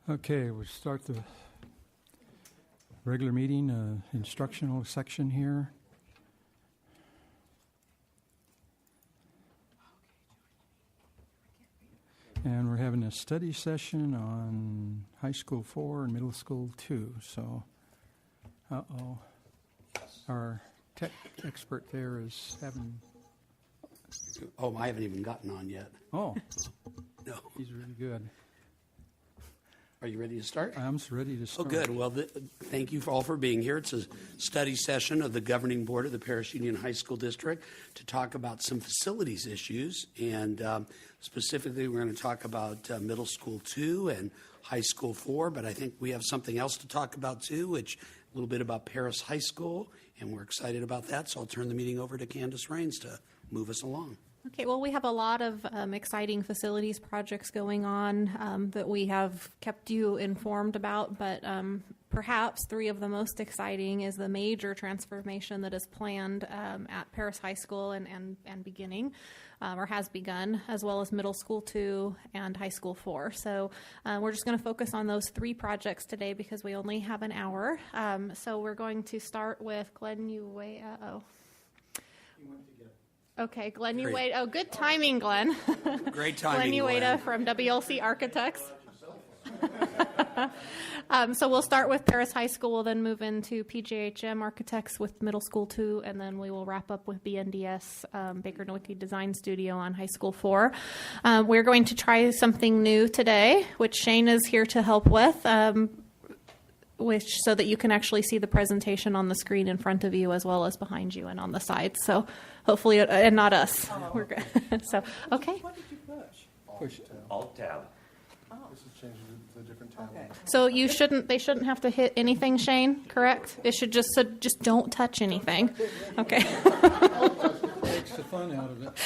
Okay, we'll start the regular meeting, instructional section here. And we're having a study session on high school 4 and middle school 2. So, our tech expert there is having... Oh, I haven't even gotten on yet. Oh, No. he's really good. Are you ready to start? I'm ready to Oh, start. good. Well, thank you all for being here. It's a study session of the governing board of the Paris Union High School District to talk about some facilities issues. And specifically, we're going to talk about middle school 2 and high school 4. But I think we have something else to talk about, too, which a little bit about Paris High School. And we're excited about that. So I'll turn the meeting over to Candace Rains to move us along. Okay, well, we have a lot of exciting facilities projects going on that we have kept you informed about, but perhaps 3 of the most exciting is the major transformation that is planned at Paris High School and beginning, or has begun, as well as middle school 2 and high school 4. So we're just going to focus on those 3 projects today because we only have an hour. So we're going to start with Glenn Ueda. Okay, Glenn Ueda. Oh, good timing, Glenn. Great timing, Glenn Ueda from WLC Architects. So we'll start with Paris High School, we'll then move into PJHM Architects with middle school 2, and then we will wrap up with BNDS Baker Nowicki Design Studio on high school 4. We're going to try something new today, which Shane is here to help with. So that you can actually see the presentation on the screen in front of you as well as behind you and on the sides. So hopefully, and not us. Oh. We're good. So, okay. What did you push? Alt-tab. This is changing to a different tab. Okay. So they shouldn't have to hit anything, Shane, correct? It should just don't touch anything. Okay. Takes the fun out of it.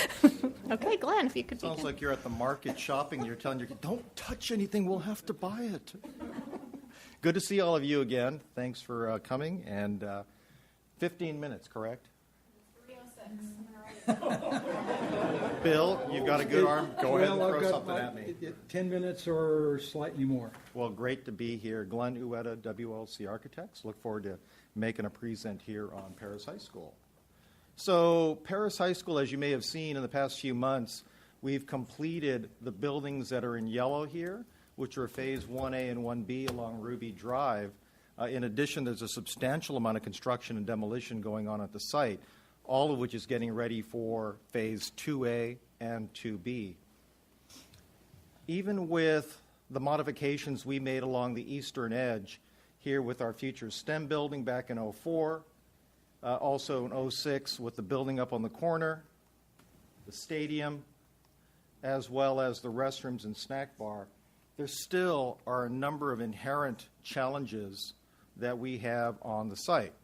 Okay, Glenn, if you could Sounds begin. like you're at the market shopping. You're telling your kid, don't touch anything. We'll have to buy it. Good to see all of you again. Thanks for coming. And 15 minutes, correct? 3:06. Bill, you've got a good arm. Go ahead and throw something at me. 10 minutes or slightly more. Well, great to be here. Glenn Ueda, WLC Architects. Look forward to making a present here on Paris High School. So Paris High School, as you may have seen in the past few months, we've completed the buildings that are in yellow here, which are Phase 1A and 1B along Ruby Drive. In addition, there's a substantial amount of construction and demolition going on at the site, all of which is getting ready for Phase 2A and 2B. Even with the modifications we made along the eastern edge, here with our future STEM building back in 04, also in 06 with the building up on the corner, the stadium, as well as the restrooms and snack bar, there still are a number of inherent challenges that we have on the site.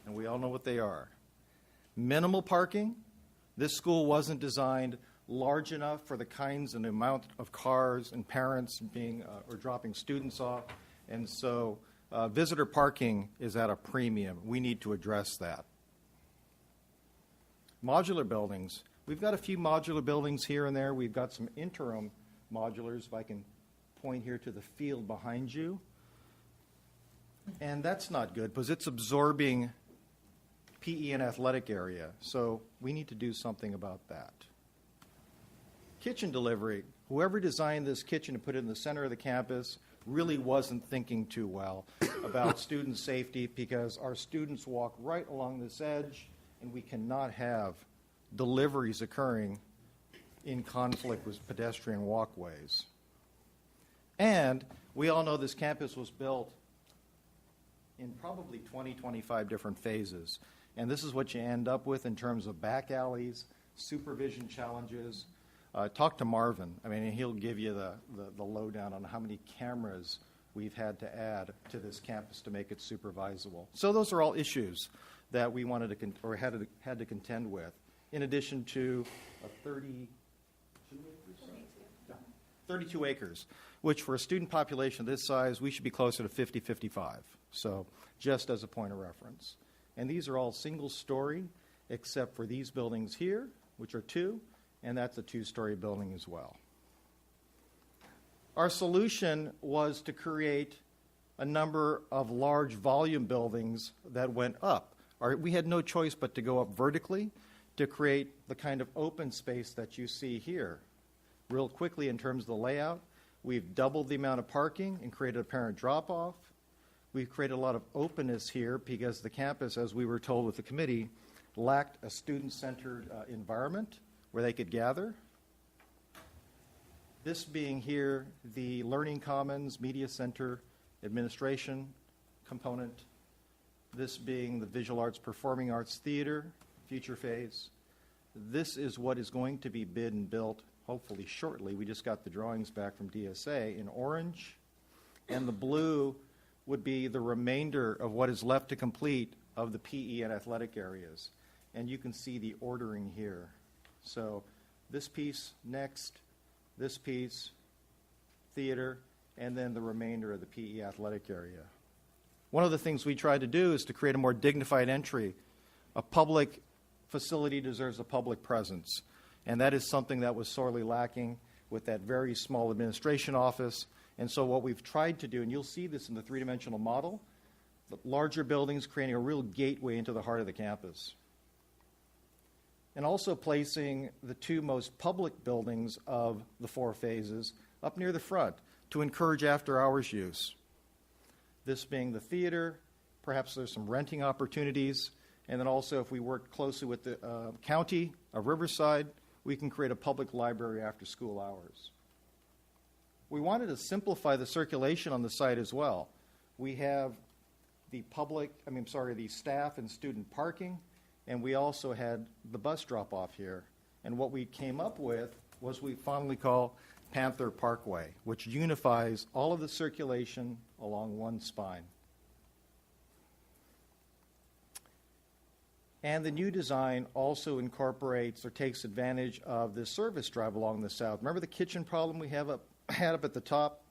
And we all know what they are. Minimal parking. This school wasn't designed large enough for the kinds and amount of cars and parents being or dropping students off. And so visitor parking is at a premium. We need to address that. Modular buildings. We've got a few modular buildings here and there. We've got some interim modulars, if I can point here to the field behind you. And that's not good because it's absorbing PE and athletic area. So we need to do something about that. Kitchen delivery. Whoever designed this kitchen to put it in the center of the campus really wasn't thinking too well about student safety because our students walk right along this edge and we cannot have deliveries occurring in conflict with pedestrian walkways. And we all know this campus was built in probably 20, 25 different phases. And this is what you end up with in terms of back alleys, supervision challenges. Talk to Marvin. I mean, he'll give you the lowdown on how many cameras we've had to add to this campus to make it supervisable. So those are all issues that we wanted to had to contend with. In addition to 32 acres, which for a student population this size, we should be closer to 50, 55. So just as a point of reference. And these are all single story, except for these buildings here, which are 2, and that's a 2-story building as well. Our solution was to create a number of large volume buildings that went up. We had no choice but to go up vertically to create the kind of open space that you see here. Real quickly, in terms of the layout, we've doubled the amount of parking and created a parent drop-off. We've created a lot of openness here because the campus, as we were told with the committee, lacked a student-centered environment where they could gather. This being here the Learning Commons, Media Center, administration component. This being the Visual Arts, Performing Arts Theater, future phase. This is what is going to be bid and built, hopefully shortly. We just got the drawings back from DSA in orange. And the blue would be the remainder of what is left to complete of the PE and athletic areas. And you can see the ordering here. So this piece next, this piece, theater, and then the remainder of the PE athletic area. One of the things we tried to do is to create a more dignified entry. A public facility deserves a public presence, and that is something that was sorely lacking with that very small administration office. And so what we've tried to do, and you'll see this in the three-dimensional model, the larger buildings creating a real gateway into the heart of the campus. And also placing the two most public buildings of the four phases up near the front to encourage after-hours use. This being the theater, perhaps there's some renting opportunities, and then also if we work closely with the county of Riverside, we can create a public library after school hours. We wanted to simplify the circulation on the site as well. We have the staff and student parking, and we also had the bus drop-off here. And what we came up with was we fondly call Panther Parkway, which unifies all of the circulation along one spine. And the new design also incorporates or takes advantage of the service drive along the south. Remember the kitchen problem we had up at the top?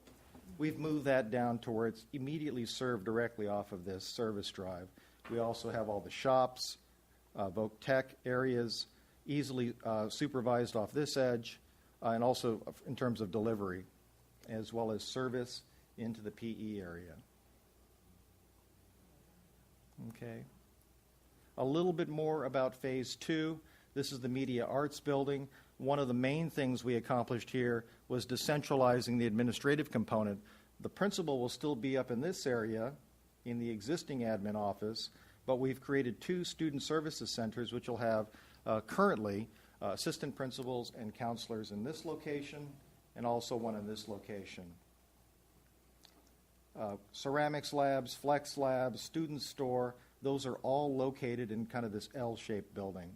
We've moved that down to where it's immediately served directly off of this service drive. We also have all the shops, Voc Tech areas, easily supervised off this edge, and also in terms of delivery, as well as service into the PE area. Okay. A little bit more about Phase 2. This is the Media Arts Building. One of the main things we accomplished here was decentralizing the administrative component. The principal will still be up in this area in the existing admin office, but we've created 2 student services centers which will have currently assistant principals and counselors in this location and also one in this location. Ceramics labs, flex labs, student store, those are all located in kind of this L-shaped building.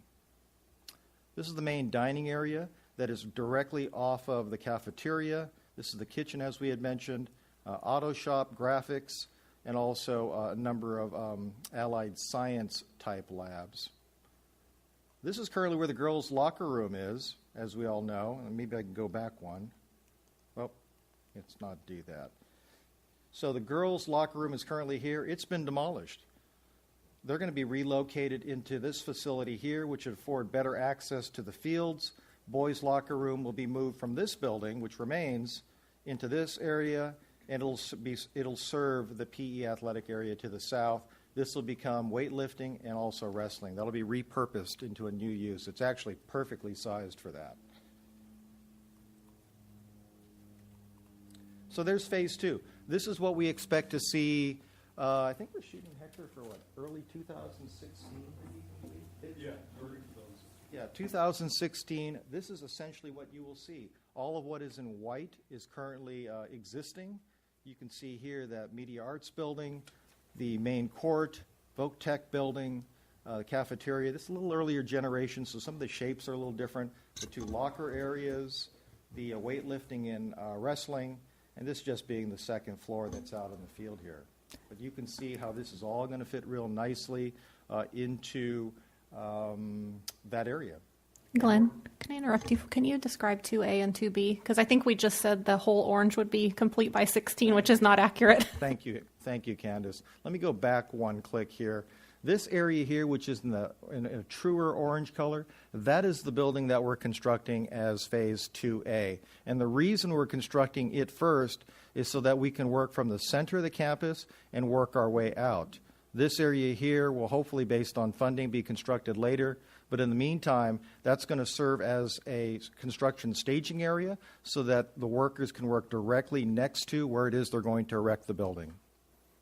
This is the main dining area that is directly off of the cafeteria. This is the kitchen, as we had mentioned, auto shop, graphics, and also a number of allied science type labs. This is currently where the girls' locker room is, as we all know. And maybe I can go back one. Well, let's not do that. So the girls' locker room is currently here. It's been demolished. They're going to be relocated into this facility here, which would afford better access to the fields. Boys' locker room will be moved from this building, which remains, into this area, and it'll serve the PE athletic area to the south. This will become weightlifting and also wrestling. That'll be repurposed into a new use. It's actually perfectly sized for that. So there's Phase 2. This is what we expect to see. I think we're shooting, Hector, for what, early 2016? Yeah, early 2016. Yeah, 2016. This is essentially what you will see. All of what is in white is currently existing. You can see here that Media Arts Building, the main court, Voc Tech Building, the cafeteria. This is a little earlier generation, so some of the shapes are a little different. The 2 locker areas, the weightlifting and wrestling, and this just being the second floor that's out in the field here. But you can see how this is all going to fit real nicely into that area. Glenn, can I interrupt you? Can you describe 2A and 2B? Because I think we just said the whole orange would be complete by 16, which is not accurate. Thank you, Candace. Let me go back one click here. This area here, which is in a truer orange color, that is the building that we're constructing as Phase 2A. And the reason we're constructing it first is so that we can work from the center of the campus and work our way out. This area here will hopefully, based on funding, be constructed later. But in the meantime, that's going to serve as a construction staging area so that the workers can work directly next to where it is they're going to erect the building.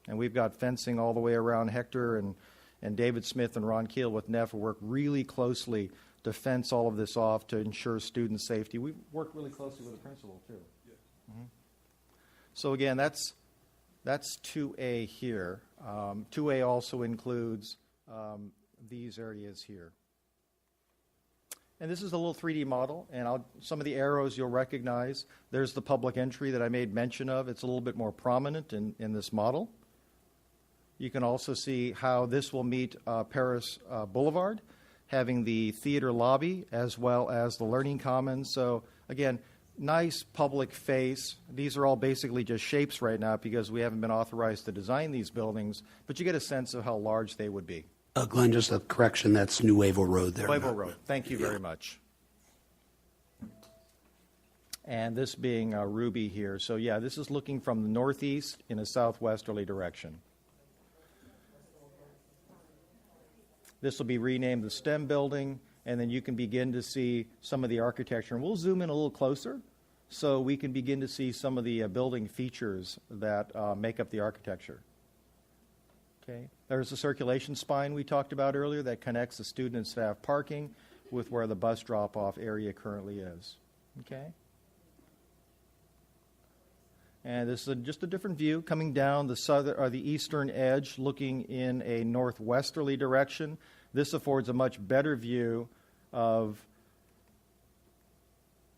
And we've got fencing all the way around. Hector and David Smith and Ron Keel with NEF work really closely to fence all of this off to ensure student safety. We work really closely with the principal, too. Mhm. So again, that's 2A here. 2A also includes these areas here. And this is a little 3D model, and some of the arrows you'll recognize. There's the public entry that I made mention of. It's a little bit more prominent in this model. You can also see how this will meet Paris Boulevard, having the theater lobby as well as the learning commons. So again, nice public face. These are all basically just shapes right now because we haven't been authorized to design these buildings, but you get a sense of how large they would be. Glenn, just a correction, that's Nuevo Road there. Nuevo Road. Thank you very much. And this being Ruby here. So yeah, this is looking from the northeast in a southwesterly direction. This will be renamed the STEM building, and then you can begin to see some of the architecture. And we'll zoom in a little closer so we can begin to see some of the building features that make up the architecture. Okay. There's the circulation spine we talked about earlier that connects the student and staff parking with where the bus drop-off area currently is. Okay. And this is just a different view coming down the southern or the eastern edge, looking in a northwesterly direction. This affords a much better view of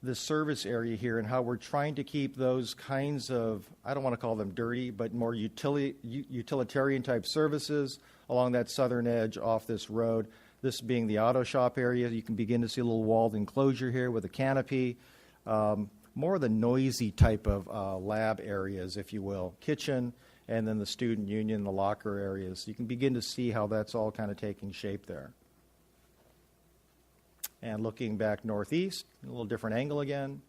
the service area here and how we're trying to keep those kinds of, I don't want to call them dirty, but more utilitarian type services along that southern edge off this road. This being the auto shop area, you can begin to see a little walled enclosure here with a canopy. More of the noisy type of lab areas, if you will, kitchen, and then the student union, the locker areas. You can begin to see how that's all kind of taking shape there. And looking back northeast, a little different angle again,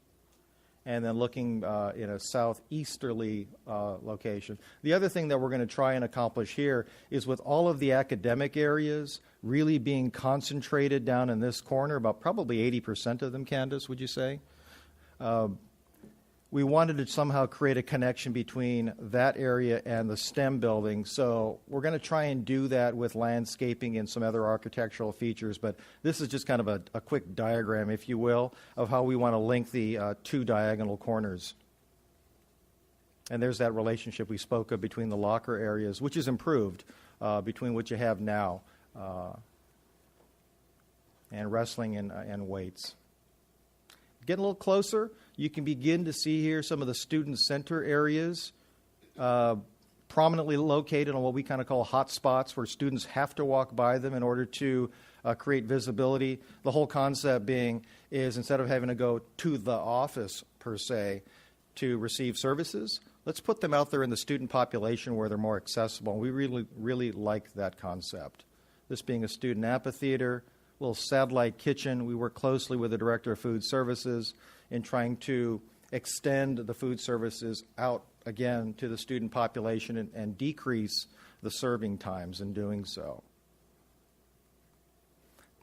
and then looking in a southeasterly location. The other thing that we're going to try and accomplish here is with all of the academic areas really being concentrated down in this corner, about probably 80% of them, Candace, would you say? We wanted to somehow create a connection between that area and the STEM building. So we're going to try and do that with landscaping and some other architectural features. But this is just kind of a quick diagram, if you will, of how we want to link the two diagonal corners. And there's that relationship we spoke of between the locker areas, which is improved between what you have now, and wrestling and weights. Get a little closer, you can begin to see here some of the student center areas prominently located on what we kind of call hot spots where students have to walk by them in order to create visibility. The whole concept being is instead of having to go to the office per se to receive services, let's put them out there in the student population where they're more accessible. We really, really like that concept. This being a student amphitheater, little satellite kitchen. We work closely with the Director of Food Services in trying to extend the food services out again to the student population and decrease the serving times in doing so.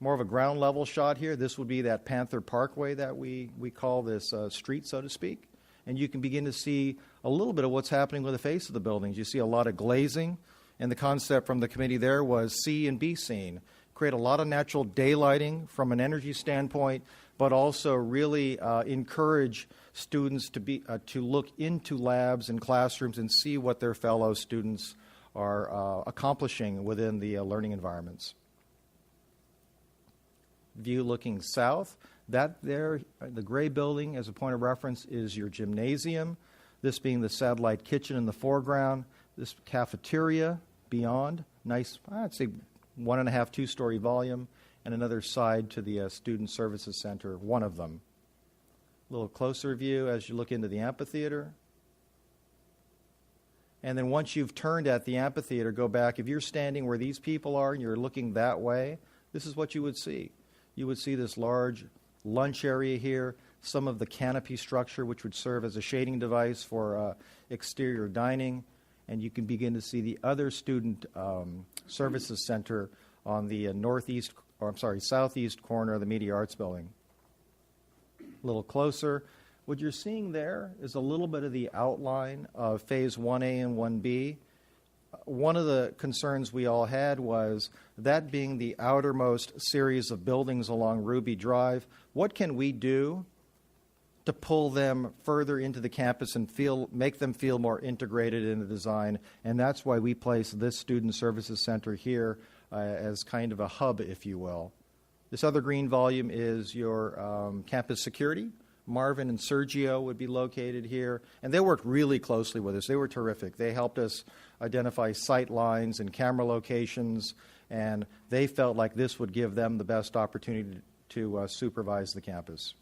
More of a ground level shot here. This would be that Panther Parkway that we call this street, so to speak. And you can begin to see a little bit of what's happening with the face of the buildings. You see a lot of glazing, and the concept from the committee there was see and be seen. Create a lot of natural daylighting from an energy standpoint, but also really encourage students to look into labs and classrooms and see what their fellow students are accomplishing within the learning environments. View looking south. That there, the gray building as a point of reference is your gymnasium. This being the satellite kitchen in the foreground. This cafeteria beyond. Nice, I'd say 1.5, 2-story volume, and another side to the Student Services Center, one of them. A little closer view as you look into the amphitheater. And then once you've turned at the amphitheater, go back. If you're standing where these people are and you're looking that way, this is what you would see. You would see this large lunch area here, some of the canopy structure, which would serve as a shading device for exterior dining, and you can begin to see the other student services center on the southeast corner of the Media Arts Building. A little closer. What you're seeing there is a little bit of the outline of Phase 1A and 1B. One of the concerns we all had was that being the outermost series of buildings along Ruby Drive, what can we do to pull them further into the campus and make them feel more integrated in the design? And that's why we place this Student Services Center here as kind of a hub, if you will. This other green volume is your campus security. Marvin and Sergio would be located here, and they worked really closely with us. They were terrific. They helped us identify sight lines and camera locations, and they felt like this would give them the best opportunity to supervise the campus.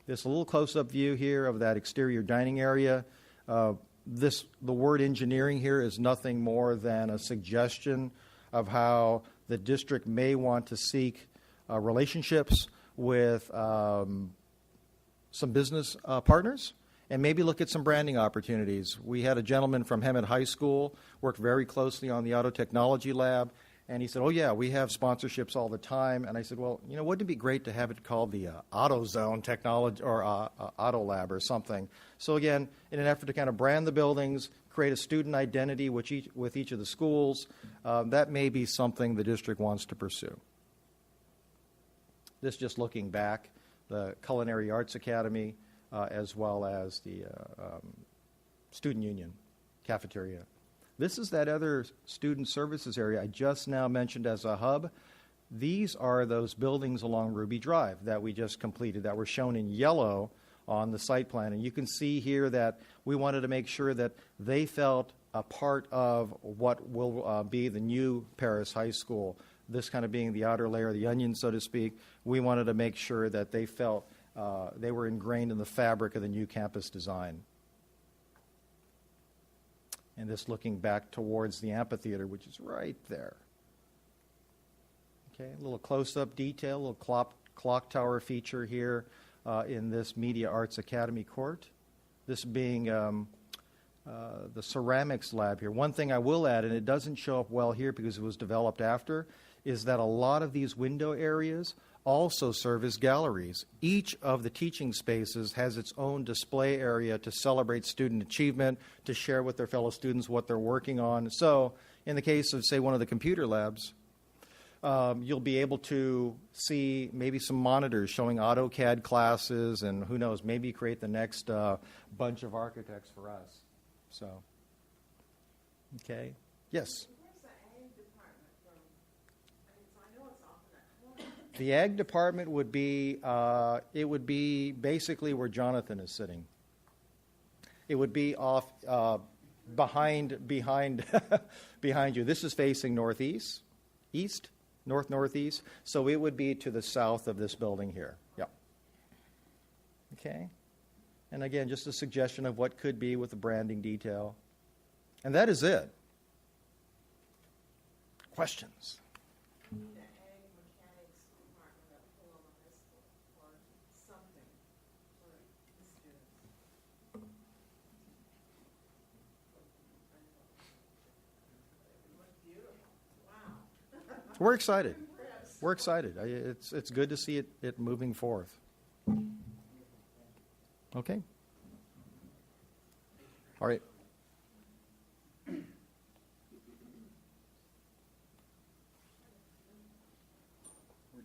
This a little close-up view here of that exterior dining area. The word engineering here is nothing more than a suggestion of how the district may want to seek relationships with some business partners and maybe look at some branding opportunities. We had a gentleman from Hemet High School, worked very closely on the auto technology lab, and he said, oh yeah, we have sponsorships all the time. And I said, well, wouldn't it be great to have it called the AutoZone Technology or Auto Lab or something? So again, in an effort to kind of brand the buildings, create a student identity with each of the schools, that may be something the district wants to pursue. This just looking back, the Culinary Arts Academy, as well as the Student Union cafeteria. This is that other student services area I just now mentioned as a hub. These are those buildings along Ruby Drive that we just completed that were shown in yellow on the site plan. And you can see here that we wanted to make sure that they felt a part of what will be the new Paris High School. This kind of being the outer layer of the onion, so to speak. We wanted to make sure that they felt they were ingrained in the fabric of the new campus design. And this looking back towards the amphitheater, which is right there. Okay, a little close-up detail, a little clock tower feature here in this Media Arts Academy court. This being the ceramics lab here. One thing I will add, and it doesn't show up well here because it was developed after, is that a lot of these window areas also serve as galleries. Each of the teaching spaces has its own display area to celebrate student achievement, to share with their fellow students what they're working on. So in the case of, say, one of the computer labs, you'll be able to see maybe some monitors showing AutoCAD classes, and who knows, maybe create the next bunch of architects for us. So, okay. Yes? The ag department would be, it would be basically where Jonathan is sitting. It would be off behind behind you. This is facing northeast, northeast. So it would be to the south of this building here. Yep. Okay. And again, just a suggestion of what could be with the branding detail. And that is it. Questions? We're excited. We're excited. It's good to see it moving forth. Okay. All right. We're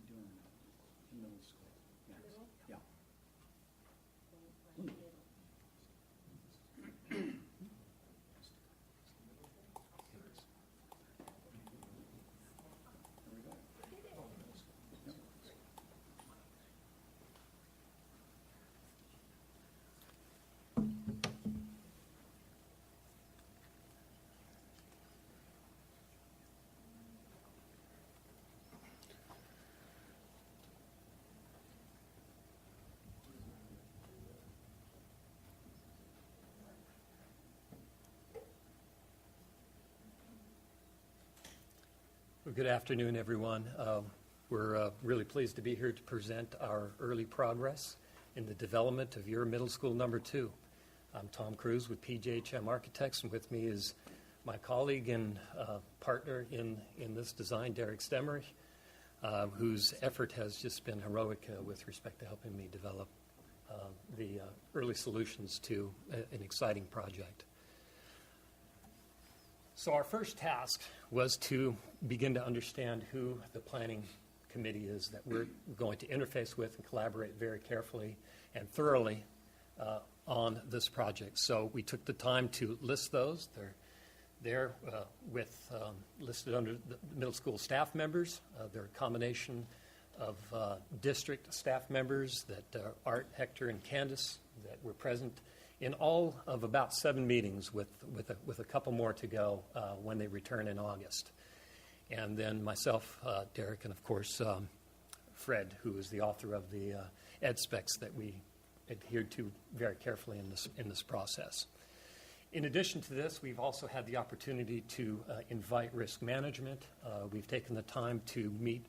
doing middle school. Yeah. Well, good afternoon, everyone. We're really pleased to be here to present our early progress in the development of your middle school number 2. I'm Tom Cruz with PJHM Architects, and with me is my colleague and partner in this design, Derek Stemmerich, whose effort has just been heroic with respect to helping me develop the early solutions to an exciting project. So our first task was to begin to understand who the planning committee is that we're going to interface with and collaborate very carefully and thoroughly on this project. So we took the time to list those. They're there listed under the middle school staff members. They're a combination of district staff members that Art, Hector, and Candace that were present in all of about 7 meetings with a couple more to go when they return in August. And then myself, Derek, and of course Fred, who is the author of the ed specs that we adhered to very carefully in this process. In addition to this, we've also had the opportunity to invite risk management. We've taken the time to meet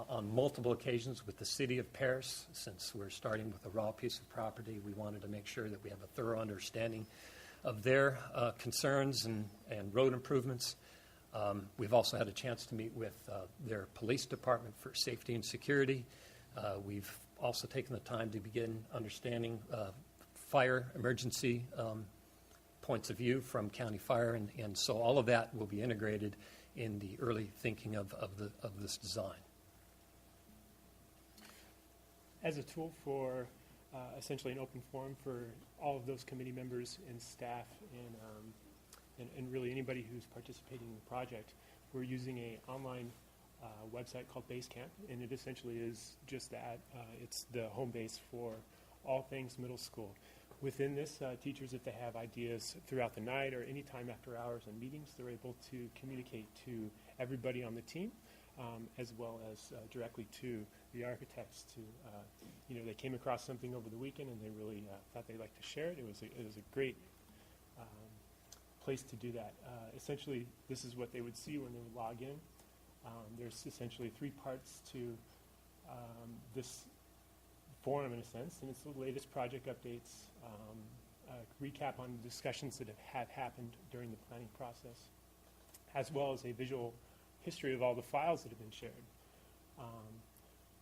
on multiple occasions with the city of Paris. Since we're starting with a raw piece of property, we wanted to make sure that we have a thorough understanding of their concerns and road improvements. We've also had a chance to meet with their police department for safety and security. We've also taken the time to begin understanding fire emergency points of view from County Fire, and so all of that will be integrated in the early thinking of this design. As a tool for essentially an open forum for all of those committee members and staff and really anybody who's participating in the project, we're using an online website called Basecamp, and it essentially is just that. It's the home base for all things middle school. Within this, teachers, if they have ideas throughout the night or any time after hours and meetings, they're able to communicate to everybody on the team, as well as directly to the architects. They came across something over the weekend and they really thought they'd like to share it. It was a great place to do that. Essentially, this is what they would see when they would log in. There's essentially 3 parts to this forum, in a sense, and it's the latest project updates, a recap on discussions that have happened during the planning process, as well as a visual history of all the files that have been shared.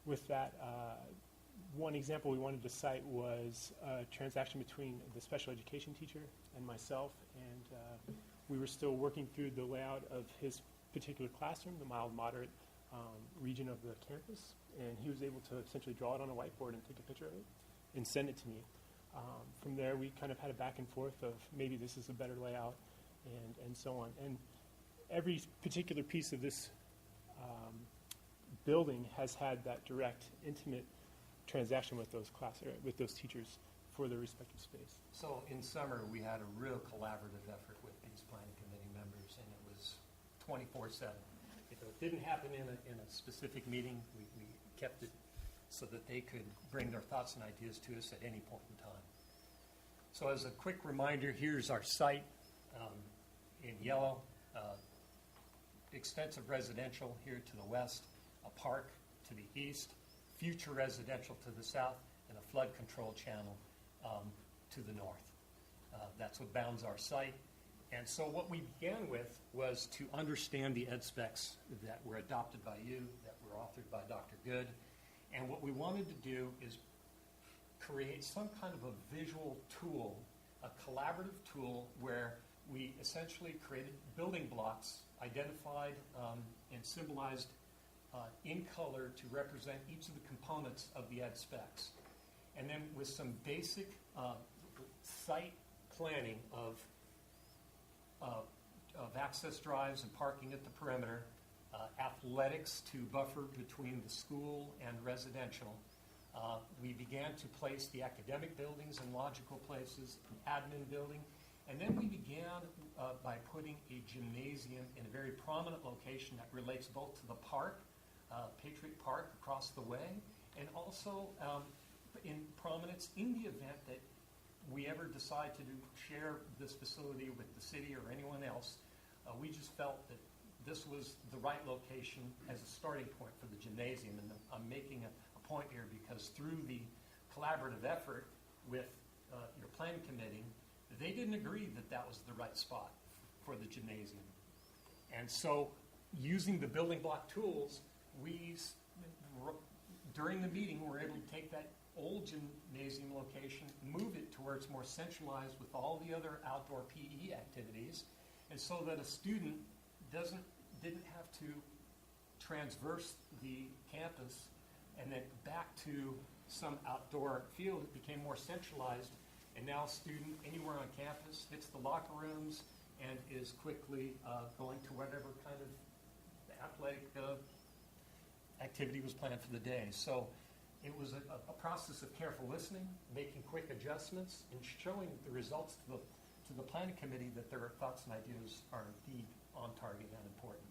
With that, one example we wanted to cite was a transaction between the special education teacher and myself, and we were still working through the layout of his particular classroom, the mild moderate region of the campus, and he was able to essentially draw it on a whiteboard and take a picture of it and send it to me. From there, we kind of had a back and forth of maybe this is a better layout and so on. And every particular piece of this building has had that direct, intimate transaction with those teachers for their respective space. So in summer, we had a real collaborative effort with these planning committee members, and it was 24/7. If it didn't happen in a specific meeting, we kept it so that they could bring their thoughts and ideas to us at any point in time. So as a quick reminder, here's our site in yellow. Extensive residential here to the west, a park to the east, future residential to the south, and a flood control channel to the north. That's what bounds our site. And so what we began with was to understand the ed specs that were adopted by you, that were authored by Dr. Good. And what we wanted to do is create some kind of a visual tool, a collaborative tool where we essentially created building blocks, identified and symbolized in color to represent each of the components of the ed specs. And then with some basic site planning of access drives and parking at the perimeter, athletics to buffer between the school and residential. We began to place the academic buildings in logical places, an admin building, and then we began by putting a gymnasium in a very prominent location that relates both to the park, Patriot Park across the way, and also in prominence in the event that we ever decide to share this facility with the city or anyone else. We just felt that this was the right location as a starting point for the gymnasium. And I'm making a point here because through the collaborative effort with your planning committee, they didn't agree that that was the right spot for the gymnasium. And so using the building block tools, during the meeting, we're able to take that old gymnasium location, move it to where it's more centralized with all the other outdoor PE activities, and so that a student didn't have to transverse the campus and then back to some outdoor field. It became more centralized, and now a student anywhere on campus hits the locker rooms and is quickly going to whatever kind of athletic activity was planned for the day. So it was a process of careful listening, making quick adjustments, and showing the results to the planning committee that their thoughts and ideas are indeed on target and important.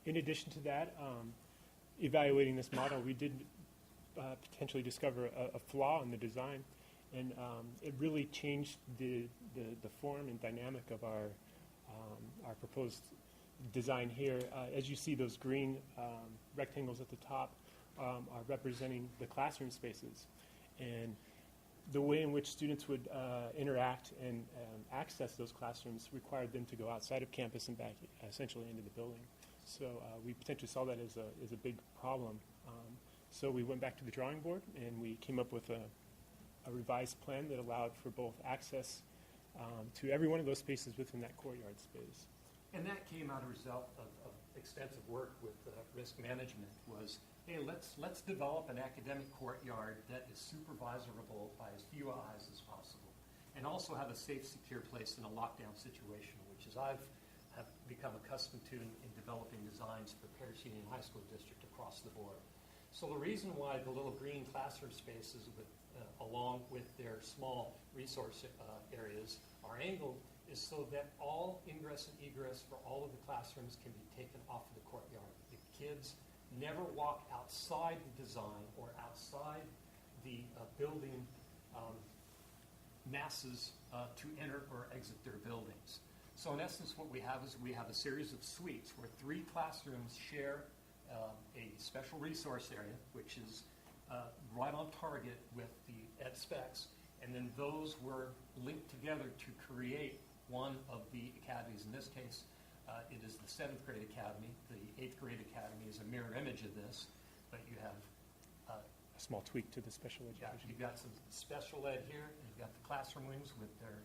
In addition to that, evaluating this model, we did potentially discover a flaw in the design, and it really changed the form and dynamic of our proposed design here. As you see, those green rectangles at the top are representing the classroom spaces, and the way in which students would interact and access those classrooms required them to go outside of campus and back essentially into the building. So we potentially saw that as a big problem. So we went back to the drawing board and we came up with a revised plan that allowed for both access to every one of those spaces within that courtyard space. And that came out a result of extensive work with risk management was, hey, let's develop an academic courtyard that is supervisorable by as few eyes as possible, and also have a safe, secure place in a lockdown situation, which is have become accustomed to in developing designs for Paris Union High School District across the board. So the reason why the little green classroom spaces along with their small resource areas are angled is so that all ingress and egress for all of the classrooms can be taken off of the courtyard. The kids never walk outside the design or outside the building masses to enter or exit their buildings. So in essence, what we have is we have a series of suites where 3 classrooms share a special resource area, which is right on target with the ed specs, and then those were linked together to create one of the academies. In this case, it is the 7th grade academy. The 8th grade academy is a mirror image of this, but you have A small tweak to the special education. you've got some special ed here, and you've got the classroom wings with their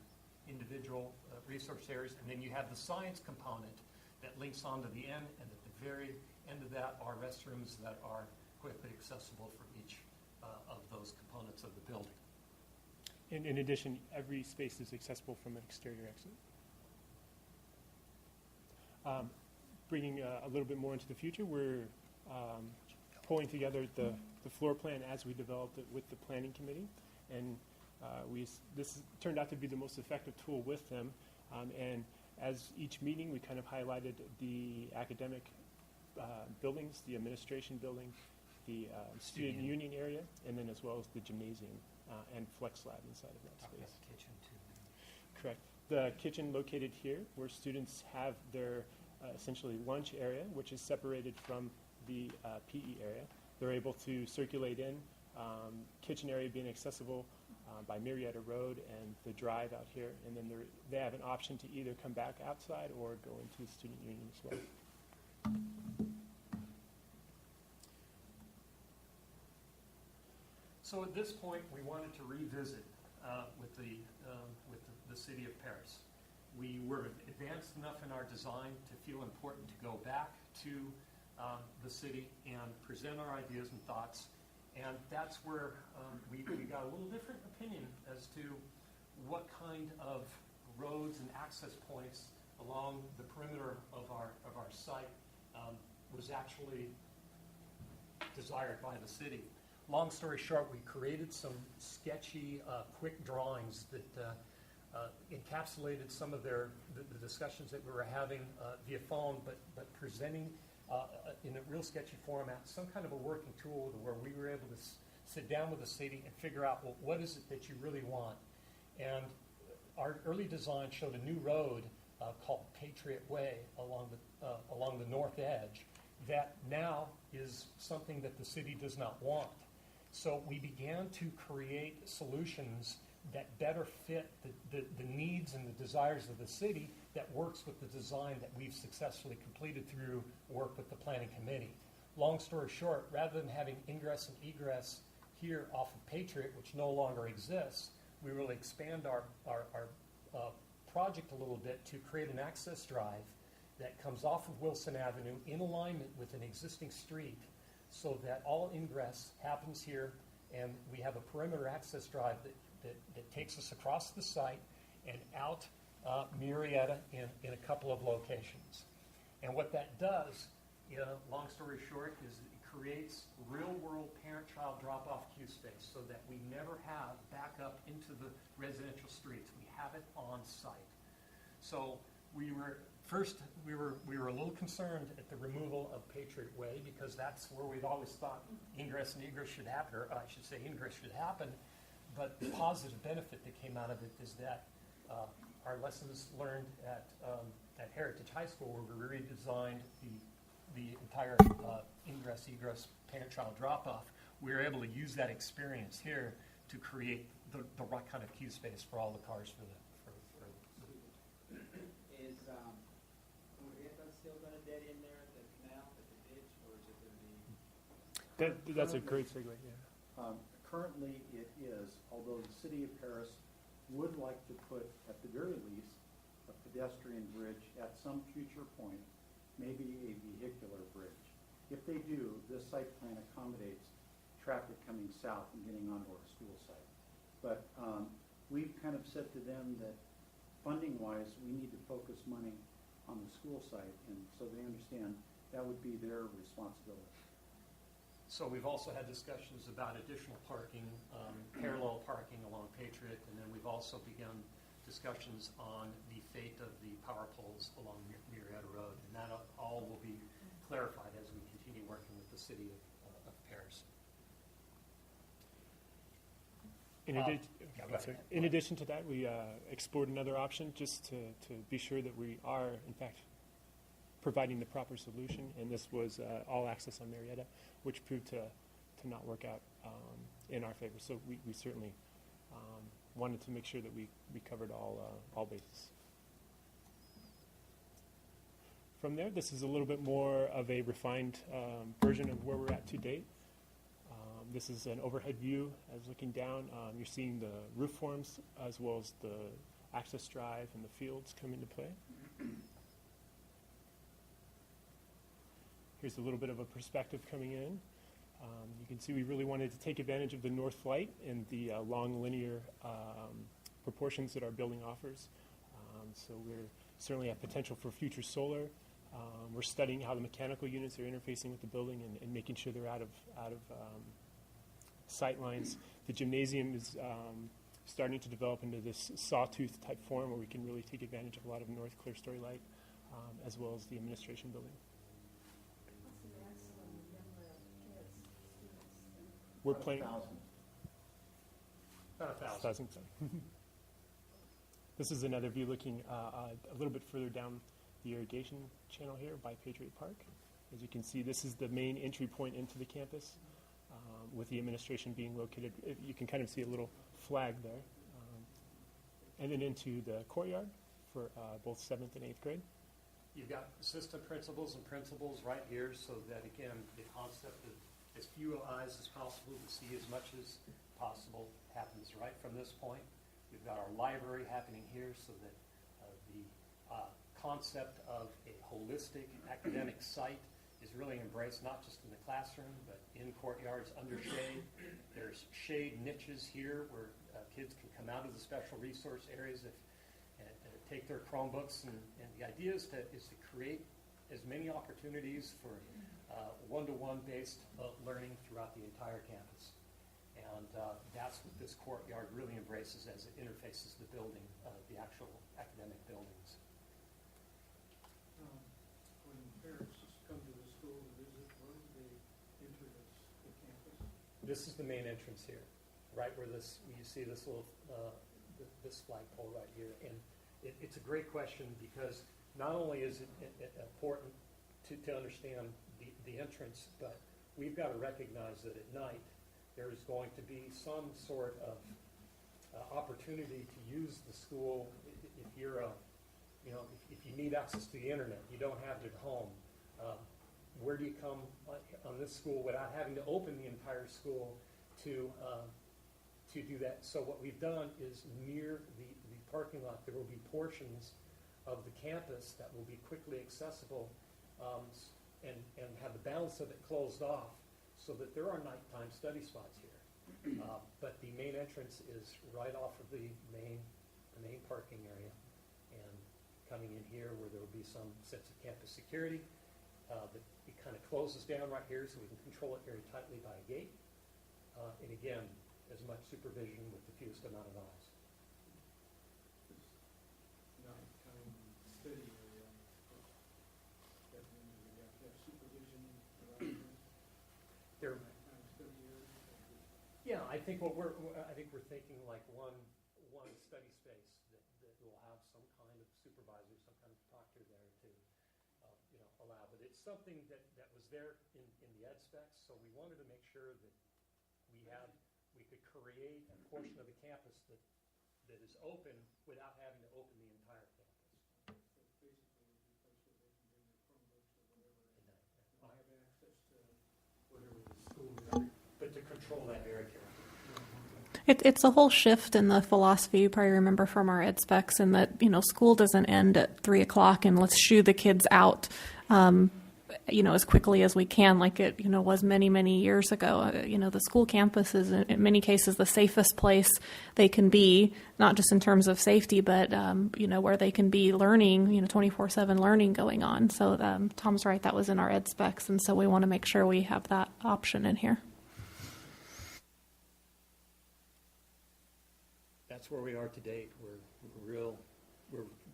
individual resource areas, and then you have the science component that links onto the end, and at the very end of that are restrooms that are quickly accessible for each of those components of the building. In addition, every space is accessible from an exterior exit. Bringing a little bit more into the future, we're pulling together the floor plan as we developed it with the planning committee, and this turned out to be the most effective tool with them. And as each meeting, we kind of highlighted the academic buildings, the administration building, the student union area, and then as well as the gymnasium and flex lab inside of that Talk about space. the kitchen too. Correct. The kitchen located here, where students have their essentially lunch area, which is separated from the PE area. They're able to circulate in, kitchen area being accessible by Marietta Road and the drive out here, and then they have an option to either come back outside or go into the student union as well. So at this point, we wanted to revisit with the city of Paris. We were advanced enough in our design to feel important to go back to the city and present our ideas and thoughts. And that's where we got a little different opinion as to what kind of roads and access points along the perimeter of our site was actually desired by the city. Long story short, we created some sketchy, quick drawings that encapsulated some of the discussions that we were having via phone, but presenting in a real sketchy format some kind of a working tool where we were able to sit down with the city and figure out, well, what is it that you really want? And our early design showed a new road called Patriot Way along the north edge that now is something that the city does not want. So we began to create solutions that better fit the needs and the desires of the city that works with the design that we've successfully completed through work with the planning committee. Long story short, rather than having ingress and egress here off of Patriot, which no longer exists, we really expand our project a little bit to create an access drive that comes off of Wilson Avenue in alignment with an existing street so that all ingress happens here, and we have a perimeter access drive that takes us across the site and out Murrieta in a couple of locations. And what that does, long story short, is it creates real-world parent-child drop-off queue space so that we never have backup into the residential streets. We have it on site. So we were a little concerned at the removal of Patriot Way because that's where we've always thought ingress and egress should happen, or I should say ingress should happen. But the positive benefit that came out of it is that our lessons learned at Heritage High School, where we redesigned the entire ingress-egress parent-child drop-off, we were able to use that experience here to create the right kind of queue space for all the cars for Is Murrieta still going to dead in there at the canal, at the ditch, or is it going to be? That's a great segue, yeah. Currently, it is, although the city of Paris would like to put, at the very least, a pedestrian bridge at some future point, maybe a vehicular bridge. If they do, this site plan accommodates traffic coming south and getting onto our school site. But we've kind of said to them that funding-wise, we need to focus money on the school site, and so they understand that would be their responsibility. So we've also had discussions about additional parking, parallel parking along Patriot, and then we've also begun discussions on the fate of the power poles along Murrieta Road, and that all will be clarified as we continue working with the city of Paris. In addition to that, we explored another option just to be sure that we are, in fact, providing the proper solution, and this was all access on Murrieta, which proved to not work out in our favor. So we certainly wanted to make sure that we covered all bases. From there, this is a little bit more of a refined version of where we're at to date. This is an overhead view as looking down. You're seeing the roof forms as well as the access drive and the fields come into play. Here's a little bit of a perspective coming in. You can see we really wanted to take advantage of the north flight and the long linear proportions that our building offers. So we're certainly have potential for future solar. We're studying how the mechanical units are interfacing with the building and making sure they're out of sight lines. The gymnasium is starting to develop into this sawtooth type form where we can really take advantage of a lot of north clear story light, as well as the administration building. We're planning About 1,000. This is another view looking a little bit further down the irrigation channel here by Patriot Park. As you can see, this is the main entry point into the campus, with the administration being located. You can kind of see a little flag there. And then into the courtyard for both 7th and 8th grade. You've got assistant principals and principals right here so that, again, the concept of as few eyes as possible to see as much as possible happens right from this point. We've got our library happening here so that the concept of a holistic academic site is really embraced not just in the classroom, but in courtyards under shade. There's shade niches here where kids can come out of the special resource areas and take their Chromebooks. And the idea is to create as many opportunities for one-to-one based learning throughout the entire campus. And that's what this courtyard really embraces as it interfaces the building, the actual academic buildings. When parents come to the school to visit, where do they enter the campus? This is the main entrance here, right where you see this little this flagpole right here. And It's a great question because not only is it important to understand the entrance, but we've got to recognize that at night there is going to be some sort of opportunity to use the school if you're if you need access to the internet, you don't have it at home. Where do you come on this school without having to open the entire school to do that? So what we've done is near the parking lot, there will be portions of the campus that will be quickly accessible and have the balance of it closed off so that there are nighttime study spots here. But the main entrance is right off of the main parking area, and coming in here where there will be some sense of campus security. It kind of closes down right here so we can control it very tightly by a gate. And again, as much supervision with the fewest amount of eyes. Nighttime study area, that means we have to have supervision around this There, nighttime study area. yeah, I think we're thinking like one study space that will have some kind of supervisor, some kind of proctor there to allow. But it's something that was there in the ed specs, so we wanted to make sure that we could create a portion of the campus that is open without having to open the entire campus. So basically, a place where they can bring their Chromebooks or whatever, and have access to whatever the school is. But to control that very carefully. It's a whole shift in the philosophy, you probably remember from our ed specs, in that, school doesn't end at 3 o'clock and let's shoo the kids out, as quickly as we can, like it, was many, many years ago. The school campus is in many cases the safest place they can be, not just in terms of safety, but, where they can be learning, 24/7 learning going on. So Tom's right, that was in our ed specs, and so we want to make sure we have that option in here. That's where we are to date. We've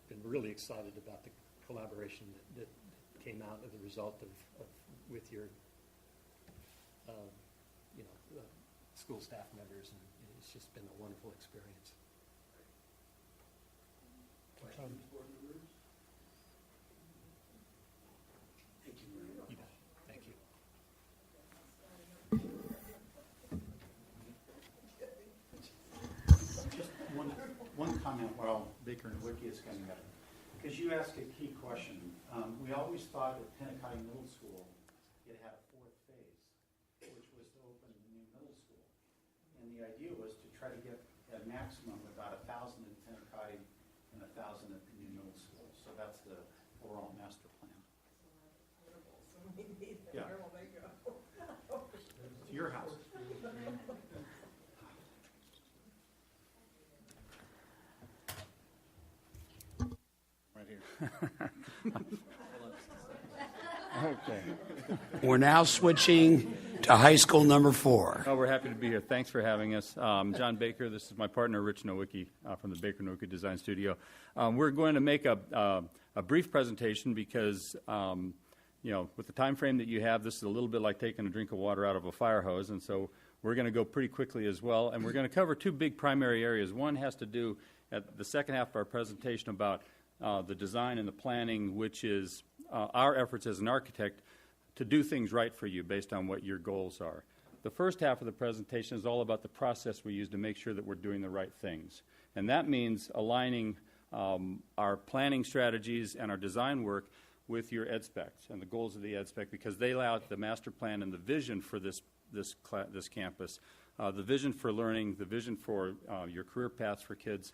been really excited about the collaboration that came out of the result with your school staff members, and it's just been a wonderful experience. Thank you very much. You bet. Thank you. Just one comment while Baker and Wiki is coming up. Because you asked a key question. We always thought at Pentecostal Middle School it had a fourth phase, which was to open the new middle school. And the idea was to try to get a maximum of about 1,000 at Pentecostal and 1,000 at the new middle school. So that's the overall master plan. Yeah. To your house. Right here. Okay. We're now switching to high school number 4. Oh, we're happy to be here. Thanks for having us. John Baker, this is my partner, Rich Nowicki, from the Baker Nowicki Design Studio. We're going to make a brief presentation because, with the time frame that you have, this is a little bit like taking a drink of water out of a fire hose, and so we're going to go pretty quickly as well. And we're going to cover two big primary areas. One has to do, at the second half of our presentation, about the design and the planning, which is our efforts as an architect to do things right for you based on what your goals are. The first half of the presentation is all about the process we use to make sure that we're doing the right things. And that means aligning our planning strategies and our design work with your ed specs and the goals of the ed spec, because they lay out the master plan and the vision for this campus, the vision for learning, the vision for your career paths for kids.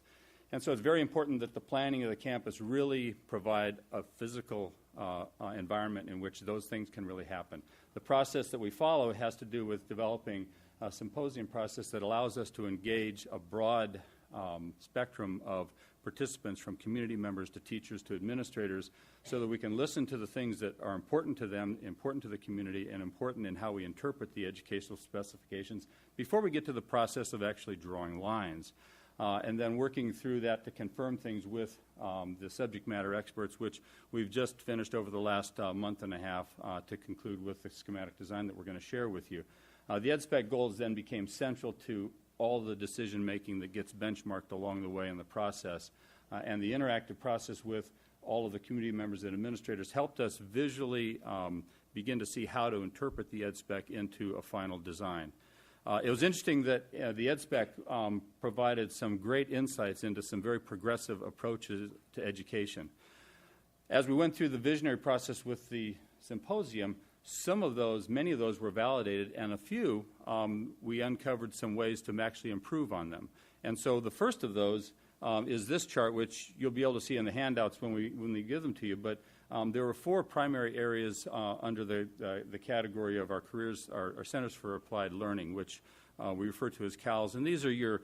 And so it's very important that the planning of the campus really provide a physical environment in which those things can really happen. The process that we follow has to do with developing a symposium process that allows us to engage a broad spectrum of participants, from community members to teachers to administrators, so that we can listen to the things that are important to them, important to the community, and important in how we interpret the educational specifications before we get to the process of actually drawing lines. And then working through that to confirm things with the subject matter experts, which we've just finished over the last month and a half to conclude with the schematic design that we're going to share with you. The EdSpec goals then became central to all the decision-making that gets benchmarked along the way in the process. and the interactive process with all of the community members and administrators helped us visually begin to see how to interpret the ed spec into a final design. It was interesting that the ed spec provided some great insights into some very progressive approaches to education. As we went through the visionary process with the symposium, many of those were validated, and a few we uncovered some ways to actually improve on them. And so the first of those is this chart, which you'll be able to see in the handouts when we give them to you. But there were 4 primary areas under the category of our careers, our Centers for Applied Learning, which we refer to as CALS. And these are your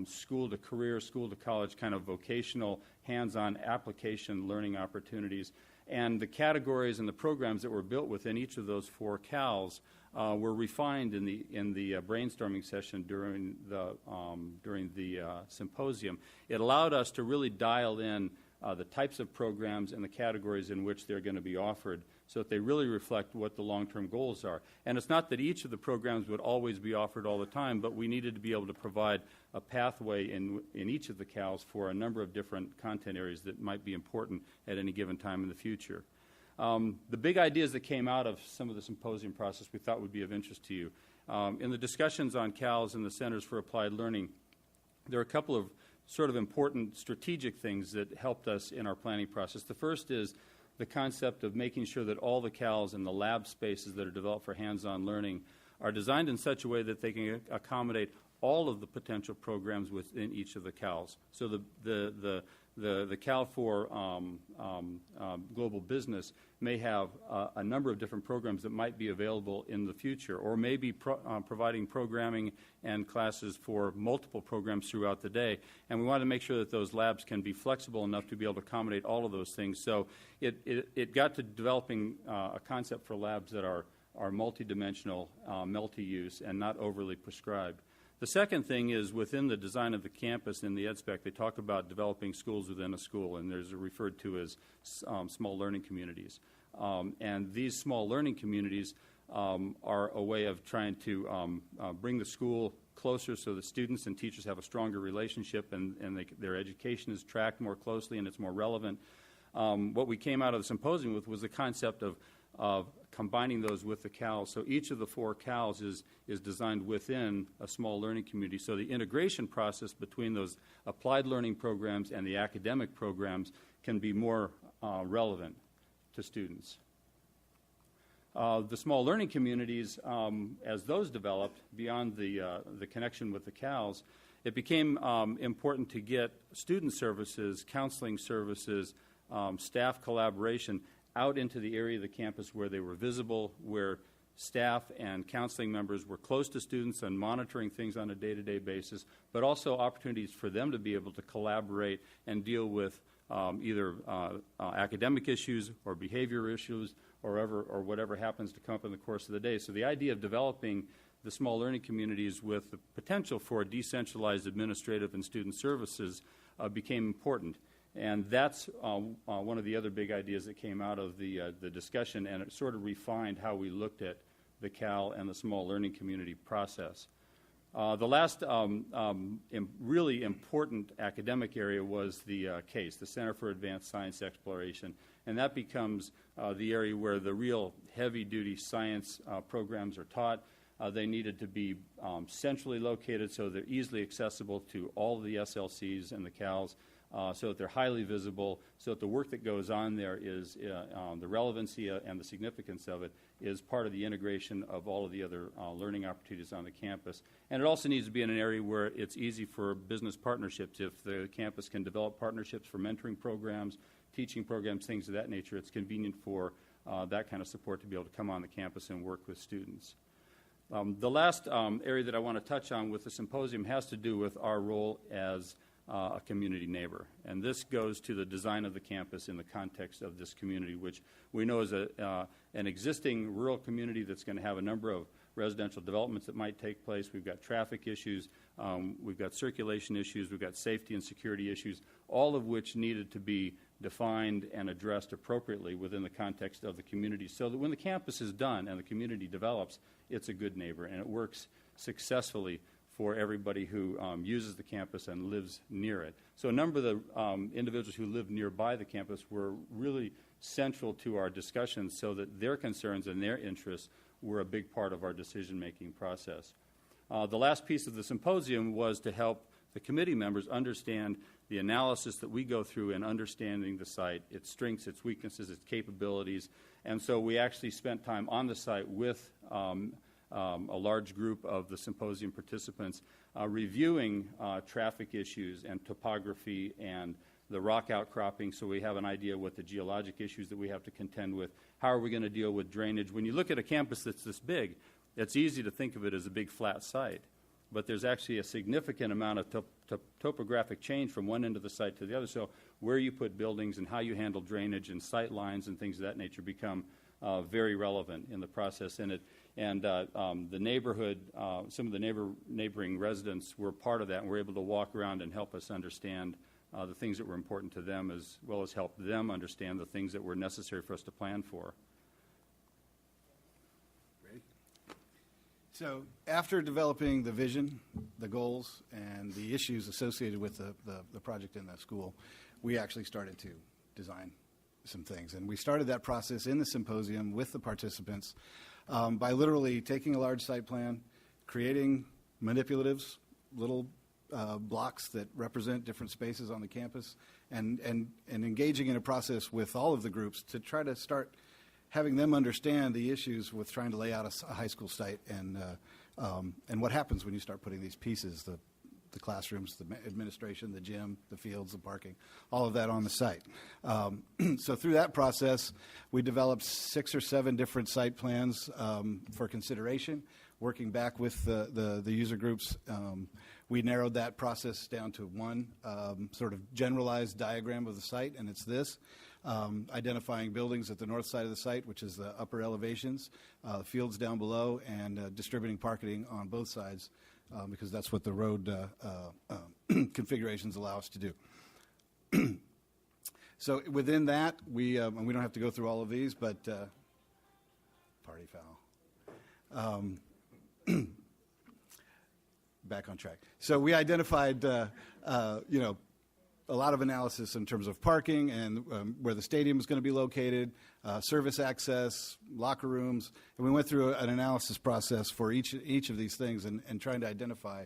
school to career, school to college kind of vocational, hands-on application learning opportunities. And the categories and the programs that were built within each of those 4 CALs were refined in the brainstorming session during the symposium. It allowed us to really dial in the types of programs and the categories in which they're going to be offered so that they really reflect what the long-term goals are. And it's not that each of the programs would always be offered all the time, but we needed to be able to provide a pathway in each of the CALs for a number of different content areas that might be important at any given time in the future. The big ideas that came out of some of the symposium process we thought would be of interest to you. In the discussions on CALs and the Centers for Applied Learning, there are a couple of sort of important strategic things that helped us in our planning process. The first is the concept of making sure that all the CALs and the lab spaces that are developed for hands-on learning are designed in such a way that they can accommodate all of the potential programs within each of the CALs. So the CAL for Global Business may have a number of different programs that might be available in the future, or maybe providing programming and classes for multiple programs throughout the day. And we want to make sure that those labs can be flexible enough to be able to accommodate all of those things. So it got to developing a concept for labs that are multidimensional, multi-use, and not overly prescribed. The second thing is within the design of the campus in the ed spec, they talk about developing schools within a school, and there's referred to as small learning communities. And these small learning communities are a way of trying to bring the school closer so that students and teachers have a stronger relationship and their education is tracked more closely and it's more relevant. What we came out of the symposium with was the concept of combining those with the CALs. So each of the 4 CALs is designed within a small learning community. So the integration process between those applied learning programs and the academic programs can be more relevant to students. The small learning communities, as those developed beyond the connection with the CALs, it became important to get student services, counseling services, staff collaboration out into the area of the campus where they were visible, where staff and counseling members were close to students and monitoring things on a day-to-day basis, but also opportunities for them to be able to collaborate and deal with either academic issues or behavior issues or whatever happens to come up in the course of the day. So the idea of developing the small learning communities with the potential for decentralized administrative and student services became important. And that's one of the other big ideas that came out of the discussion, and it sort of refined how we looked at the CAL and the small learning community process. The last really important academic area was the CASE, the Center for Advanced Science Exploration, and that becomes the area where the real heavy-duty science programs are taught. They needed to be centrally located so they're easily accessible to all of the SLCs and the CALs. So that they're highly visible, so that the work that goes on there is the relevancy and the significance of it is part of the integration of all of the other learning opportunities on the campus. And it also needs to be in an area where it's easy for business partnerships. If the campus can develop partnerships for mentoring programs, teaching programs, things of that nature, it's convenient for that kind of support to be able to come on the campus and work with students. The last area that I want to touch on with the symposium has to do with our role as a community neighbor. And this goes to the design of the campus in the context of this community, which we know is an existing rural community that's going to have a number of residential developments that might take place. We've got traffic issues, we've got circulation issues, we've got safety and security issues, all of which needed to be defined and addressed appropriately within the context of the community so that when the campus is done and the community develops, it's a good neighbor and it works successfully for everybody who uses the campus and lives near it. So a number of the individuals who live nearby the campus were really central to our discussions so that their concerns and their interests were a big part of our decision-making process. The last piece of the symposium was to help the committee members understand the analysis that we go through in understanding the site, its strengths, its weaknesses, its capabilities. And so we actually spent time on the site with a large group of the symposium participants reviewing traffic issues and topography and the rock outcropping, so we have an idea what the geologic issues that we have to contend with. How are we going to deal with drainage? When you look at a campus that's this big, it's easy to think of it as a big flat site, but there's actually a significant amount of topographic change from one end of the site to the other. So where you put buildings and how you handle drainage and sight lines and things of that nature become very relevant in the process. The neighborhood, some of the neighboring residents were part of that and were able to walk around and help us understand the things that were important to them, as well as help them understand the things that were necessary for us to plan for. Ready? So after developing the vision, the goals, and the issues associated with the project in the school, we actually started to design some things. And we started that process in the symposium with the participants by literally taking a large site plan, creating manipulatives, little blocks that represent different spaces on the campus, and engaging in a process with all of the groups to try to start having them understand the issues with trying to lay out a high school site and what happens when you start putting these pieces, the classrooms, the administration, the gym, the fields, the parking, all of that on the site. So through that process, we developed 6 or 7 different site plans for consideration, working back with the user groups. We narrowed that process down to one sort of generalized diagram of the site, and it's this, identifying buildings at the north side of the site, which is the upper elevations, fields down below, and distributing parking on both sides, because that's what the road configurations allow us to do. So within that, we don't have to go through all of these, but party foul. Back on track. So we identified, a lot of analysis in terms of parking and where the stadium is going to be located, service access, locker rooms, and we went through an analysis process for each of these things and trying to identify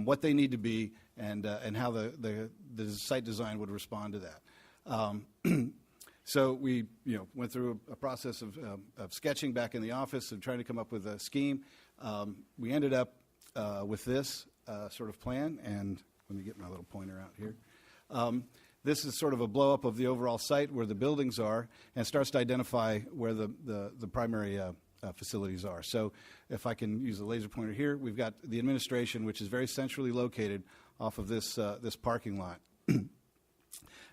what they need to be and how the site design would respond to that. So we went through a process of sketching back in the office and trying to come up with a scheme. We ended up with this sort of plan, and let me get my little pointer out here. This is sort of a blow-up of the overall site where the buildings are and starts to identify where the primary facilities are. So if I can use a laser pointer here, we've got the administration, which is very centrally located off of this parking lot.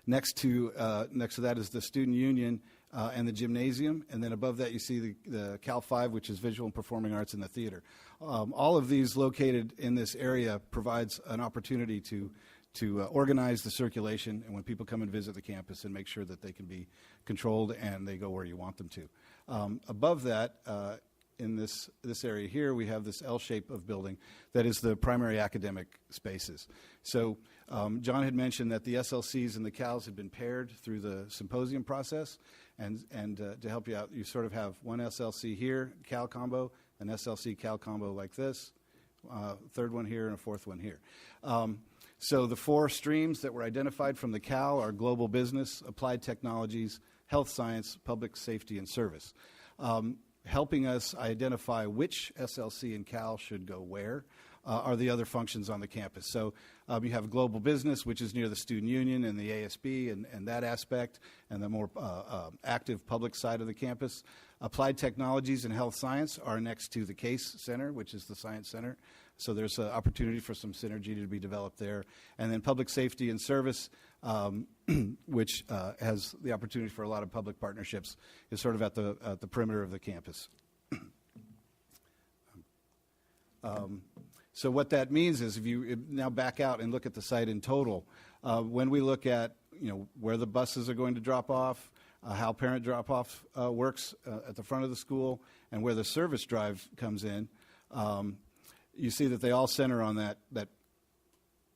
Next to that is the student union and the gymnasium, and then above that you see the Cal 5, which is visual and performing arts, and the theater. All of these located in this area provides an opportunity to organize the circulation, and when people come and visit the campus, and make sure that they can be controlled and they go where you want them to. Above that, in this area here, we have this L shape of building that is the primary academic spaces. So John had mentioned that the SLCs and the CALs had been paired through the symposium process, and to help you out, you sort of have one SLC here, CAL combo, an SLC CAL combo like this, third one here, and a fourth one here. So the 4 streams that were identified from the CAL are global business, applied technologies, health science, public safety, and service. Helping us identify which SLC and CAL should go where are the other functions on the campus. So you have global business, which is near the student union and the ASB and that aspect, and the more active public side of the campus. Applied technologies and health science are next to the CASE Center, which is the science center. So there's an opportunity for some synergy to be developed there. And then public safety and service, which has the opportunity for a lot of public partnerships, is sort of at the perimeter of the campus. So what that means is, if you now back out and look at the site in total, when we look at where the buses are going to drop off, how parent drop-off works at the front of the school, and where the service drive comes in, you see that they all center on that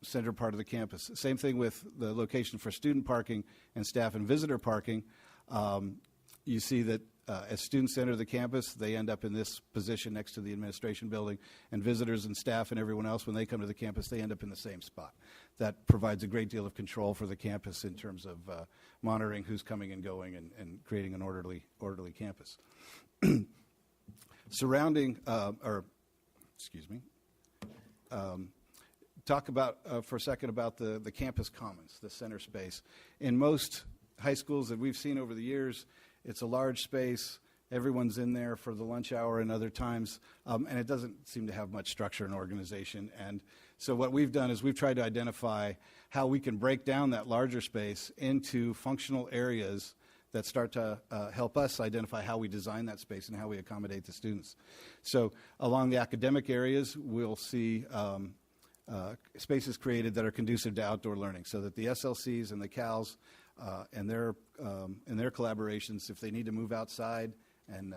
center part of the campus. Same thing with the location for student parking and staff and visitor parking. You see that as students enter the campus, they end up in this position next to the administration building, and visitors and staff and everyone else, when they come to the campus, they end up in the same spot. That provides a great deal of control for the campus in terms of monitoring who's coming and going and creating an orderly campus. Surrounding, talk about for a second about the campus commons, the center space. In most high schools that we've seen over the years, it's a large space. Everyone's in there for the lunch hour and other times, and it doesn't seem to have much structure and organization. And so what we've done is we've tried to identify how we can break down that larger space into functional areas that start to help us identify how we design that space and how we accommodate the students. So along the academic areas, we'll see spaces created that are conducive to outdoor learning, so that the SLCs and the CALs and their collaborations, if they need to move outside and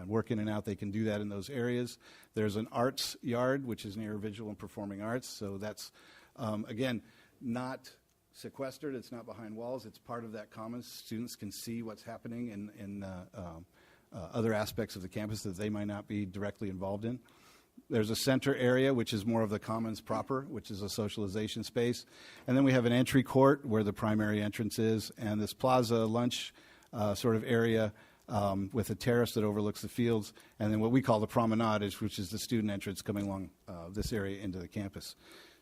work in and out, they can do that in those areas. There's an arts yard, which is near visual and performing arts, so that's, again, not sequestered. It's not behind walls. It's part of that commons. Students can see what's happening in other aspects of the campus that they might not be directly involved in. There's a center area, which is more of the commons proper, which is a socialization space. And then we have an entry court where the primary entrance is, and this plaza lunch sort of area with a terrace that overlooks the fields, and then what we call the promenade, which is the student entrance coming along this area into the campus.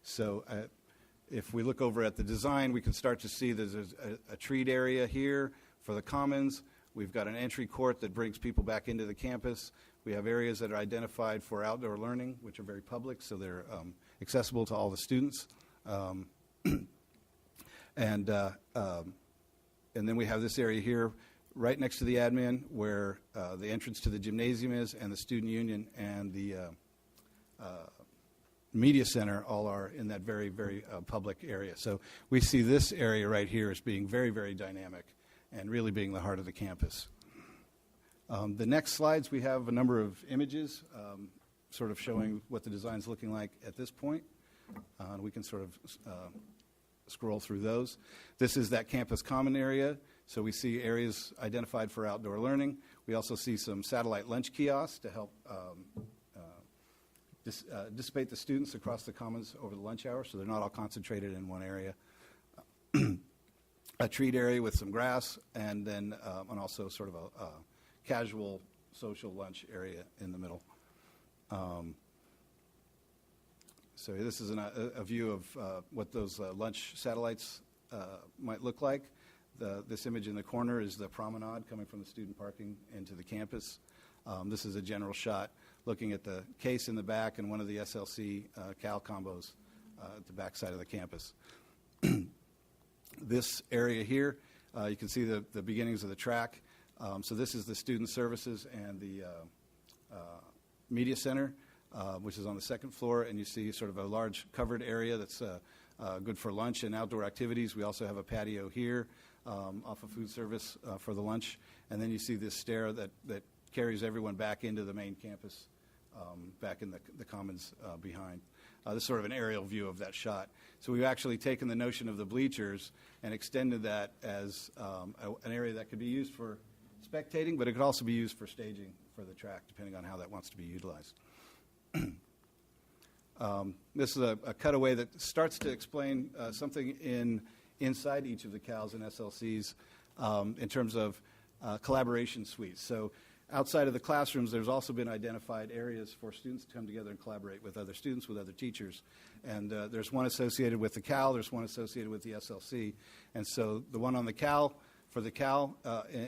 So if we look over at the design, we can start to see there's a treed area here for the commons. We've got an entry court that brings people back into the campus. We have areas that are identified for outdoor learning, which are very public, so they're accessible to all the students. And then we have this area here right next to the admin where the entrance to the gymnasium is, and the student union and the media center all are in that very, very public area. So we see this area right here as being very, very dynamic and really being the heart of the campus. The next slides, we have a number of images sort of showing what the design's looking like at this point. We can sort of scroll through those. This is that campus common area. So we see areas identified for outdoor learning. We also see some satellite lunch kiosks to help dissipate the students across the commons over the lunch hour, so they're not all concentrated in one area. A treat area with some grass, and then and also sort of a casual social lunch area in the middle. So this is a view of what those lunch satellites might look like. This image in the corner is the promenade coming from the student parking into the campus. This is a general shot looking at the case in the back and one of the SLC Cal combos at the back side of the campus. This area here, you can see the beginnings of the track. So this is the student services and the media center, which is on the second floor, and you see sort of a large covered area that's good for lunch and outdoor activities. We also have a patio here off of food service for the lunch, and then you see this stair that carries everyone back into the main campus, back in the commons behind. This is sort of an aerial view of that shot. So we've actually taken the notion of the bleachers and extended that as an area that could be used for spectating, but it could also be used for staging for the track, depending on how that wants to be utilized. This is a cutaway that starts to explain something inside each of the CALs and SLCs in terms of collaboration suites. So outside of the classrooms, there's also been identified areas for students to come together and collaborate with other students, with other teachers. And there's one associated with the CAL, there's one associated with the SLC. And so the one on the CAL, for the CAL,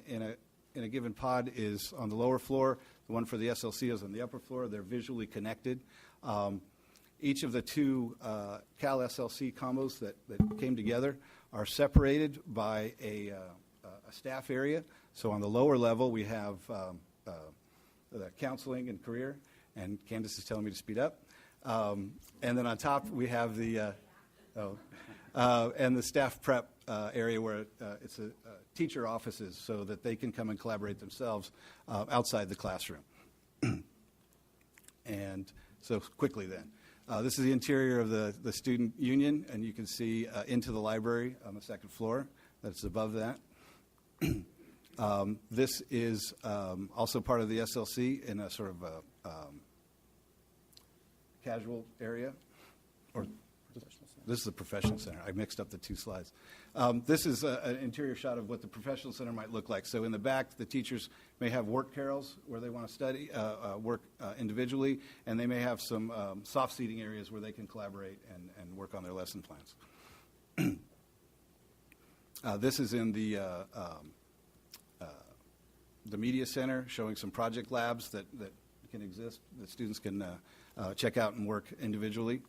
in a given pod is on the lower floor. The one for the SLC is on the upper floor. They're visually connected. Each of the two Cal SLC combos that came together are separated by a staff area. So on the lower level, we have the counseling and career, and Candace is telling me to speed up. And then on top, we have the and the staff prep area where it's teacher offices so that they can come and collaborate themselves outside the classroom. And So quickly then. This is the interior of the student union, and you can see into the library on the second floor. That's above that. This is also part of the SLC in a sort of a casual area. Or this is the professional center. I mixed up the two slides. This is an interior shot of what the professional center might look like. So in the back, the teachers may have work carrels where they want to study, work individually, and they may have some soft seating areas where they can collaborate and work on their lesson plans. This is in the media center, showing some project labs that can exist, that students can check out and work individually.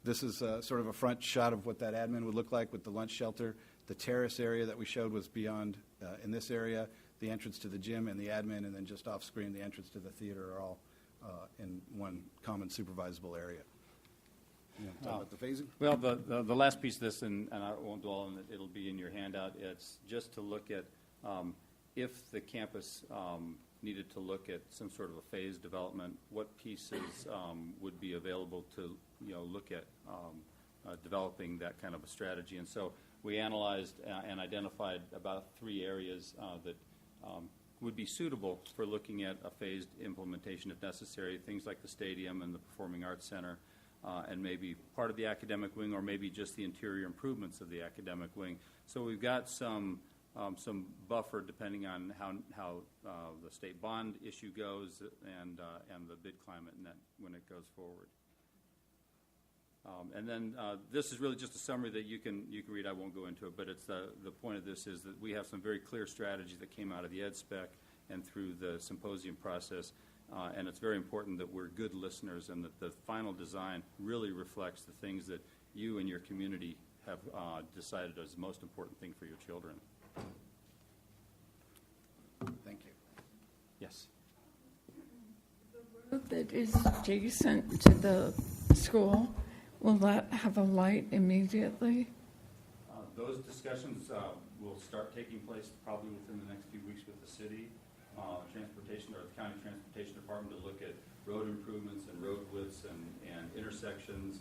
This is sort of a front shot of what that admin would look like with the lunch shelter. The terrace area that we showed was beyond in this area. The entrance to the gym and the admin, and then just off screen, the entrance to the theater are all in one common supervisable area. You want to talk about the phasing? Well, the last piece of this, and I won't dwell on it, it'll be in your handout. It's just to look at if the campus needed to look at some sort of a phased development, what pieces would be available to look at developing that kind of a strategy. And so we analyzed and identified about 3 areas that would be suitable for looking at a phased implementation if necessary, things like the stadium and the Performing Arts Center, and maybe part of the academic wing, or maybe just the interior improvements of the academic wing. So we've got some buffer depending on how the state bond issue goes and the bid climate and that when it goes forward. And then this is really just a summary that you can read. I won't go into it, but it's the point of this is that we have some very clear strategies that came out of the Ed Spec and through the symposium process. And it's very important that we're good listeners and that the final design really reflects the things that you and your community have decided is the most important thing for your children. Thank you. Yes. The road that is adjacent to the school, will that have a light immediately? Those discussions will start taking place probably within the next few weeks with the city, transportation, or the county transportation department to look at road improvements and road widths and intersections.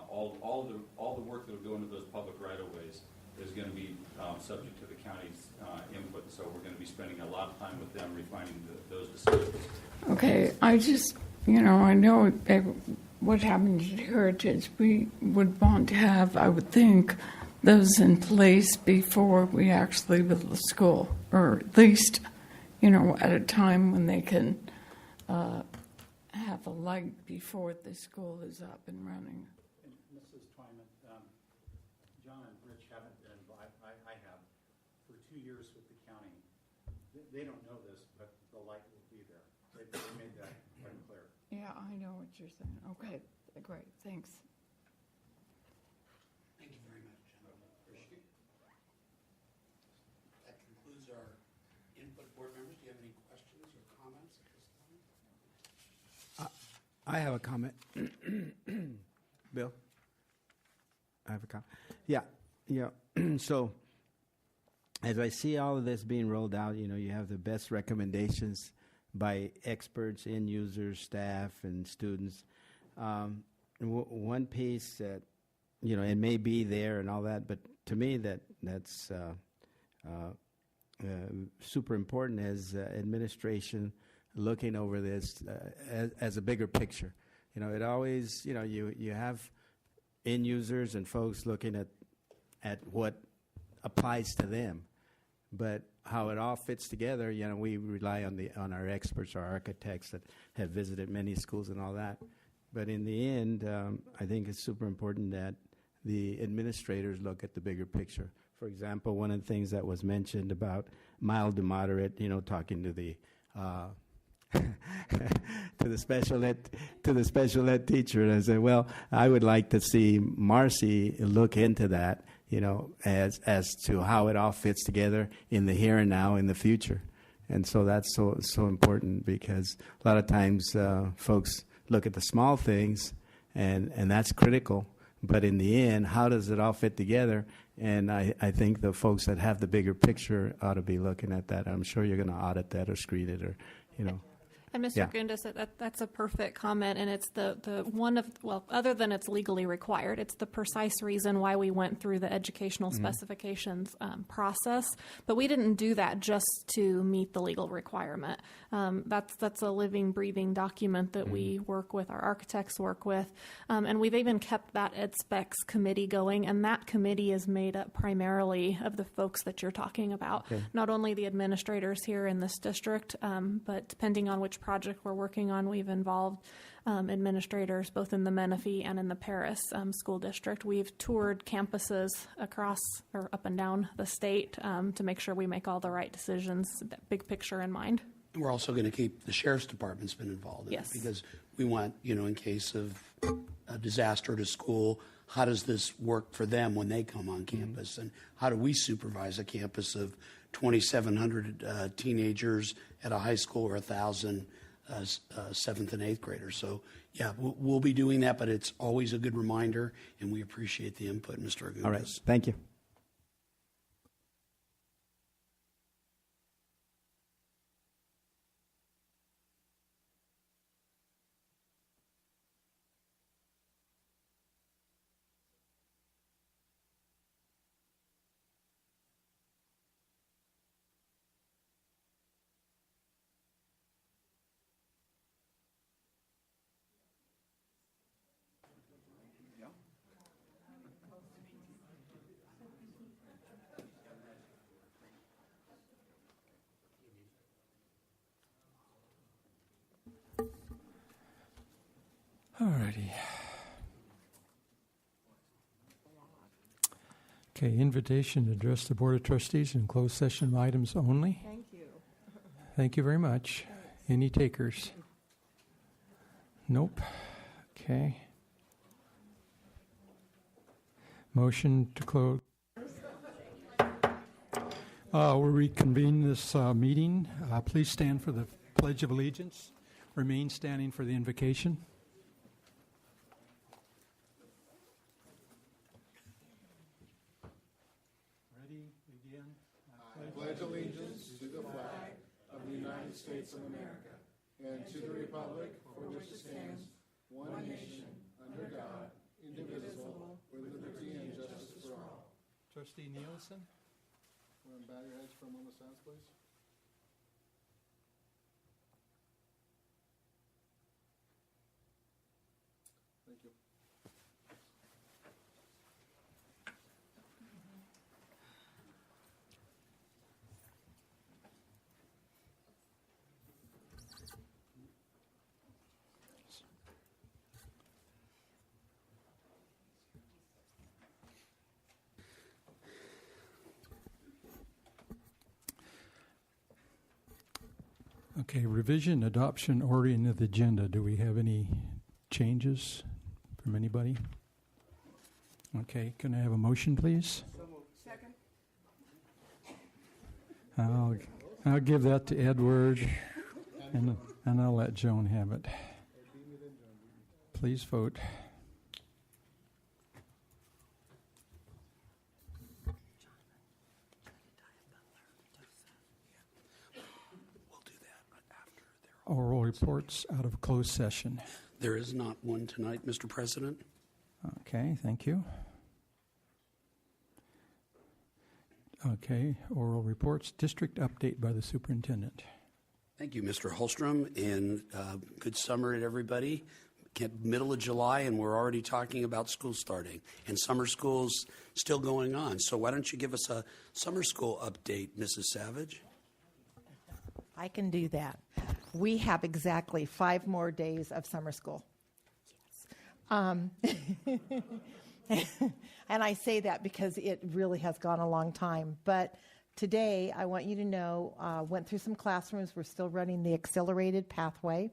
All the work that will go into those public right-of-ways is going to be subject to the county's input. So we're going to be spending a lot of time with them refining those decisions. Okay, I just, I know what happened at Heritage. We would want to have, I would think, those in place before we actually build the school, or at least, at a time when they can have a light before the school is up and running. And Mrs. Twyman, John and Rich haven't been involved. I have for 2 years with the county. They don't know this, but the light will be there. They made that quite clear. Yeah, I know what you're saying. Okay, great, thanks. Thank you very much, John. Appreciate it. That concludes our input. Board members, do you have any questions or comments at this time? I have a comment. Bill? I have a comment. Yeah. So as I see all of this being rolled out, you have the best recommendations by experts, end users, staff, and students. One piece that, it may be there and all that, but to me that's super important as administration looking over this as a bigger picture. It always, you have end users and folks looking at what applies to them, but how it all fits together, we rely on our experts, our architects that have visited many schools and all that. But in the end, I think it's super important that the administrators look at the bigger picture. For example, one of the things that was mentioned about mild to moderate, talking to the to the special ed teacher, and I said, well, I would like to see Marcy look into that, as to how it all fits together in the here and now, in the future. And so that's so important, because a lot of times folks look at the small things, and that's critical. But in the end, how does it all fit together? And I think the folks that have the bigger picture ought to be looking at that. I'm sure you're going to audit that or screen it, or. And Mr. Yeah. Gundis, that's a perfect comment, and it's the one of, well, other than it's legally required, it's the precise reason why we went through the educational specifications process. But we didn't do that just to meet the legal requirement. That's a living, breathing document that we work with, our architects work with, and we've even kept that Ed Specs committee going, and that committee is made up primarily of the folks that you're talking about. Okay. Not only the administrators here in this district, but depending on which project we're working on, we've involved administrators both in the Menifee and in the Paris school district. We've toured campuses across or up and down the state to make sure we make all the right decisions, that big picture in mind. We're also going to keep the sheriff's department's been involved in Yes. it because we want, in case of a disaster at a school, how does this work for them when they come on campus? And how do we supervise a campus of 2,700 teenagers at a high school or 1,000 7th and 8th graders? So, yeah, we'll be doing that, but it's always a good reminder, and we appreciate the input, Mr. Agudas. All right. Thank you. All righty. Okay, invitation to address the Board of Trustees in closed session items only. Thank you. Thank you very much. Any takers? Nope. Okay. Motion to close. We'll reconvene this meeting. Please stand for the Pledge of Allegiance. Remain standing for the invocation. Ready? Begin. Pledge allegiance to the flag of the United States of America and to the republic for which it stands, one nation, under God, indivisible, with liberty and justice for all. Trustee Nielsen? Want to bow your heads for a moment of silence, please? Thank you. Okay, revision, adoption, ordering of the agenda. Do we have any changes from anybody? Okay, can I have a motion, please? Second. I'll give that to Edward, and I'll let Joan have it. Please vote. We'll do that after. Oral reports out of closed session. There is not one tonight, Mr. President. Okay, thank you. Okay, oral reports, district update by the superintendent. Thank you, Mr. Holstrom, and good summer to everybody. Middle of July, and we're already talking about school starting, and summer school's still going on. So why don't you give us a summer school update, Mrs. Savage? I can do that. We have exactly 5 more days of summer school. And I say that because it really has gone a long time. But today, I want you to know, went through some classrooms. We're still running the accelerated pathway,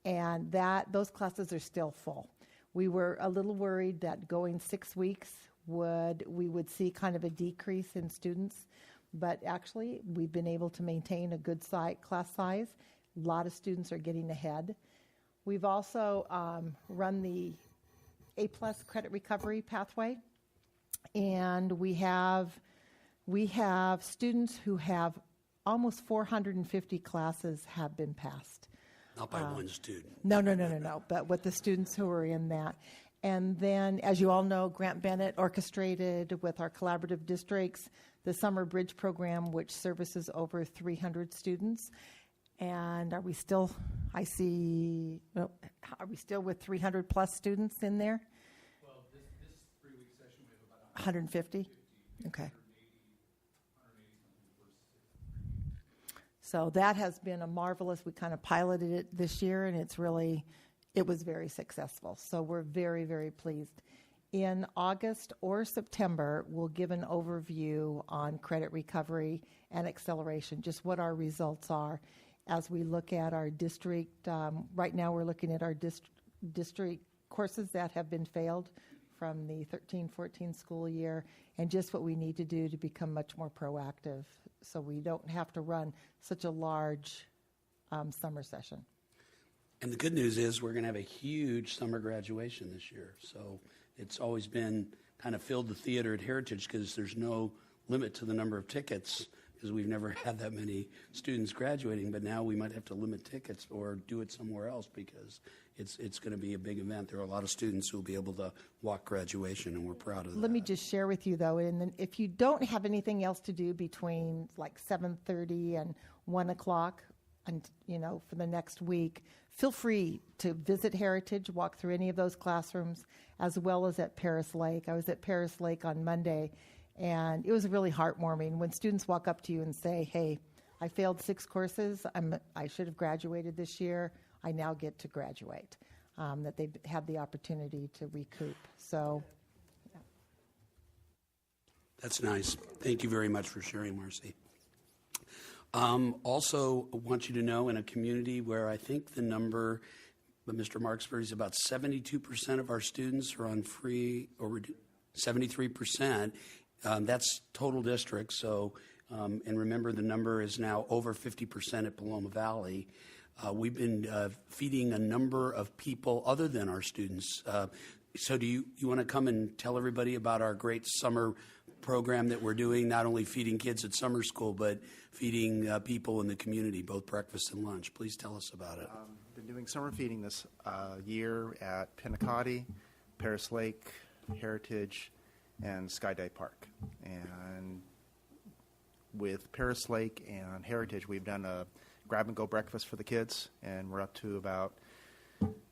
and those classes are still full. We were a little worried that going 6 weeks we would see kind of a decrease in students, but actually we've been able to maintain a good class size. A lot of students are getting ahead. We've also run the A+ credit recovery pathway, and we have students who have almost 450 classes have been passed. Not by one student. No. But with the students who are in that. And then, as you all know, Grant Bennett orchestrated with our collaborative districts the Summer Bridge Program, which services over 300 students. And are we still, are we still with 300 plus students in there? Well, this 3-week session, we have about 150? Okay. So that has been a marvelous, we kind of piloted it this year, and it was very successful. So we're very, very pleased. In August or September, we'll give an overview on credit recovery and acceleration, just what our results are as we look at our district. Right now, we're looking at our district courses that have been failed from the 13-14 school year, and just what we need to do to become much more proactive so we don't have to run such a large summer session. And the good news is we're going to have a huge summer graduation this year. So it's always been kind of filled the theater at Heritage because there's no limit to the number of tickets because we've never had that many students graduating. But now we might have to limit tickets or do it somewhere else because it's going to be a big event. There are a lot of students who will be able to walk graduation, and we're proud of that. Let me just share with you, though, and then if you don't have anything else to do between like 7:30 and 1 o'clock, and for the next week, feel free to visit Heritage, walk through any of those classrooms, as well as at Paris Lake. I was at Paris Lake on Monday, and it was really heartwarming when students walk up to you and say, hey, I failed 6 courses. I should have graduated this year. I now get to graduate, that they've had the opportunity to recoup. So, yeah. That's nice. Thank you very much for sharing, Marcy. Also, I want you to know, in a community where I think the number, Mr. Marksbury, is about 72% of our students are on free or 73%. That's total district. So, and remember, the number is now over 50% at Paloma Valley. We've been feeding a number of people other than our students. So do you want to come and tell everybody about our great summer program that we're doing, not only feeding kids at summer school, but feeding people in the community, both breakfast and lunch? Please tell us about it. Been doing summer feeding this year at Pinacati, Paris Lake, Heritage, and Skydive Park. And with Paris Lake and Heritage, we've done a grab-and-go breakfast for the kids, and we're up to about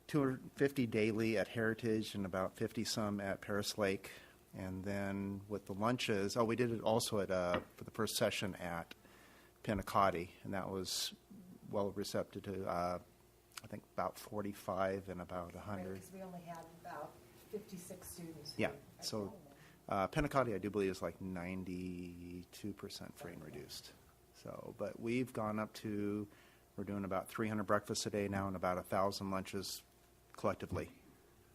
250 daily at Heritage and about 50-some at Paris Lake. And then with the lunches, we did it also at for the first session at Pinacati, and that was well receptive to, I think, about 45 and about 100. Because we only had about 56 students. Yeah, so Pinacati, I do believe, is like 92% free and reduced. So, but we've gone up to, we're doing about 300 breakfasts a day now and about 1,000 lunches collectively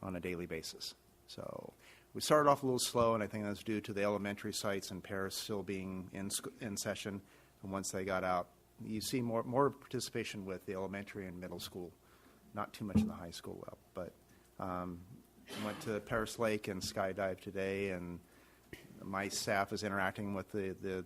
on a daily basis. So we started off a little slow, and I think that's due to the elementary sites in Paris still being in session. And once they got out, you see more participation with the elementary and middle school, not too much in the high school level. But went to Paris Lake and Skydive today, and my staff is interacting with the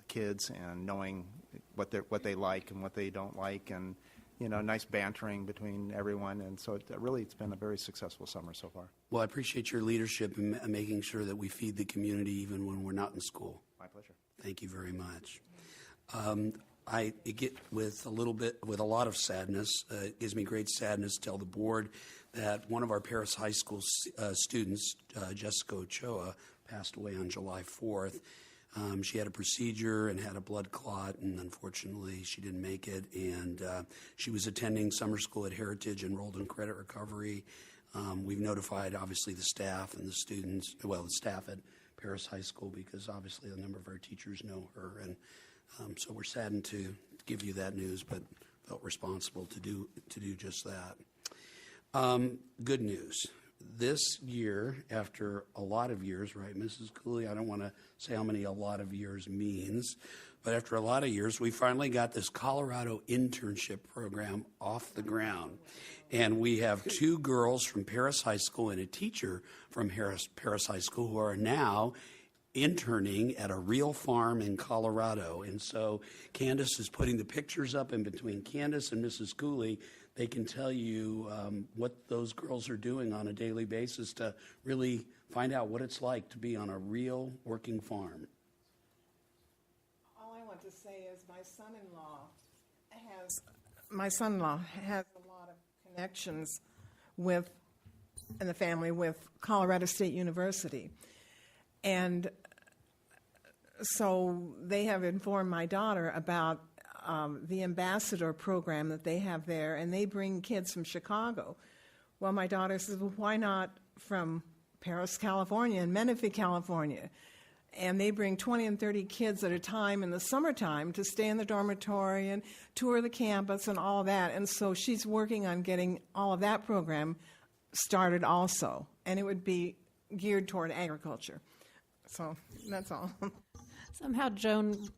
kids and knowing what they like and what they don't like, and nice bantering between everyone. And so it's been a very successful summer so far. Well, I appreciate your leadership in making sure that we feed the community even when we're not in school. My pleasure. Thank you very much. I get with a lot of sadness. It gives me great sadness to tell the board that one of our Paris High School students, Jessica Ochoa, passed away on July 4th. She had a procedure and had a blood clot, and unfortunately she didn't make it. And she was attending summer school at Heritage, enrolled in credit recovery. We've notified, obviously, the staff and the students, the staff at Paris High School, because obviously a number of our teachers know her. And so we're saddened to give you that news, but felt responsible to do just that. Good news. This year, after a lot of years, right, Mrs. Cooley? I don't want to say how many a lot of years means, but after a lot of years, we finally got this Colorado internship program off the ground. And we have 2 girls from Paris High School and a teacher from Paris High School who are now interning at a real farm in Colorado. And so Candace is putting the pictures up, and between Candace and Mrs. Cooley, they can tell you what those girls are doing on a daily basis to really find out what it's like to be on a real working farm. All I want to say is my son-in-law has a lot of connections with, in the family, with Colorado State University. And so they have informed my daughter about the ambassador program that they have there, and they bring kids from Chicago. Well, my daughter says, well, why not from Paris, California, and Menifee, California? And they bring 20 and 30 kids at a time in the summertime to stay in the dormitory and tour the campus and all of that. And so she's working on getting all of that program started also, and it would be geared toward agriculture. So that's all. Somehow Joan,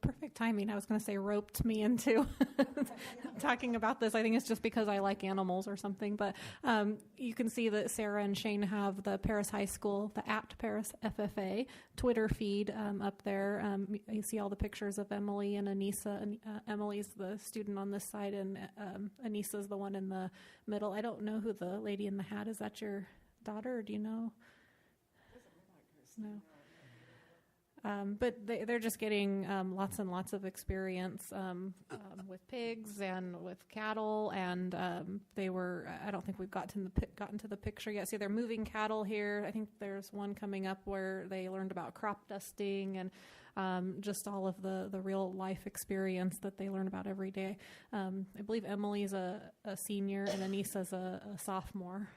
perfect timing, I was going to say roped me into talking about this. I think it's just because I like animals or something. But you can see that Sarah and Shane have the Paris High School, the @Paris FFA Twitter feed up there. You see all the pictures of Emily and Anissa. And, Emily's the student on this side, and Anissa's the one in the middle. I don't know who the lady in the hat is. That your daughter, or do you know? No. But they're just getting lots and lots of experience with pigs and with cattle, and they were, I don't think we've gotten to the picture yet. See, they're moving cattle here. I think there's one coming up where they learned about crop dusting and just all of the real life experience that they learn about every day. I believe Emily's a senior and Anissa's a sophomore,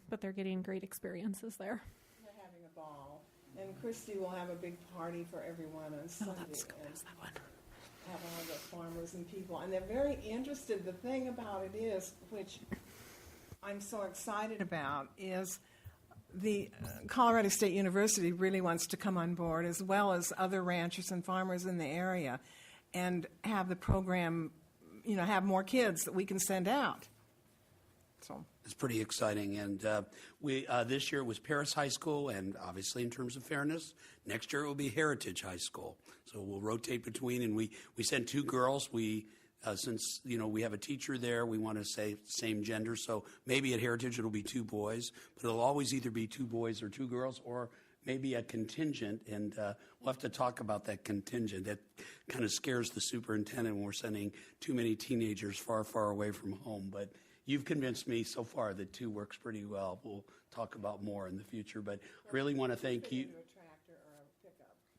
but they're getting great experiences there. They're having a ball. And Christy will have a big party for everyone on Sunday. That's that one. Have all the farmers and people. And they're very interested. The thing about it is, which I'm so excited about, is the Colorado State University really wants to come on board, as well as other ranchers and farmers in the area, and have the program, have more kids that we can send out. So it's pretty exciting. And we this year it was Paris High School, and obviously in terms of fairness, next year it will be Heritage High School. So we'll rotate between, and we sent 2 girls. Since we have a teacher there, we want to say same gender. So maybe at Heritage it'll be 2 boys, but it'll always either be 2 boys or 2 girls, or maybe a contingent. And we'll have to talk about that contingent. That kind of scares the superintendent when we're sending too many teenagers far, far away from home. But you've convinced me so far that 2 works pretty well. We'll talk about more in the future, but I really want to thank you.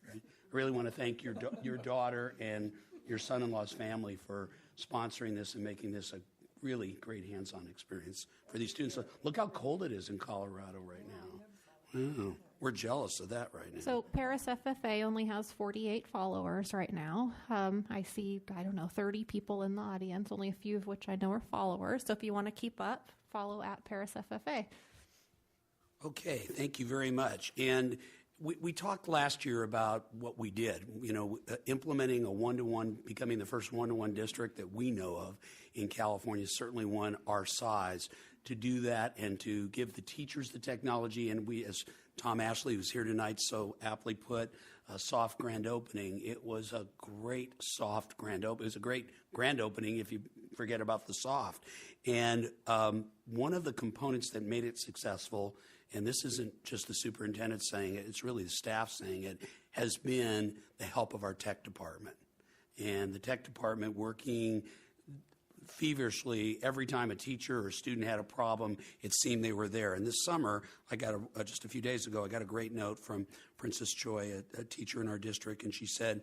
I really want to thank your daughter and your son-in-law's family for sponsoring this and making this a really great hands-on experience for these students. Look how cold it is in Colorado right now. Oh, we're jealous of that right now. So Paris FFA only has 48 followers right now. I see, 30 people in the audience, only a few of which I know are followers. So if you want to keep up, follow @Paris FFA. Okay, thank you very much. And we talked last year about what we did, implementing a one-to-one, becoming the first one-to-one district that we know of in California, certainly one our size, to do that and to give the teachers the technology. And we, as Tom Ashley, who's here tonight, so aptly put, a soft grand opening. It was a great soft grand opening. It was a great grand opening if you forget about the soft. And one of the components that made it successful, and this isn't just the superintendent saying it, it's really the staff saying it, has been the help of our tech department. And the tech department working feverishly every time a teacher or a student had a problem, it seemed they were there. And this summer, I got just a few days ago, I got a great note from Princess Choi, a teacher in our district, and she said,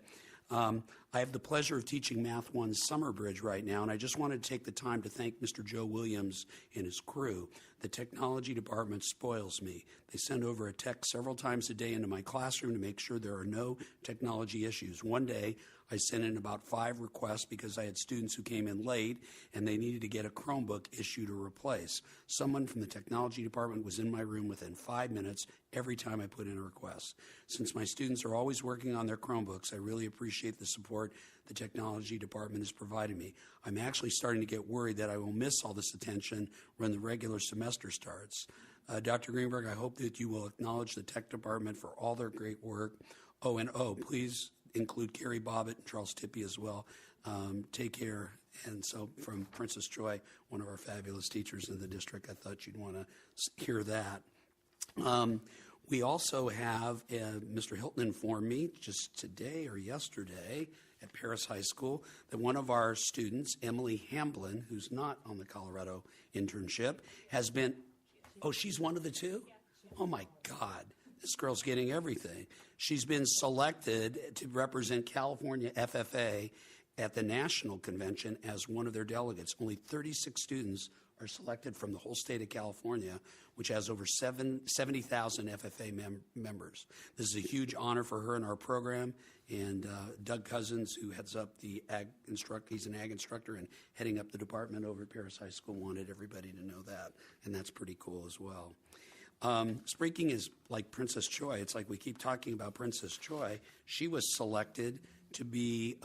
I have the pleasure of teaching Math 1's Summer Bridge right now, and I just wanted to take the time to thank Mr. Joe Williams and his crew. The technology department spoils me. They send over a tech several times a day into my classroom to make sure there are no technology issues. One day, I sent in about 5 requests because I had students who came in late and they needed to get a Chromebook issued or replaced. Someone from the technology department was in my room within 5 minutes every time I put in a request. Since my students are always working on their Chromebooks, I really appreciate the support the technology department has provided me. I'm actually starting to get worried that I will miss all this attention when the regular semester starts. Dr. Greenberg, I hope that you will acknowledge the tech department for all their great work. Oh, and please include Carrie Bobbitt and Charles Tippie as well. Take care. And so from Princess Joy, one of our fabulous teachers in the district, I thought you'd want to hear that. We also have, Mr. Hilton informed me just today or yesterday at Paris High School that one of our students, Emily Hamblin, who's not on the Colorado internship, has been, oh, she's one of the two? Oh my God, this girl's getting everything. She's been selected to represent California FFA at the national convention as one of their delegates. Only 36 students are selected from the whole state of California, which has over 70,000 FFA members. This is a huge honor for her in our program. And Doug Cousins, who heads up the ag instructor, he's an ag instructor and heading up the department over at Paris High School, wanted everybody to know that. And that's pretty cool as well. Speaking is like Princess Joy. It's like we keep talking about Princess Joy. She was selected to be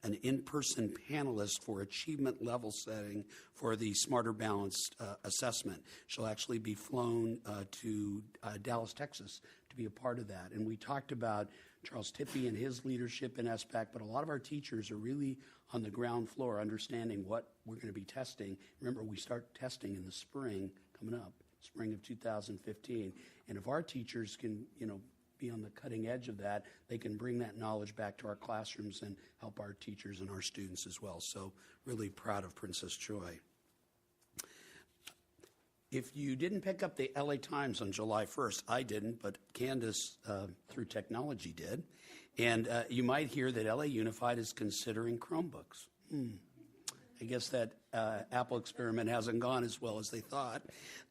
an in-person panelist for achievement level setting for the Smarter Balanced assessment. She'll actually be flown to Dallas, Texas to be a part of that. And we talked about Charles Tippie and his leadership in SBAC, but a lot of our teachers are really on the ground floor understanding what we're going to be testing. Remember, we start testing in the spring coming up, spring of 2015. And if our teachers can, be on the cutting edge of that, they can bring that knowledge back to our classrooms and help our teachers and our students as well. So really proud of Princess Joy. If you didn't pick up the LA Times on July 1st, I didn't, but Candace through technology did. And you might hear that LA Unified is considering Chromebooks. I guess that Apple experiment hasn't gone as well as they thought.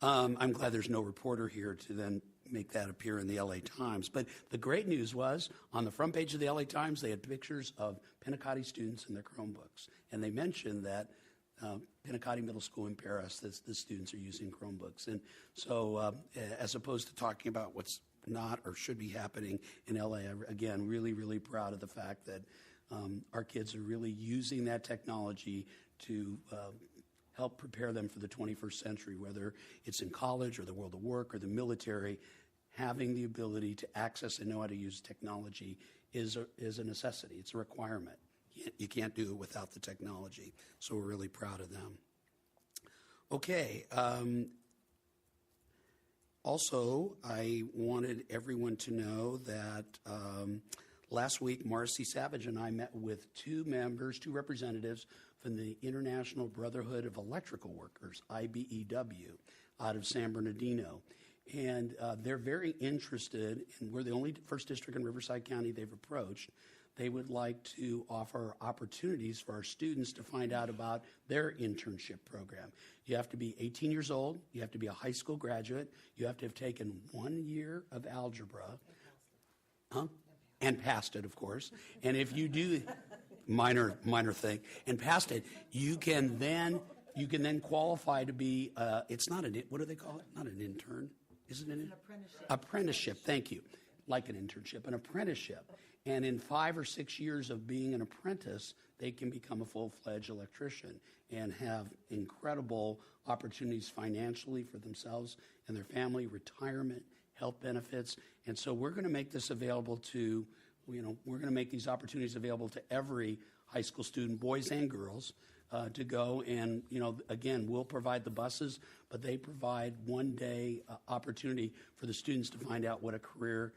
I'm glad there's no reporter here to then make that appear in the LA Times. But the great news was, on the front page of the LA Times, they had pictures of Pinacati students and their Chromebooks. And they mentioned that Pinacati Middle School in Paris, the students are using Chromebooks. And so as opposed to talking about what's not or should be happening in LA, again, really, really proud of the fact that our kids are really using that technology to help prepare them for the 21st century, whether it's in college or the world of work or the military. Having the ability to access and know how to use technology is a necessity. It's a requirement. You can't do it without the technology. So we're really proud of them. Okay. Also, I wanted everyone to know that last week, Marcy Savage and I met with two representatives from the International Brotherhood of Electrical Workers, IBEW, out of San Bernardino. And they're very interested, and we're the only first district in Riverside County they've approached. They would like to offer opportunities for our students to find out about their internship program. You have to be 18 years old. You have to be a high school graduate. You have to have taken 1 year of algebra. And passed it, of course. And if you do, minor thing, and passed it, you can then qualify to be. It's not what do they call it? Not an intern. Is it an apprenticeship? Apprenticeship. Thank you. Like an internship, an apprenticeship. And in 5 or 6 years of being an apprentice, they can become a full-fledged electrician and have incredible opportunities financially for themselves and their family, retirement, health benefits. And so we're going to make this available to, we're going to make these opportunities available to every high school student, boys and girls, to go. And, again, we'll provide the buses, but they provide one-day opportunity for the students to find out what a career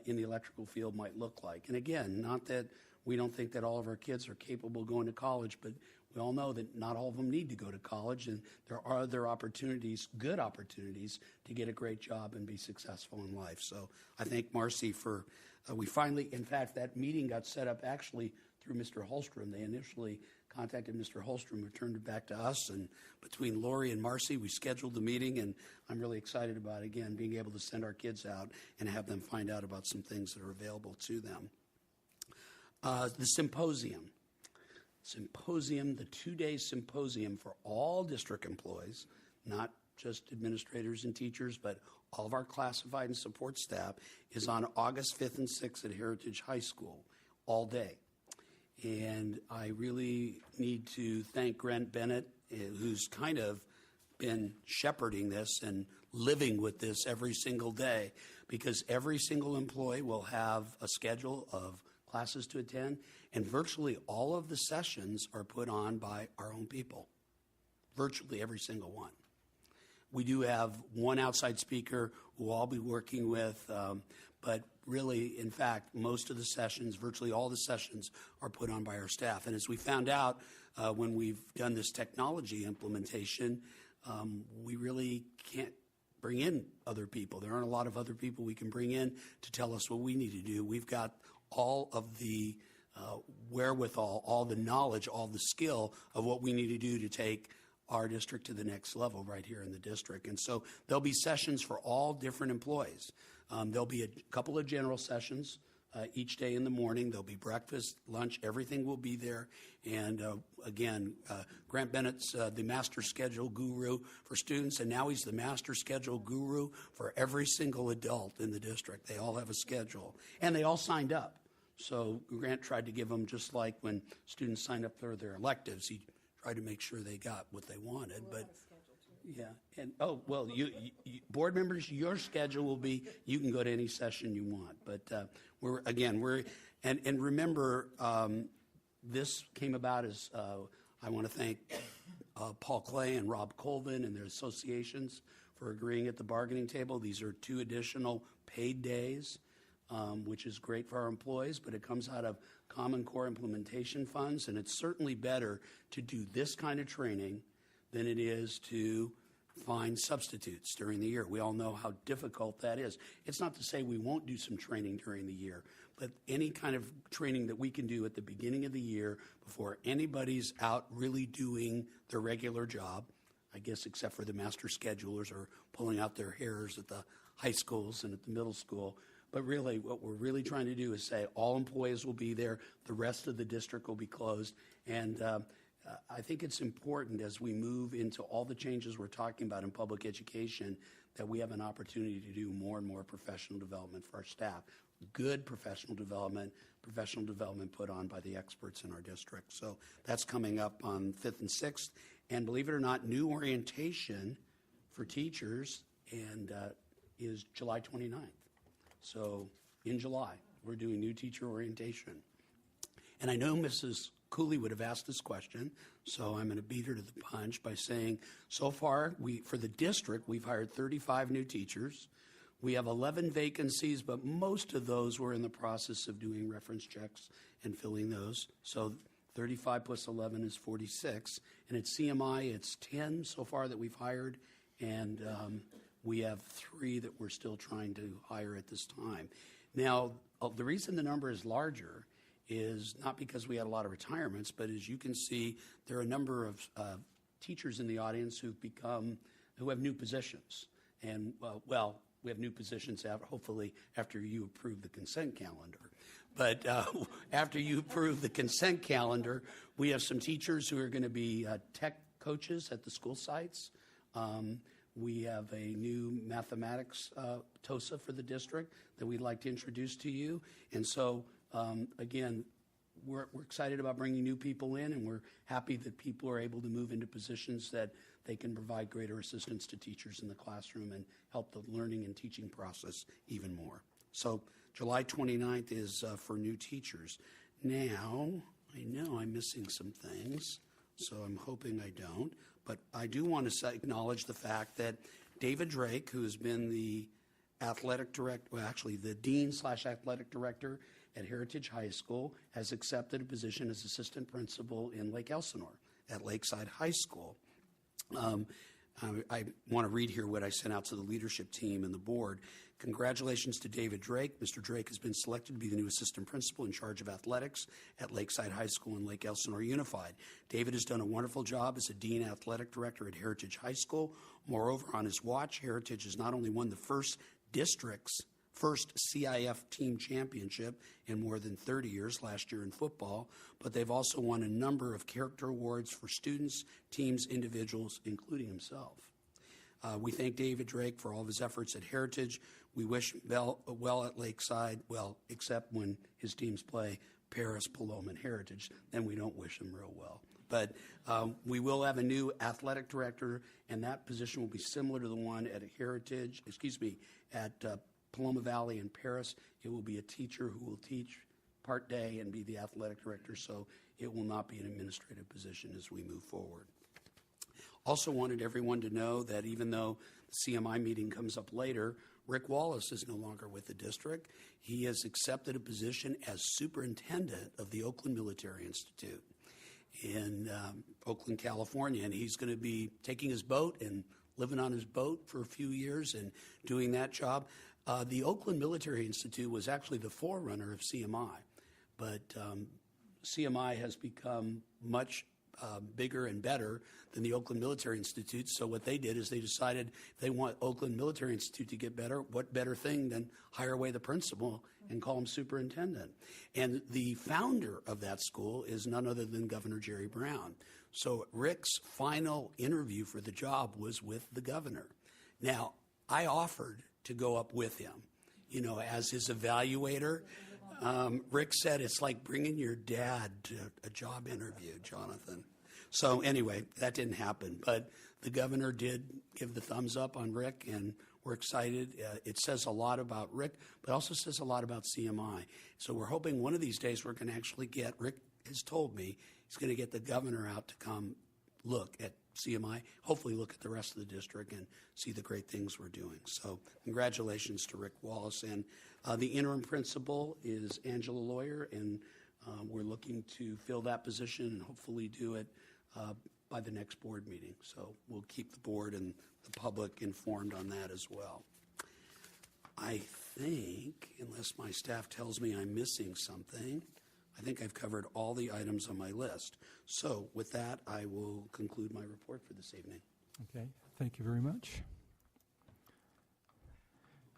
in the electrical field might look like. And again, not that we don't think that all of our kids are capable of going to college, but we all know that not all of them need to go to college, and there are other opportunities, good opportunities, to get a great job and be successful in life. So I thank Marcy for, we finally, in fact, that meeting got set up actually through Mr. Holstrom. They initially contacted Mr. Holstrom, who turned it back to us, and between Lori and Marcy, we scheduled the meeting, and I'm really excited about, again, being able to send our kids out and have them find out about some things that are available to them. The symposium, the 2-day symposium for all district employees, not just administrators and teachers, but all of our classified and support staff, is on August 5th and 6th at Heritage High School, all day. And I really need to thank Grant Bennett, who's kind of been shepherding this and living with this every single day, because every single employee will have a schedule of classes to attend, and virtually all of the sessions are put on by our own people. Virtually every single one. We do have one outside speaker who I'll be working with, but really, in fact, most of the sessions, virtually all the sessions, are put on by our staff. And as we found out when we've done this technology implementation, we really can't bring in other people. There aren't a lot of other people we can bring in to tell us what we need to do. We've got all of the wherewithal, all the knowledge, all the skill of what we need to do to take our district to the next level right here in the district. And so there'll be sessions for all different employees. There'll be a couple of general sessions each day in the morning. There'll be breakfast, lunch, everything will be there. And again, Grant Bennett's the master schedule guru for students, and now he's the master schedule guru for every single adult in the district. They all have a schedule, and they all signed up. So Grant tried to give them, just like when students sign up for their electives, he tried to make sure they got what they wanted. But yeah, and you board members, your schedule will be, you can go to any session you want. But we're and remember, this came about as I want to thank Paul Clay and Rob Colvin and their associations for agreeing at the bargaining table. These are 2 additional paid days, which is great for our employees, but it comes out of Common Core implementation funds, and it's certainly better to do this kind of training than it is to find substitutes during the year. We all know how difficult that is. It's not to say we won't do some training during the year, but any kind of training that we can do at the beginning of the year before anybody's out really doing their regular job, I guess except for the master schedulers or pulling out their hairs at the high schools and at the middle school. But really, what we're really trying to do is say all employees will be there, the rest of the district will be closed. And I think it's important as we move into all the changes we're talking about in public education that we have an opportunity to do more and more professional development for our staff. Good professional development put on by the experts in our district. So that's coming up on 5th and 6th. And believe it or not, new orientation for teachers and is July 29th. So in July, we're doing new teacher orientation. And I know Mrs. Cooley would have asked this question, so I'm going to beat her to the punch by saying, so far, for the district, we've hired 35 new teachers. We have 11 vacancies, but most of those we're in the process of doing reference checks and filling those. So 35 plus 11 is 46. And at CMI, it's 10 so far that we've hired, and we have 3 that we're still trying to hire at this time. Now, the reason the number is larger is not because we had a lot of retirements, but as you can see, there are a number of teachers in the audience who have new positions. And, we have new positions hopefully after you approve the consent calendar. But after you approve the consent calendar, we have some teachers who are going to be tech coaches at the school sites. We have a new mathematics TOSA for the district that we'd like to introduce to you. And so, again, we're excited about bringing new people in, and we're happy that people are able to move into positions that they can provide greater assistance to teachers in the classroom and help the learning and teaching process even more. So July 29th is for new teachers. Now, I know I'm missing some things, so I'm hoping I don't. But I do want to acknowledge the fact that David Drake, who has been the athletic director, well, actually the dean/athletic director at Heritage High School, has accepted a position as assistant principal in Lake Elsinore at Lakeside High School. I want to read here what I sent out to the leadership team and the board. Congratulations to David Drake. Mr. Drake has been selected to be the new assistant principal in charge of athletics at Lakeside High School and Lake Elsinore Unified. David has done a wonderful job as a dean athletic director at Heritage High School. Moreover, on his watch, Heritage has not only won the first district's first CIF team championship in more than 30 years, last year in football, but they've also won a number of character awards for students, teams, individuals, including himself. We thank David Drake for all of his efforts at Heritage. We wish him well at Lakeside, except when his teams play Paris, Paloma, and Heritage, then we don't wish him real well. But we will have a new athletic director, and that position will be similar to the one at Paloma Valley in Paris. It will be a teacher who will teach part-day and be the athletic director, so it will not be an administrative position as we move forward. Also wanted everyone to know that even though the CMI meeting comes up later, Rick Wallace is no longer with the district. He has accepted a position as superintendent of the Oakland Military Institute in Oakland, California, and he's going to be taking his boat and living on his boat for a few years and doing that job. The Oakland Military Institute was actually the forerunner of CMI, but CMI has become much bigger and better than the Oakland Military Institute. So what they did is they decided if they want Oakland Military Institute to get better, what better thing than hire away the principal and call him superintendent. And the founder of that school is none other than Governor Jerry Brown. So Rick's final interview for the job was with the governor. Now, I offered to go up with him, as his evaluator. Rick said it's like bringing your dad to a job interview, Jonathan. So anyway, that didn't happen. But the governor did give the thumbs up on Rick, and we're excited. It says a lot about Rick, but also says a lot about CMI. So we're hoping one of these days we're going to actually get, Rick has told me, he's going to get the governor out to come look at CMI, hopefully look at the rest of the district and see the great things we're doing. So congratulations to Rick Wallace. And the interim principal is Angela Lawyer, and we're looking to fill that position and hopefully do it by the next board meeting. So we'll keep the board and the public informed on that as well. I think, unless my staff tells me I'm missing something, I think I've covered all the items on my list. So with that, I will conclude my report for this evening. Okay, thank you very much.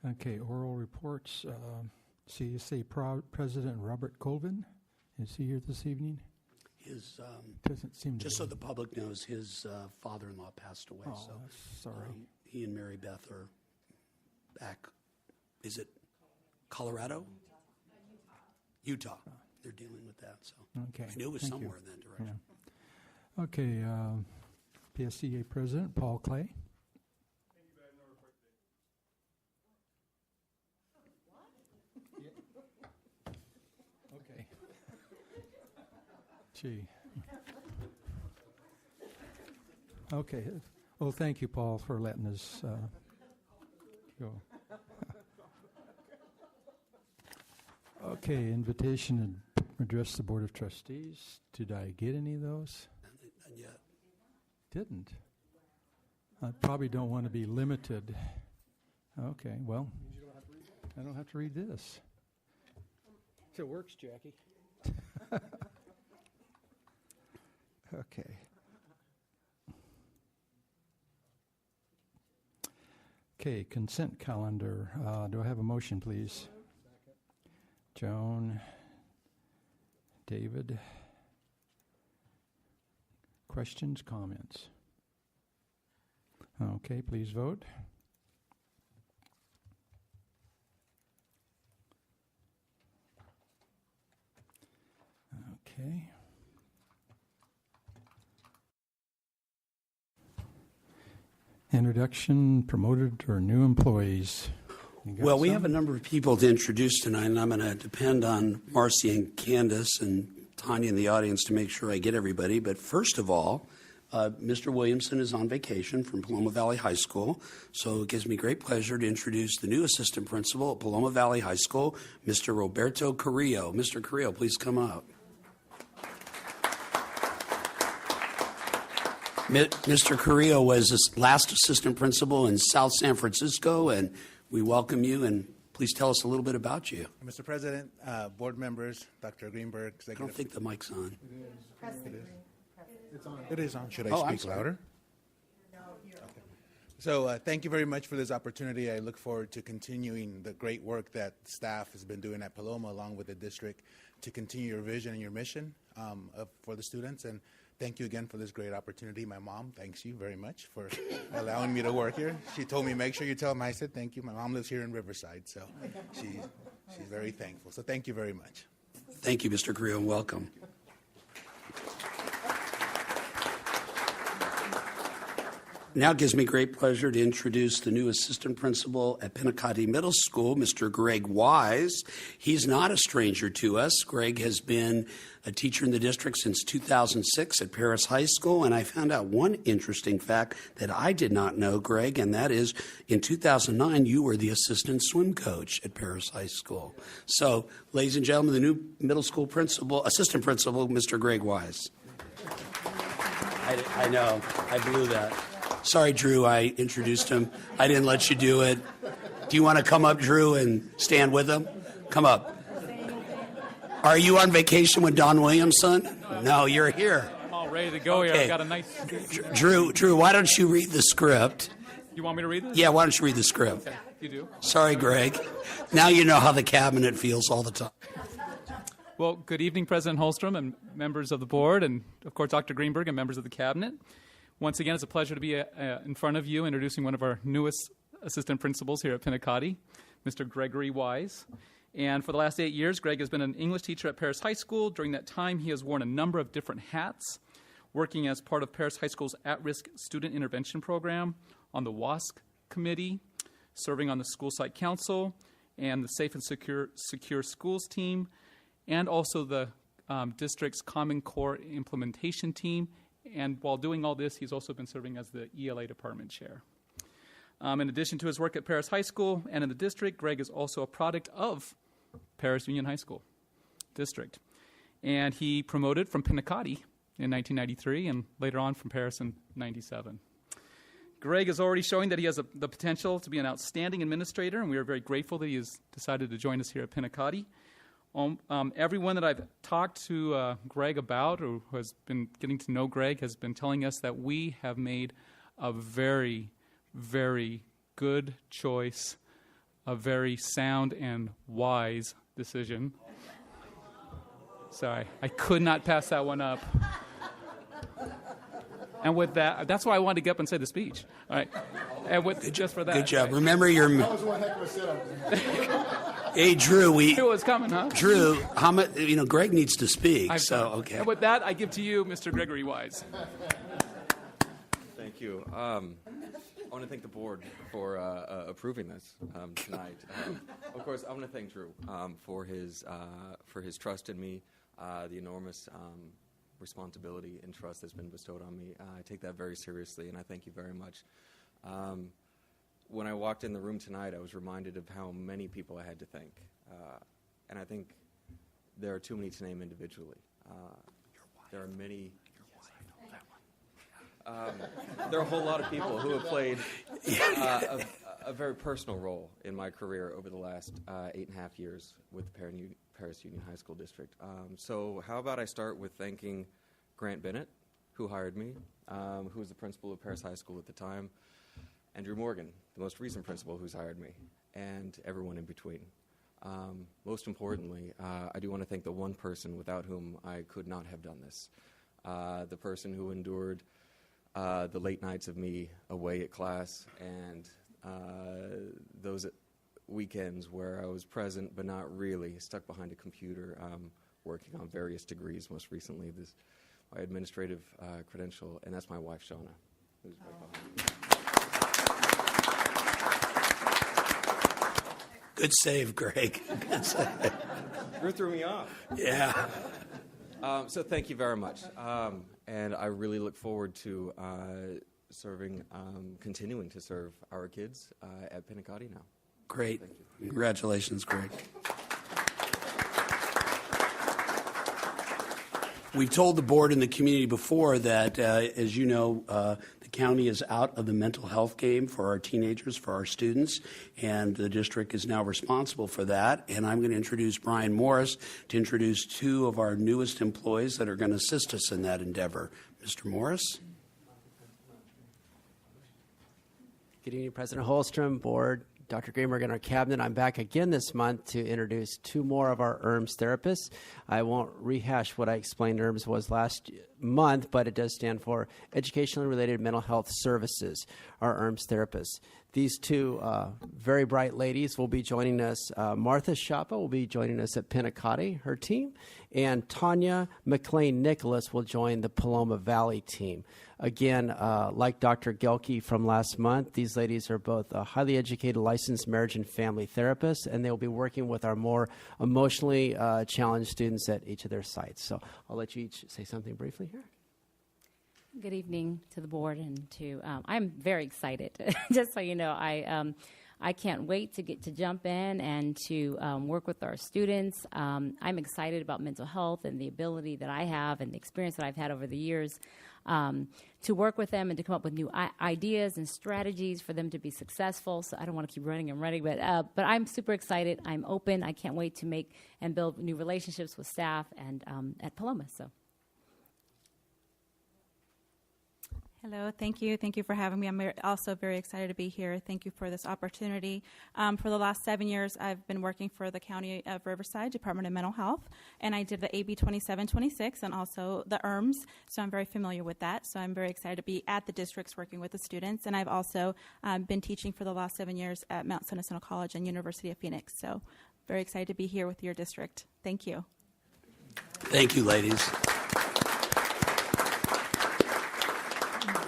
Okay, oral reports. CSA President Robert Colvin, is he here this evening? His, Doesn't seem to just be. so the public knows, his father-in-law passed away. Oh, So sorry. he and Mary Beth are back. Is it Colorado? Utah. They're dealing with that. So Okay, I knew it was thank somewhere you. in that direction. Yeah. Okay, PSCA President Paul Clay. Okay. Gee. Okay. Well, thank you, Paul, for letting us go. Okay, invitation to address the Board of Trustees. Did I get any of those? Not yet. Didn't. I probably don't want to be limited. Okay, well, I don't have to read this. It works, Jackie. Okay. Okay, consent calendar. Do I have a motion, please? Joan, David. Questions, comments? Okay, please vote. Okay. Introduction, promoted or new employees. You got Well, we some? have a number of people to introduce tonight, and I'm going to depend on Marcy and Candace and Tanya in the audience to make sure I get everybody. But first of all, Mr. Williamson is on vacation from Paloma Valley High School, so it gives me great pleasure to introduce the new assistant principal at Paloma Valley High School, Mr. Roberto Carrillo. Mr. Carrillo, please come up. Mr. Carrillo was his last assistant principal in South San Francisco, and we welcome you, and please tell us a little bit about you. Mr. President, board members, Dr. Greenberg, I don't think the mic's on. It is on. Should I Oh, I'm speak sorry. louder? Okay. So thank you very much for this opportunity. I look forward to continuing the great work that staff has been doing at Paloma along with the district to continue your vision and your mission for the students. And thank you again for this great opportunity. My mom thanks you very much for allowing me to work here. She told me, make sure you tell them I said thank you. My mom lives here in Riverside, so she's very thankful. So thank you very much. Thank you, Mr. Carrillo, and welcome. Now it gives me great pleasure to introduce the new assistant principal at Pinacati Middle School, Mr. Greg Wise. He's not a stranger to us. Greg has been a teacher in the district since 2006 at Paris High School, and I found out one interesting fact that I did not know, Greg, and that is in 2009 you were the assistant swim coach at Paris High School. So, ladies and gentlemen, the new middle school principal, assistant principal, Mr. Greg Wise. I know, I blew that. Sorry, Drew, I introduced him. I didn't let you do it. Do you want to come up, Drew, and stand with him? Come up. Are you on vacation with Don Williamson? No, you're here. I'm all ready to go here. Okay. I've got a nice... Drew, why don't you read the script? You want me to read this? Yeah, why don't you read the script? Okay, you do. Sorry, Greg. Now you know how the cabinet feels all the time. Well, good evening, President Holstrom and members of the board, and of course, Dr. Greenberg and members of the cabinet. Once again, it's a pleasure to be in front of you introducing one of our newest assistant principals here at Pinacati, Mr. Gregory Wise. And for the last 8 years, Greg has been an English teacher at Paris High School. During that time, he has worn a number of different hats, working as part of Paris High School's at-risk student intervention program, on the WASC committee, serving on the school site council, and the Safe and Secure Schools team, and also the district's Common Core implementation team. And while doing all this, he's also been serving as the ELA department chair. In addition to his work at Paris High School and in the district, Greg is also a product of Paris Union High School district. And he promoted from Pinacati in 1993 and later on from Paris in 97. Greg is already showing that he has the potential to be an outstanding administrator, and we are very grateful that he has decided to join us here at Pinacati. Everyone that I've talked to Greg about, or who has been getting to know Greg, has been telling us that we have made a very, very good choice, a very sound and wise decision. Sorry, I could not pass that one up. And with that, that's why I wanted to get up and say the speech. All right, and just for that. Good job. Remember your. That was one heck of a setup. Hey, Drew, It was coming, huh? Drew, how much? Greg needs to speak. I'm so sorry. okay. And with that, I give to you, Mr. Gregory Wise. Thank you. I want to thank the board for approving this tonight. Of course, I want to thank Drew for his trust in me, the enormous responsibility and trust that's been bestowed on me. I take that very seriously, and I thank you very much. When I walked in the room tonight, I was reminded of how many people I had to thank, and I think there are too many to name individually. There are many. There are a whole lot of people who have played a very personal role in my career over the last 8.5 years with the Paris Union High School District. So how about I start with thanking Grant Bennett, who hired me, who was the principal of Paris High School at the time, Andrew Morgan, the most recent principal who's hired me, and everyone in between. Most importantly, I do want to thank the one person without whom I could not have done this, the person who endured the late nights of me away at class and those weekends where I was present but not really, stuck behind a computer, working on various degrees, most recently my administrative credential, and that's my wife, Shauna, who's right behind me. Good save, Greg. Good save. Drew threw me off. Yeah. So thank you very much. And I really look forward to continuing to serve our kids at Pinacati now. Great. Congratulations, Greg. We've told the board and the community before that, as you know, the county is out of the mental health game for our teenagers, for our students, and the district is now responsible for that. And I'm going to introduce Brian Morris to introduce two of our newest employees that are going to assist us in that endeavor. Mr. Morris. Good evening, President Holstrom, board, Dr. Greenberg, and our cabinet. I'm back again this month to introduce two more of our ERMS therapists. I won't rehash what I explained ERMS was last month, but it does stand for Educationally Related Mental Health Services, our ERMS therapists. these two very bright ladies will be joining us. Martha Shapa will be joining us at Pinacate, her team, and Tanya McLean-Nicholas will join the Paloma Valley team. Again, like Dr. Gelke from last month, these ladies are both highly educated licensed marriage and family therapists, and they will be working with our more emotionally challenged students at each of their sites. So I'll let you each say something briefly here. Good evening to the board and to, I'm very excited, just so you know. I can't wait to get to jump in and to work with our students. I'm excited about mental health and the ability that I have and the experience that I've had over the years to work with them and to come up with new ideas and strategies for them to be successful. So I don't want to keep running, but I'm super excited. I'm open. I can't wait to make and build new relationships with staff and at Paloma. So. Hello, thank you. Thank you for having me. I'm also very excited to be here. Thank you for this opportunity. For the last 7 years, I've been working for the County of Riverside Department of Mental Health, and I did the AB 2726 and also the ERMS, so I'm very familiar with that. So I'm very excited to be at the districts working with the students, and I've also been teaching for the last 7 years at Mount San Jacinto College and University of Phoenix. So very excited to be here with your district. Thank you. Thank you, ladies.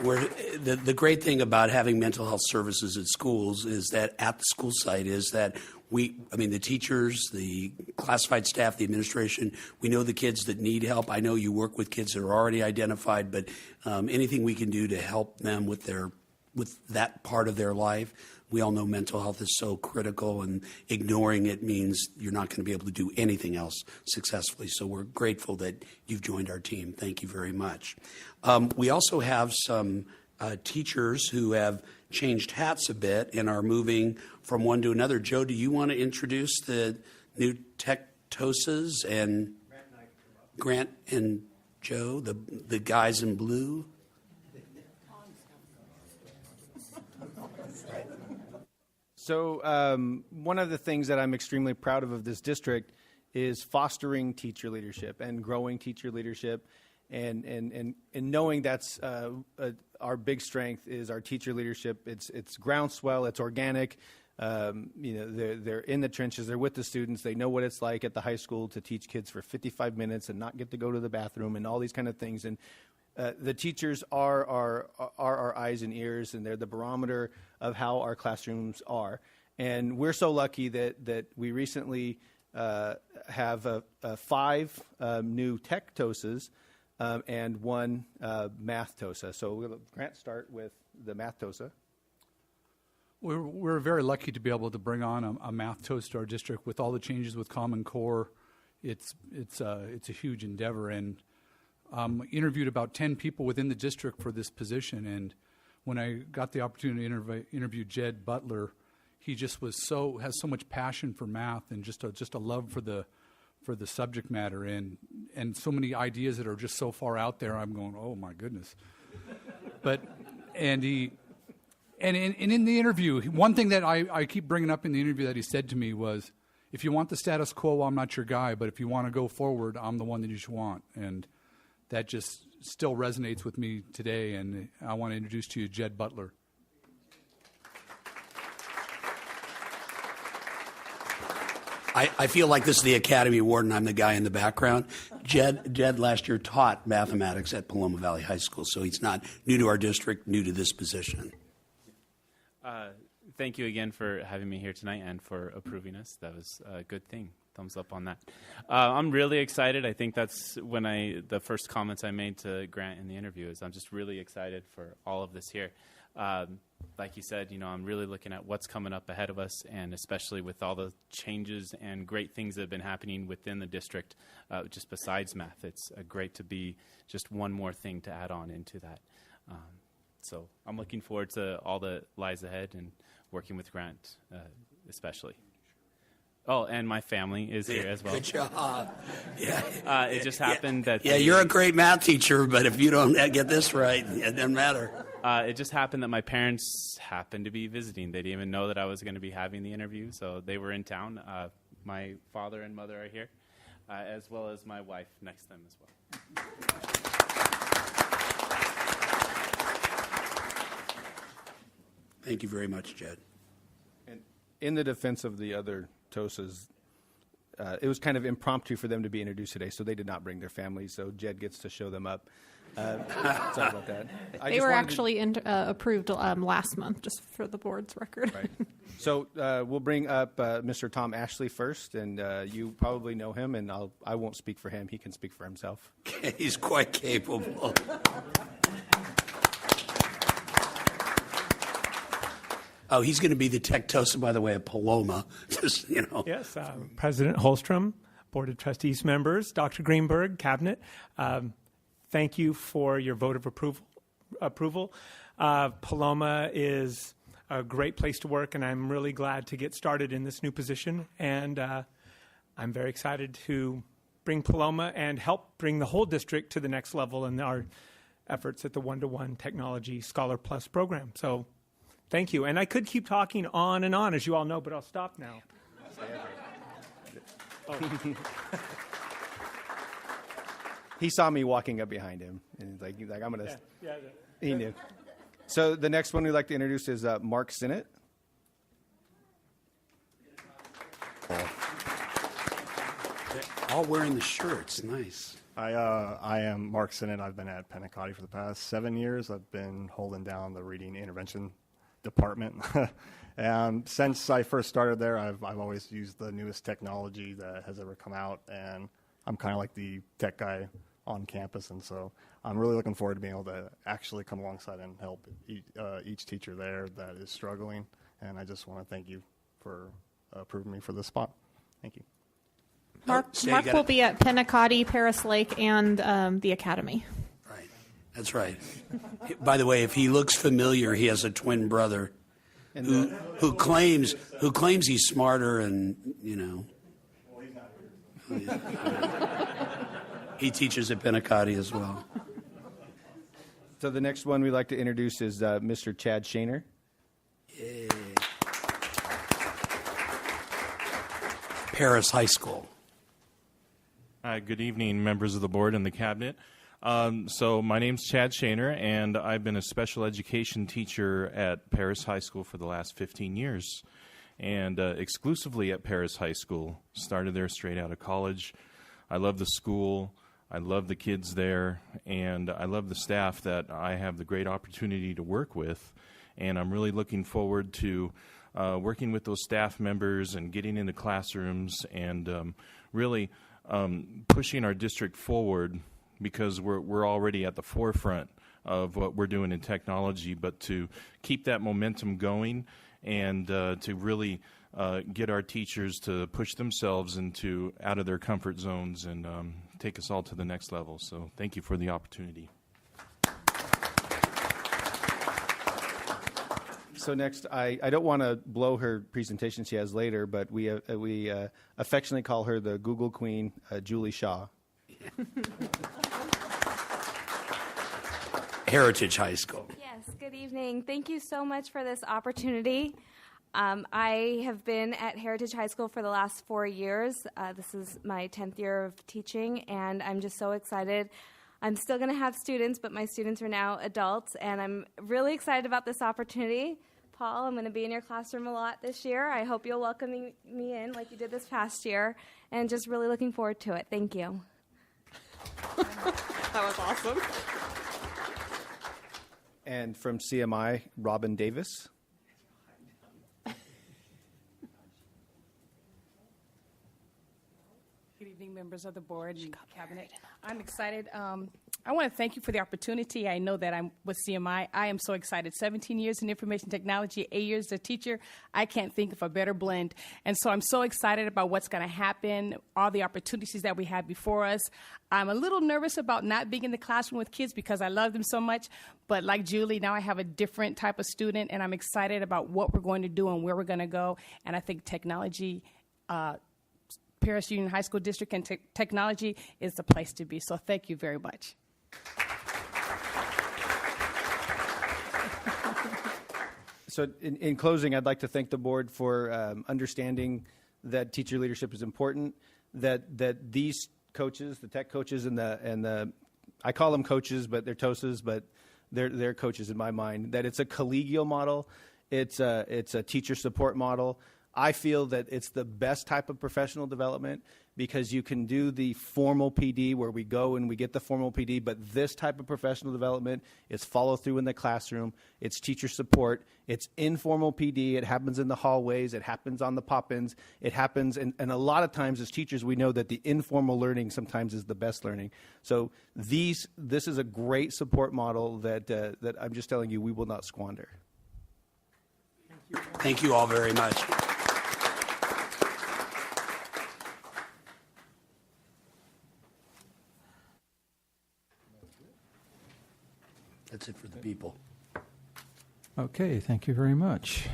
The great thing about having mental health services at schools is that at the school site is that the teachers, the classified staff, the administration, we know the kids that need help. I know you work with kids that are already identified, but anything we can do to help them with that part of their life. We all know mental health is so critical, and ignoring it means you're not going to be able to do anything else successfully. So we're grateful that you've joined our team. Thank you very much. We also have some teachers who have changed hats a bit and are moving from one to another. Joe, do you want to introduce the new Tech-TOSAs and Grant and Joe, the guys in blue? So one of the things that I'm extremely proud of this district is fostering teacher leadership and growing teacher leadership, and knowing that's our big strength is our teacher leadership. It's groundswell, it's organic. They're in the trenches, they're with the students, they know what it's like at the high school to teach kids for 55 minutes and not get to go to the bathroom and all these kind of things. And the teachers are our eyes and ears, and they're the barometer of how our classrooms are. And we're so lucky that we recently have 5 new Tech TOSAs and 1 Math TOSA. So we'll Grant start with the Math TOSA. We're very lucky to be able to bring on a Math TOSA to our district with all the changes with Common Core. It's a huge endeavor, and interviewed about 10 people within the district for this position. And when I got the opportunity to interview Jed Butler, he just has so much passion for math and just a love for the subject matter, and so many ideas that are just so far out there. I'm going, oh my goodness. In the interview, one thing that I keep bringing up in the interview that he said to me was, if you want the status quo, I'm not your guy, but if you want to go forward, I'm the one that you should want. And that just still resonates with me today, and I want to introduce to you Jed Butler. I feel like this is the Academy Award and I'm the guy in the background. Jed last year taught mathematics at Paloma Valley High School, so he's not new to our district, new to this position. Thank you again for having me here tonight and for approving us. That was a good thing. Thumbs up on that. I'm really excited. I think that's the first comments I made to Grant in the interview is I'm just really excited for all of this here. Like you said, I'm really looking at what's coming up ahead of us, and especially with all the changes and great things that have been happening within the district, just besides math. It's great to be just one more thing to add on into that. So I'm looking forward to all that lies ahead and working with Grant especially. Oh, and my family is here as well. Good job. It just happened that... Yeah, you're a great math teacher, but if you don't get this right, it doesn't matter. It just happened that my parents happened to be visiting. They didn't even know that I was going to be having the interview, so they were in town. My father and mother are here, as well as my wife next to them as well. Thank you very much, Jed. And in the defense of the other TOSAs, it was kind of impromptu for them to be introduced today, so they did not bring their families, so Jed gets to show them up. Sorry about that. They were actually approved last month, just for the board's record. Right. So we'll bring up Mr. Tom Ashley first, and you probably know him, and I won't speak for him. He can speak for himself. He's quite capable. Oh, he's going to be the tech TOSA, by the way, at Paloma. Just, you know. Yes, President Holstrom, Board of Trustees members, Dr. Greenberg, Cabinet, thank you for your vote of approval. Paloma is a great place to work, and I'm really glad to get started in this new position. And I'm very excited to bring Paloma and help bring the whole district to the next level in our efforts at the One-to-One Technology Scholar Plus program. So thank you. And I could keep talking on and on, as you all know, but I'll stop now. He saw me walking up behind him, and he's like, I'm going to. Yeah. He knew. So the next one we'd like to introduce is Mark Sinnott. All wearing the shirts. Nice. I am Mark Sinnott. I've been at Pentecostal for the past 7 years. I've been holding down the reading intervention department. And since I first started there, I've always used the newest technology that has ever come out, and I'm kind of like the tech guy on campus, and so I'm really looking forward to being able to actually come alongside and help each teacher there that is struggling, and I just want to thank you for approving me for this spot. Thank you. Mark will be at Pentecostal, Paris Lake, and the Academy. Right. That's right. By the way, if he looks familiar, he has a twin brother who claims he's smarter, and you know. He teaches at Pentecostal as well. So the next one we'd like to introduce is Mr. Chad Shaner. Yay. Paris High School. Good evening, members of the board and the cabinet. So my name's Chad Shaner, and I've been a special education teacher at Paris High School for the last 15 years, and exclusively at Paris High School. Started there straight out of college. I love the school. I love the kids there, and I love the staff that I have the great opportunity to work with, and I'm really looking forward to working with those staff members and getting into classrooms and really pushing our district forward, because we're already at the forefront of what we're doing in technology, but to keep that momentum going and to really get our teachers to push themselves out of their comfort zones and take us all to the next level. So thank you for the opportunity. So next, I don't want to blow her presentation she has later, but we affectionately call her the Google Queen, Julie Shaw. Heritage High School. Yes, good evening. Thank you so much for this opportunity. I have been at Heritage High School for the last 4 years. This is my 10th year of teaching, and I'm just so excited. I'm still going to have students, but my students are now adults, and I'm really excited about this opportunity. Paul, I'm going to be in your classroom a lot this year. I hope you'll welcome me in like you did this past year, and just really looking forward to it. Thank you. That was awesome. And from CMI, Robin Davis. Good evening, members of the board and cabinet. I'm excited. I want to thank you for the opportunity. I know that I'm with CMI. I am so excited. 17 years in information technology, 8 years as a teacher. I can't think of a better blend. And so I'm so excited about what's going to happen, all the opportunities that we have before us. I'm a little nervous about not being in the classroom with kids because I love them so much. But like Julie, now I have a different type of student, and I'm excited about what we're going to do and where we're going to go. And I think technology, Paris Union High School District and technology is the place to be. So thank you very much. So in closing, I'd like to thank the board for understanding that teacher leadership is important, that these coaches, the tech coaches and the I call them coaches, but they're TOSAs, but they're coaches in my mind, that it's a collegial model. It's a teacher support model. I feel that it's the best type of professional development because you can do the formal PD where we go and we get the formal PD, but this type of professional development is follow through in the classroom. It's teacher support. It's informal PD. It happens in the hallways. It happens on the pop-ins. It happens, and a lot of times as teachers, we know that the informal learning sometimes is the best learning. So this is a great support model that I'm just telling you we will not squander. Thank you all very much. That's it for the people. Okay, thank you very much.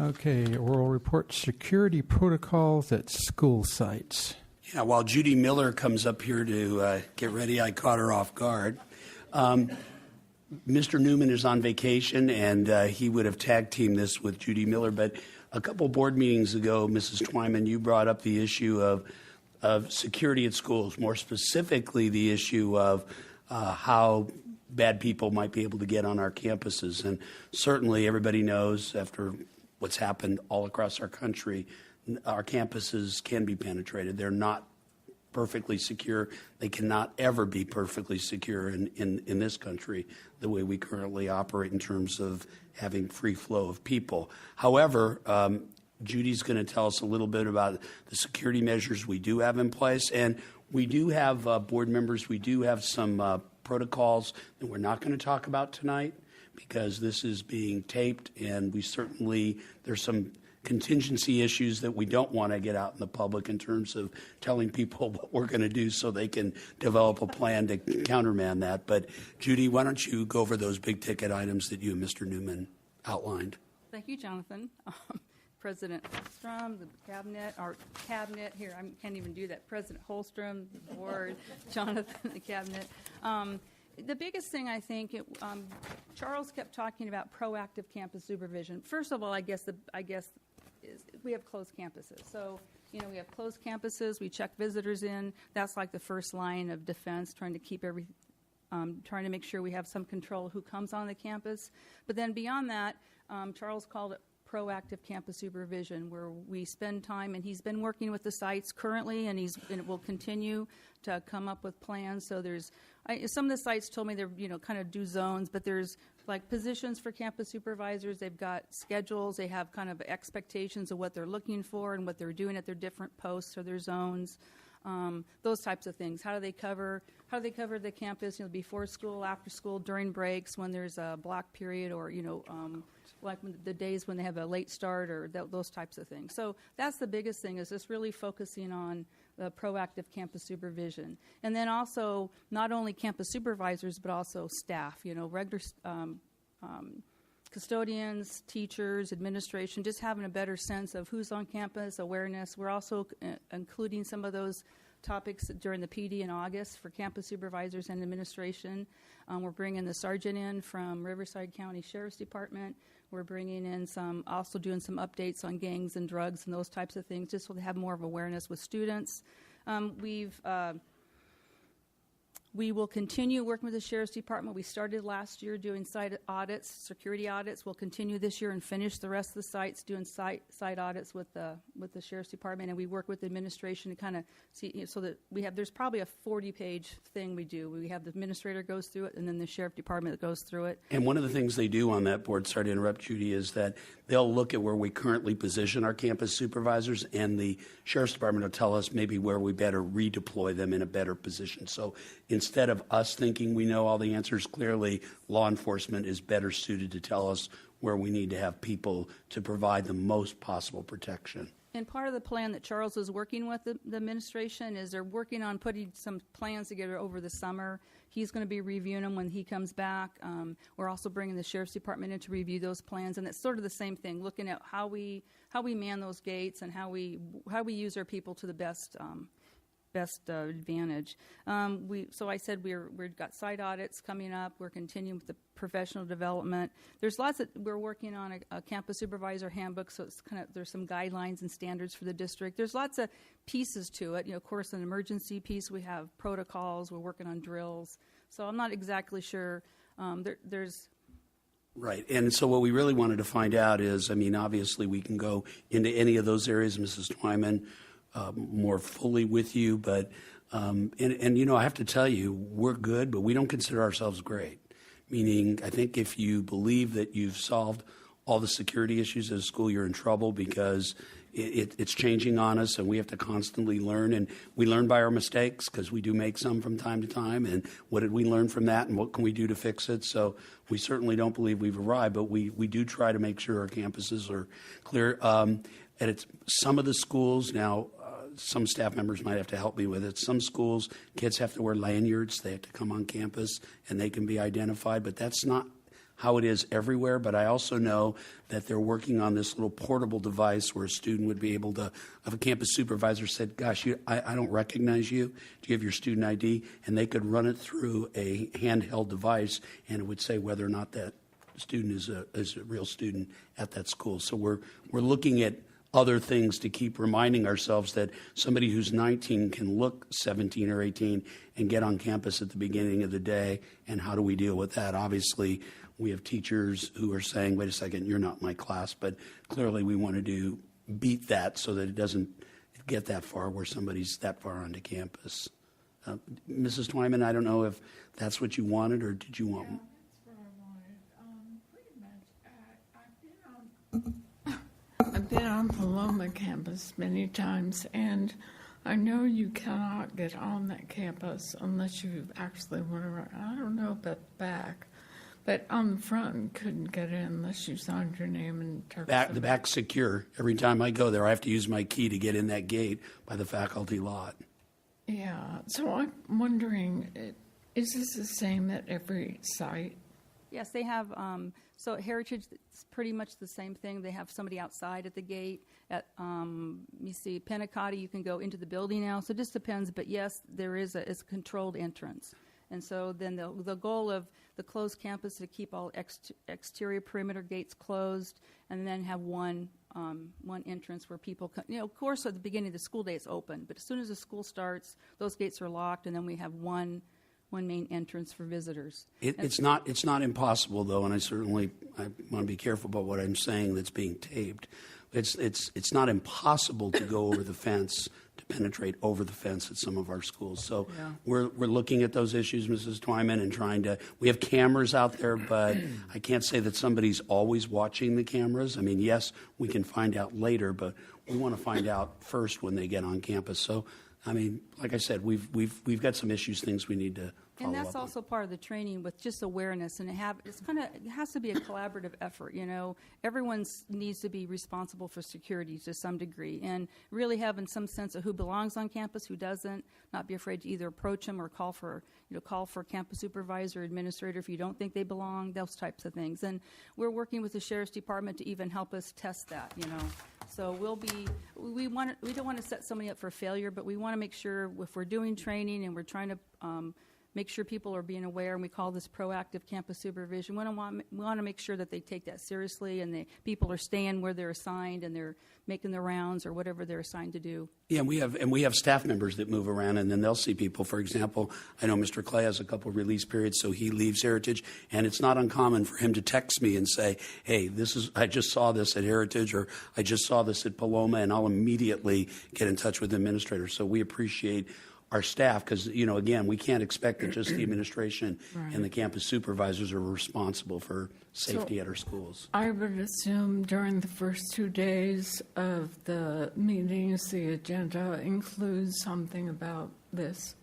Okay, oral report, security protocols at school sites. Yeah, while Judy Miller comes up here to get ready, I caught her off guard. Mr. Newman is on vacation, and he would have tag teamed this with Judy Miller. But a couple board meetings ago, Mrs. Twyman, you brought up the issue of security at schools, more specifically the issue of how bad people might be able to get on our campuses. And certainly everybody knows after what's happened all across our country, our campuses can be penetrated. They're not perfectly secure. They cannot ever be perfectly secure in this country the way we currently operate in terms of having free flow of people. However, Judy's going to tell us a little bit about the security measures we do have in place. And we do have board members, we do have some protocols that we're not going to talk about tonight because this is being taped, and there's some contingency issues that we don't want to get out in the public in terms of telling people what we're going to do so they can develop a plan to countermand that. But Judy, why don't you go over those big ticket items that you and Mr. Newman outlined? Thank you, Jonathan. President Holstrom, the cabinet, our cabinet here, I can't even do that. President Holstrom, the board, Jonathan, the cabinet. The biggest thing I think, Charles kept talking about proactive campus supervision. First of all, I guess we have closed campuses. So, we have closed campuses. We check visitors in. That's like the first line of defense, trying to keep trying to make sure we have some control of who comes on the campus. But then beyond that, Charles called it proactive campus supervision, where we spend time, and he's been working with the sites currently, and it will continue to come up with plans. So some of the sites told me they're kind of do zones, but there's like positions for campus supervisors. They've got schedules. They have kind of expectations of what they're looking for and what they're doing at their different posts or their zones. Those types of things. How do they cover the campus? Before school, after school, during breaks, when there's a block period, or like the days when they have a late start, or those types of things. So that's the biggest thing, is just really focusing on the proactive campus supervision. And then also not only campus supervisors, but also staff, regular custodians, teachers, administration, just having a better sense of who's on campus, awareness. We're also including some of those topics during the PD in August for campus supervisors and administration. We're bringing the sergeant in from Riverside County Sheriff's Department. We're bringing in also doing some updates on gangs and drugs and those types of things, just so they have more of awareness with students. We will continue working with the Sheriff's Department. We started last year doing site audits, security audits. We'll continue this year and finish the rest of the sites doing site audits with the Sheriff's Department, and we work with the administration to kind of see, so that there's probably a 40-page thing we do. We have the administrator goes through it, and then the Sheriff Department goes through it. And one of the things they do on that board, sorry to interrupt, Judy, is that they'll look at where we currently position our campus supervisors, and the Sheriff's Department will tell us maybe where we better redeploy them in a better position. So instead of us thinking we know all the answers, clearly law enforcement is better suited to tell us where we need to have people to provide the most possible protection. And part of the plan that Charles is working with the administration is they're working on putting some plans together over the summer. He's going to be reviewing them when he comes back. We're also bringing the Sheriff's Department in to review those plans, and it's sort of the same thing, looking at how we man those gates and how we use our people to the best advantage. So I said we've got site audits coming up. We're continuing with the professional development. There's lots that we're working on a campus supervisor handbook. So it's there's some guidelines and standards for the district. There's lots of pieces to it. Of course, an emergency piece. We have protocols. We're working on drills. So I'm not exactly sure. There's Right. And so what we really wanted to find out is, I mean, obviously we can go into any of those areas, Mrs. Twyman, more fully with you. But, and you know, I have to tell you, we're good, but we don't consider ourselves great. Meaning, I think if you believe that you've solved all the security issues at a school, you're in trouble because it's changing on us, and we have to constantly learn. And we learn by our mistakes because we do make some from time to time. And what did we learn from that, and what can we do to fix it? So we certainly don't believe we've arrived, but we do try to make sure our campuses are clear. At some of the schools now, some staff members might have to help me with it. Some schools, kids have to wear lanyards. They have to come on campus, and they can be identified. But that's not how it is everywhere. But I also know that they're working on this little portable device where a student would be able to, if a campus supervisor said, gosh, I don't recognize you, do you have your student ID? And they could run it through a handheld device, and it would say whether or not that student is a real student at that school. So we're looking at other things to keep reminding ourselves that somebody who's 19 can look 17 or 18 and get on campus at the beginning of the day. And how do we deal with that? Obviously, we have teachers who are saying, wait a second, you're not my class. But clearly we want to beat that so that it doesn't get that far where somebody's that far onto campus. Mrs. Twyman, I don't know if that's what you wanted, or did you want? Yeah, that's what I wanted. Pretty much, I've been on Paloma campus many times, and I know you cannot get on that campus unless you actually went around. I don't know about the back, but on the front, you couldn't get in unless you signed your name and The back's secure. Every time I go there, I have to use my key to get in that gate by the faculty lot. Yeah, so I'm wondering, is this the same at every site? Yes, they have, so at Heritage, it's pretty much the same thing. They have somebody outside at the gate. At, you see, Penicotti, you can go into the building now. So it just depends. But yes, there is it's a controlled entrance. And so then the goal of the closed campus is to keep all exterior perimeter gates closed, and then have one entrance where people can, you know, of course, at the beginning of the school day it's open. But as soon as the school starts, those gates are locked, and then we have one main entrance for visitors. It's not impossible, though, and I want to be careful about what I'm saying that's being taped. It's not impossible to go over the fence, to penetrate over the fence at some of our schools. So Yeah. we're looking at those issues, Mrs. Twyman, and trying to. We have cameras out there, but I can't say that somebody's always watching the cameras. I mean, yes, we can find out later, but we want to find out first when they get on campus. So, I mean, like I said, we've got some issues, things we need to follow And that's up on. also part of the training with just awareness, and it has to be a collaborative effort. You know, everyone needs to be responsible for security to some degree, and really having some sense of who belongs on campus, who doesn't. Not be afraid to either approach them or call for campus supervisor, administrator if you don't think they belong. Those types of things, and we're working with the sheriff's department to even help us test that. You know. So we don't want to set somebody up for failure, but we want to make sure if we're doing training and we're trying to make sure people are being aware, and we call this proactive campus supervision. We want to make sure that they take that seriously, and the people are staying where they're assigned, and they're making the rounds or whatever they're assigned to do. Yeah, we have staff members that move around, and then they'll see people. For example, I know Mr. Clay has a couple of release periods, so he leaves Heritage, and it's not uncommon for him to text me and say, "Hey, I just saw this at Heritage," or "I just saw this at Paloma," and I'll immediately get in touch with the administrator. So we appreciate our staff, because, you know, again, we can't expect that just the administration Right. and the campus supervisors are responsible for safety at our schools. I would assume during the first 2 days of the meetings, the agenda includes something about this.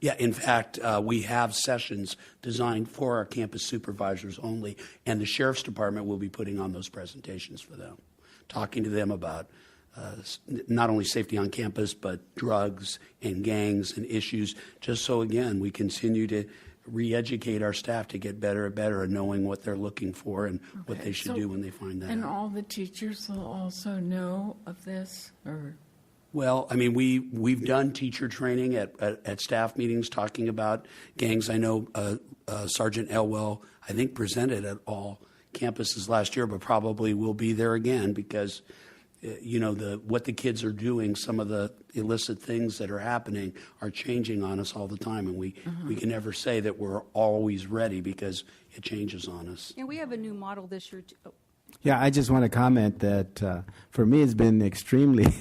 Yeah, in fact, we have sessions designed for our campus supervisors only, and the sheriff's department will be putting on those presentations for them, talking to them about not only safety on campus, but drugs and gangs and issues, just so, again, we continue to re-educate our staff to get better and better at knowing what they're looking for and what they should do when they find that And out. all the teachers will also know of this, or? Well, I mean, we've done teacher training at staff meetings talking about gangs. I know Sergeant Elwell, I think, presented at all campuses last year, but probably will be there again because what the kids are doing, some of the illicit things that are happening are changing on us all the time, and we can never say that we're always ready because it changes on us. And we have a new model this year. Yeah, I just want to comment that for me it's been extremely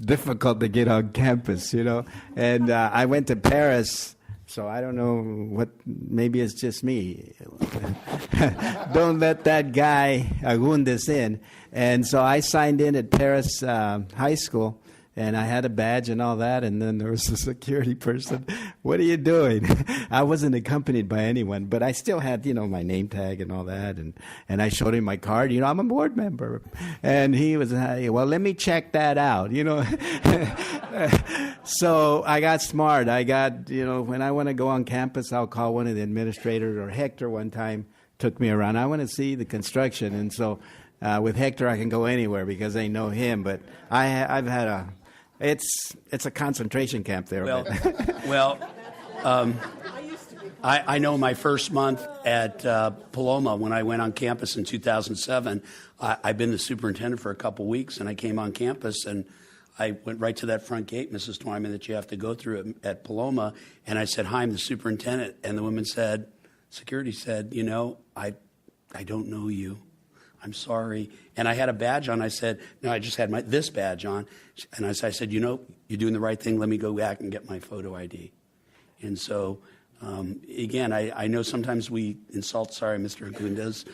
difficult to get on campus, and I went to Paris, so I don't know maybe it's just me. Don't let that guy Agundis in. And so I signed in at Paris High School, and I had a badge and all that, and then there was a security person. What are you doing? I wasn't accompanied by anyone, but I still had, my name tag and all that, and I showed him my card. I'm a board member. And he was, well, let me check that out, So I got smart. I got, when I want to go on campus, I'll call one of the administrators, or Hector one time took me around. I want to see the construction, and so with Hector I can go anywhere because I know him, but I've had it's a concentration camp there. I know my first month at Paloma, when I went on campus in 2007, I've been the superintendent for a couple weeks, and I came on campus, and I went right to that front gate, Mrs. Twyman, that you have to go through at Paloma, and I said, "Hi, I'm the superintendent," and the woman said, security said, I don't know you. I'm sorry. And I had a badge on. I said, no, I just had this badge on. And I said, you're doing the right thing. Let me go back and get my photo ID. And so, again, I know sometimes we insult, sorry, Mr. Agundis.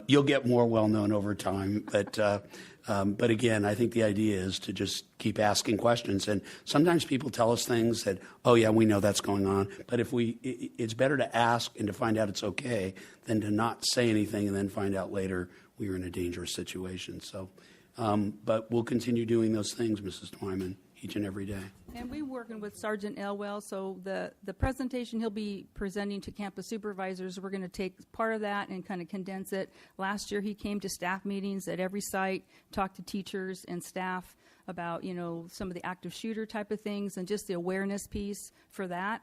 You'll get more well-known over time. But again, I think the idea is to just keep asking questions. And sometimes people tell us things that, oh, yeah, we know that's going on. But it's better to ask and to find out it's okay than to not say anything and then find out later we were in a dangerous situation. So, but we'll continue doing those things, Mrs. Twyman, each and every day. And we're working with Sergeant Elwell, so the presentation he'll be presenting to campus supervisors, we're going to take part of that and kind of condense it. Last year he came to staff meetings at every site, talked to teachers and staff about, some of the active shooter type of things and just the awareness piece for that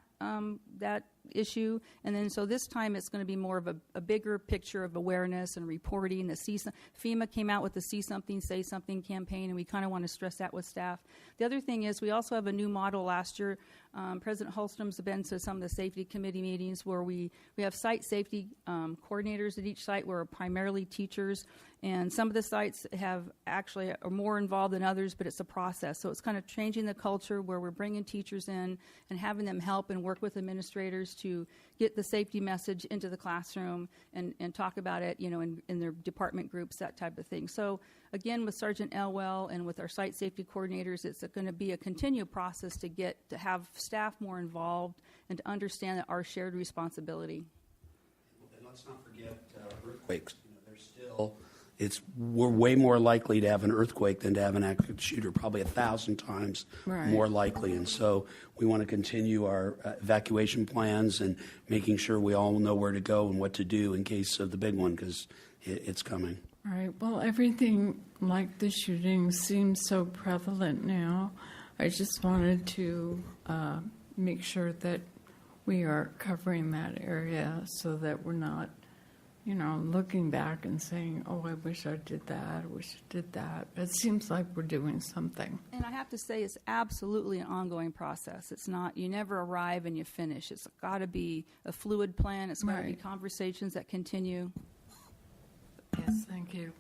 issue. And then so this time it's going to be more of a bigger picture of awareness and reporting. FEMA came out with the See Something, Say Something campaign, and we kind of want to stress that with staff. The other thing is we also have a new model last year. President Holstrom's been to some of the safety committee meetings where we have site safety coordinators at each site where are primarily teachers. And some of the sites are more involved than others, but it's a process. So it's kind of changing the culture where we're bringing teachers in and having them help and work with administrators to get the safety message into the classroom and talk about it, in their department groups, that type of thing. So again, with Sergeant Elwell and with our site safety coordinators, it's going to be a continued process to have staff more involved and to understand that our shared responsibility. And let's not forget earthquakes. We're way more likely to have an earthquake than to have an active shooter, probably 1,000 times more likely. And so we want to continue our evacuation plans and making sure we all know where to go and what to do in case of the big one, because it's coming. All right. Well, everything like the shooting seems so prevalent now. I just wanted to make sure that we are covering that area so that we're not looking back and saying, oh, I wish I did that, I wish I did that. It seems like we're doing something. And I have to say, it's absolutely an ongoing process. It's not, you never arrive and you finish. It's got to be a fluid plan. It's got to be conversations that continue. Yes, thank you.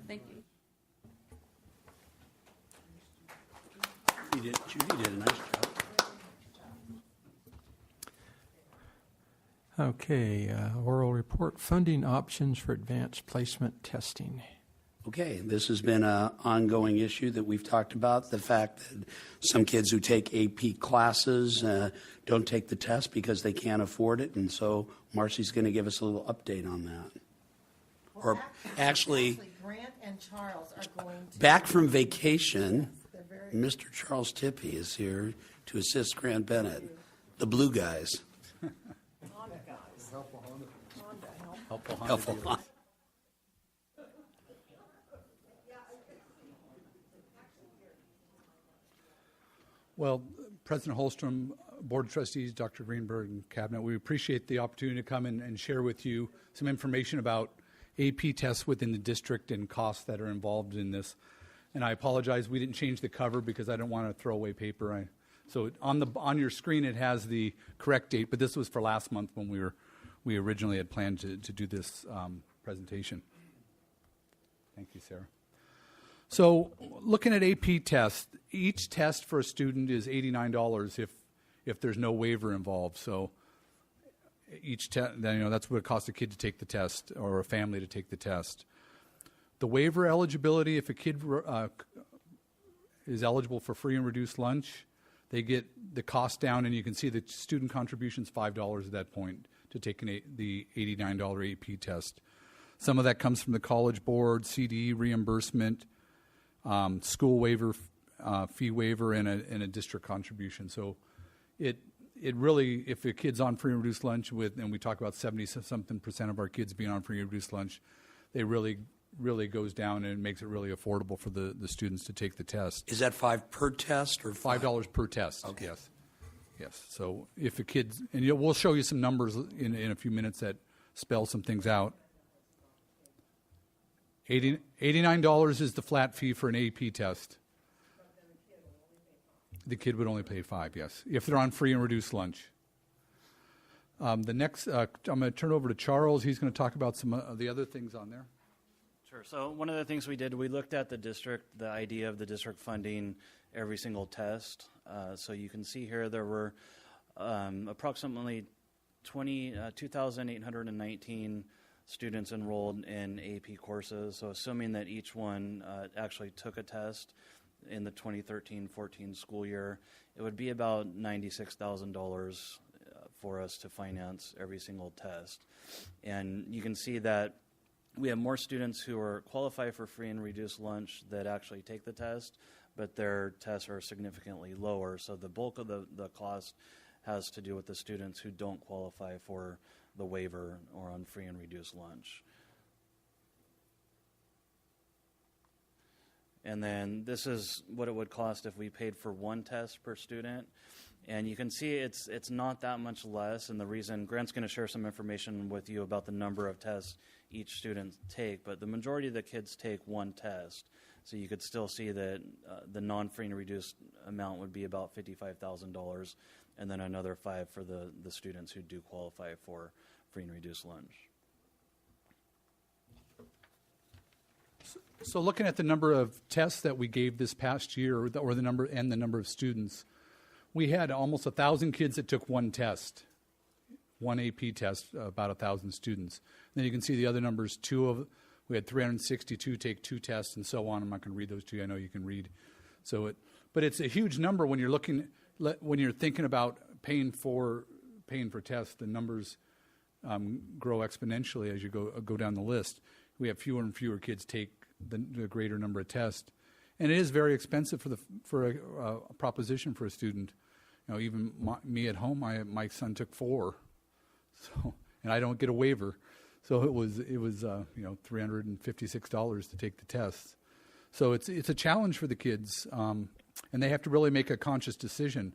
Thank you. Judy did a nice job. Okay, oral report, funding options for advanced placement testing. Okay, this has been an ongoing issue that we've talked about, the fact that some kids who take AP classes don't take the test because they can't afford it, and so Marcy's going to give us a little update on that. Or actually, Grant and Charles are going to... Back from vacation, Mr. Charles Tippy is here to assist Grant Bennett, the blue guys. Helpful Honda. Well, President Holstrom, Board of Trustees, Dr. Greenberg, and Cabinet, we appreciate the opportunity to come and share with you some information about AP tests within the district and costs that are involved in this. And I apologize, we didn't change the cover because I don't want to throw away paper. So on your screen it has the correct date, but this was for last month when we originally had planned to do this presentation. Thank you, Sarah. So looking at AP tests, each test for a student is $89 if there's no waiver involved. So each test, that's what it costs a kid to take the test or a family to take the test. The waiver eligibility, if a kid is eligible for free and reduced lunch, they get the cost down, and you can see the student contribution's $5 at that point to take the $89 AP test. Some of that comes from the College Board, CDE reimbursement, school waiver, fee waiver, and a district contribution. So it really, if a kid's on free and reduced lunch and we talk about 70-something% of our kids being on free and reduced lunch, they really goes down and makes it really affordable for the students to take the test. Is that $5 per test or $5 per test? Okay. Yes. So if a kid's, and we'll show you some numbers in a few minutes that spell some things out. $89 is the flat fee for an AP test. The kid would only pay $5, yes, if they're on free and reduced lunch. The next, I'm going to turn over to Charles. He's going to talk about some of the other things on there. Sure. So one of the things we did, we looked at the idea of the district funding every single test. So you can see here there were approximately 2,819 students enrolled in AP courses. So assuming that each one actually took a test in the 2013-14 school year, it would be about $96,000 for us to finance every single test. And you can see that we have more students who are qualified for free and reduced lunch that actually take the test, but their tests are significantly lower. So the bulk of the cost has to do with the students who don't qualify for the waiver or on free and reduced lunch. And then this is what it would cost if we paid for one test per student. And you can see it's not that much less, and the reason, Grant's going to share some information with you about the number of tests each student take, but the majority of the kids take one test. So you could still see that the non-free and reduced amount would be about $55,000, and then another $5,000 for the students who do qualify for free and reduced lunch. So looking at the number of tests that we gave this past year, or the number of students, we had almost 1,000 kids that took one test, one AP test, about 1,000 students. And then you can see the other numbers. We had 362 take two tests, and so on. I'm not going to read those to you. I know you can read. But it's a huge number when you're thinking about paying for tests. The numbers grow exponentially as you go down the list. We have fewer and fewer kids take the greater number of tests, and it is very expensive for a proposition for a student. Even me at home, my son took 4, and I don't get a waiver, so it was $356 to take the tests. So it's a challenge for the kids, and they have to really make a conscious decision.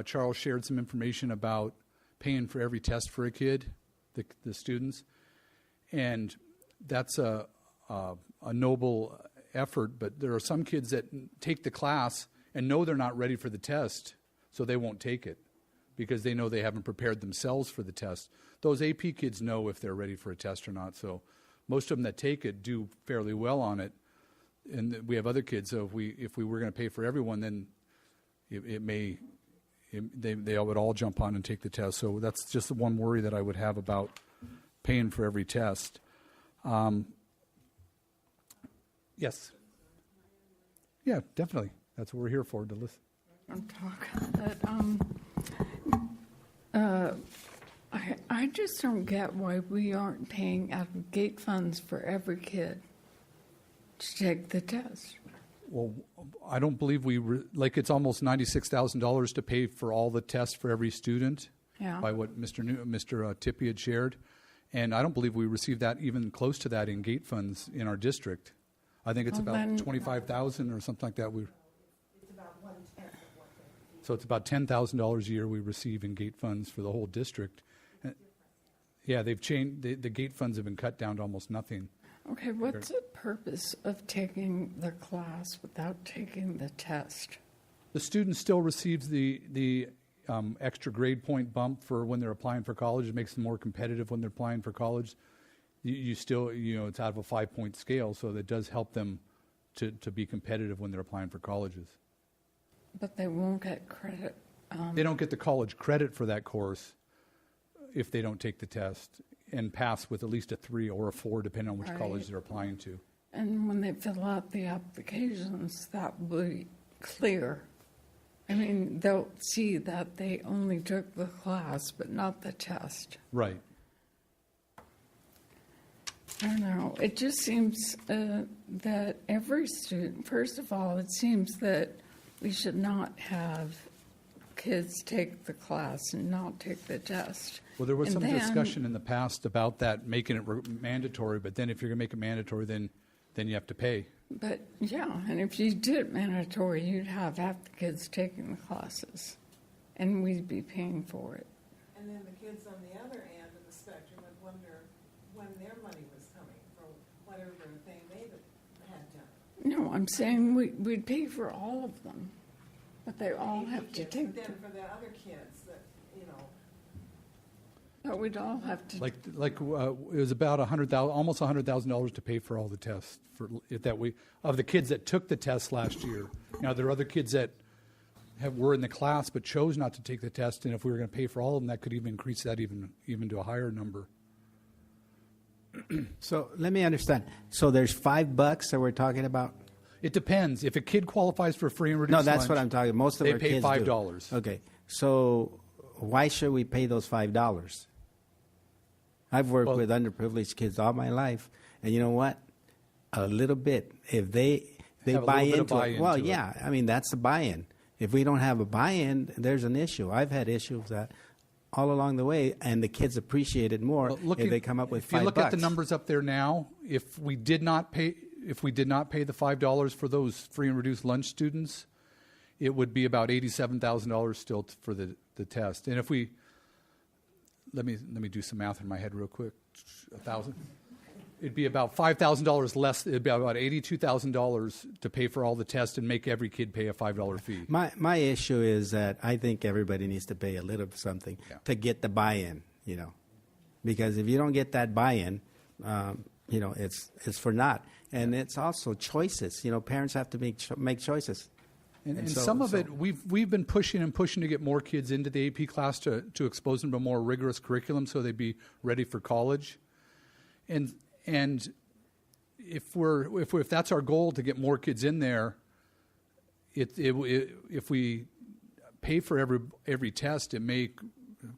Charles shared some information about paying for every test for a kid, the students, and that's a noble effort, but there are some kids that take the class and know they're not ready for the test, so they won't take it because they know they haven't prepared themselves for the test. Those AP kids know if they're ready for a test or not, so most of them that take it do fairly well on it. And we have other kids, so if we were going to pay for everyone, then they would all jump on and take the test. So that's just the one worry that I would have about paying for every test. Yes. Yeah, definitely. That's what we're here for, to listen. I'm talking that I just don't get why we aren't paying out of gate funds for every kid to take the test. Well, I don't believe it's almost $96,000 to pay for all the tests for every student. Yeah. By what Mr. Tippie had shared, and I don't believe we received that even close to that in gate funds in our district. I think it's about $25,000 or something like that. It's about 1/10 of what So it's about $10,000 a year we receive in gate funds for the whole district. Yeah, they've changed. The gate funds have been cut down to almost nothing. Okay, what's the purpose of taking the class without taking the test? The student still receives the extra grade point bump for when they're applying for college. It makes them more competitive when they're applying for college. You still, it's out of a 5-point scale, so that does help them to be competitive when they're applying for colleges. But they won't get credit. They don't get the college credit for that course if they don't take the test and pass with at least a 3 or a 4, depending on which college they're applying to. And when they fill out the applications, that will be clear. I mean, they'll see that they only took the class, but not the test. Right. I don't know. It just seems that every student, first of all, it seems that we should not have kids take the class and not take the test. Well, there was And some then- discussion in the past about that, making it mandatory, but then if you're going to make it mandatory, then you have to pay. But yeah, and if you did it mandatory, you'd have half the kids taking the classes, and we'd be paying for it. And then the kids on the other end of the spectrum would wonder when their money was coming for whatever thing they had done. No, I'm saying we'd pay for all of them, but they all have to take. But then for the other kids that, But we'd all have to. It was about almost $100,000 to pay for all the tests of the kids that took the test last year. Now there are other kids that were in the class but chose not to take the test, and if we were going to pay for all of them, that could even increase that even to a higher number. So let me understand. So there's $5 that we're talking about? It depends. If a kid qualifies for free and reduced No, that's lunch, what I'm talking. Most of they our pay kids $5. do. Okay. So why should we pay those $5? I've worked with underprivileged kids all my life, and you know what? A little bit. If they Have a buy little bit of into buy-in it, well, to it. yeah. I mean, that's a buy-in. If we don't have a buy-in, there's an issue. I've had issues that all along the way, and the kids appreciate it more if they come up with $5. If you look at the numbers up there now, if we did not pay the $5 for those free and reduced lunch students, it would be about $87,000 still for the test. And if we let me do some math in my head real quick. 1,000. It'd be about $5,000 less. It'd be about $82,000 to pay for all the tests and make every kid pay a $5 fee. My issue is that I think everybody needs to pay a little something to get the buy-in, because if you don't get that buy-in, it's for naught. And it's also choices. Parents have to make choices. And some of it, we've been pushing to get more kids into the AP class to expose them to more rigorous curriculum so they'd be ready for college. And if that's our goal to get more kids in there, if we pay for every test, it may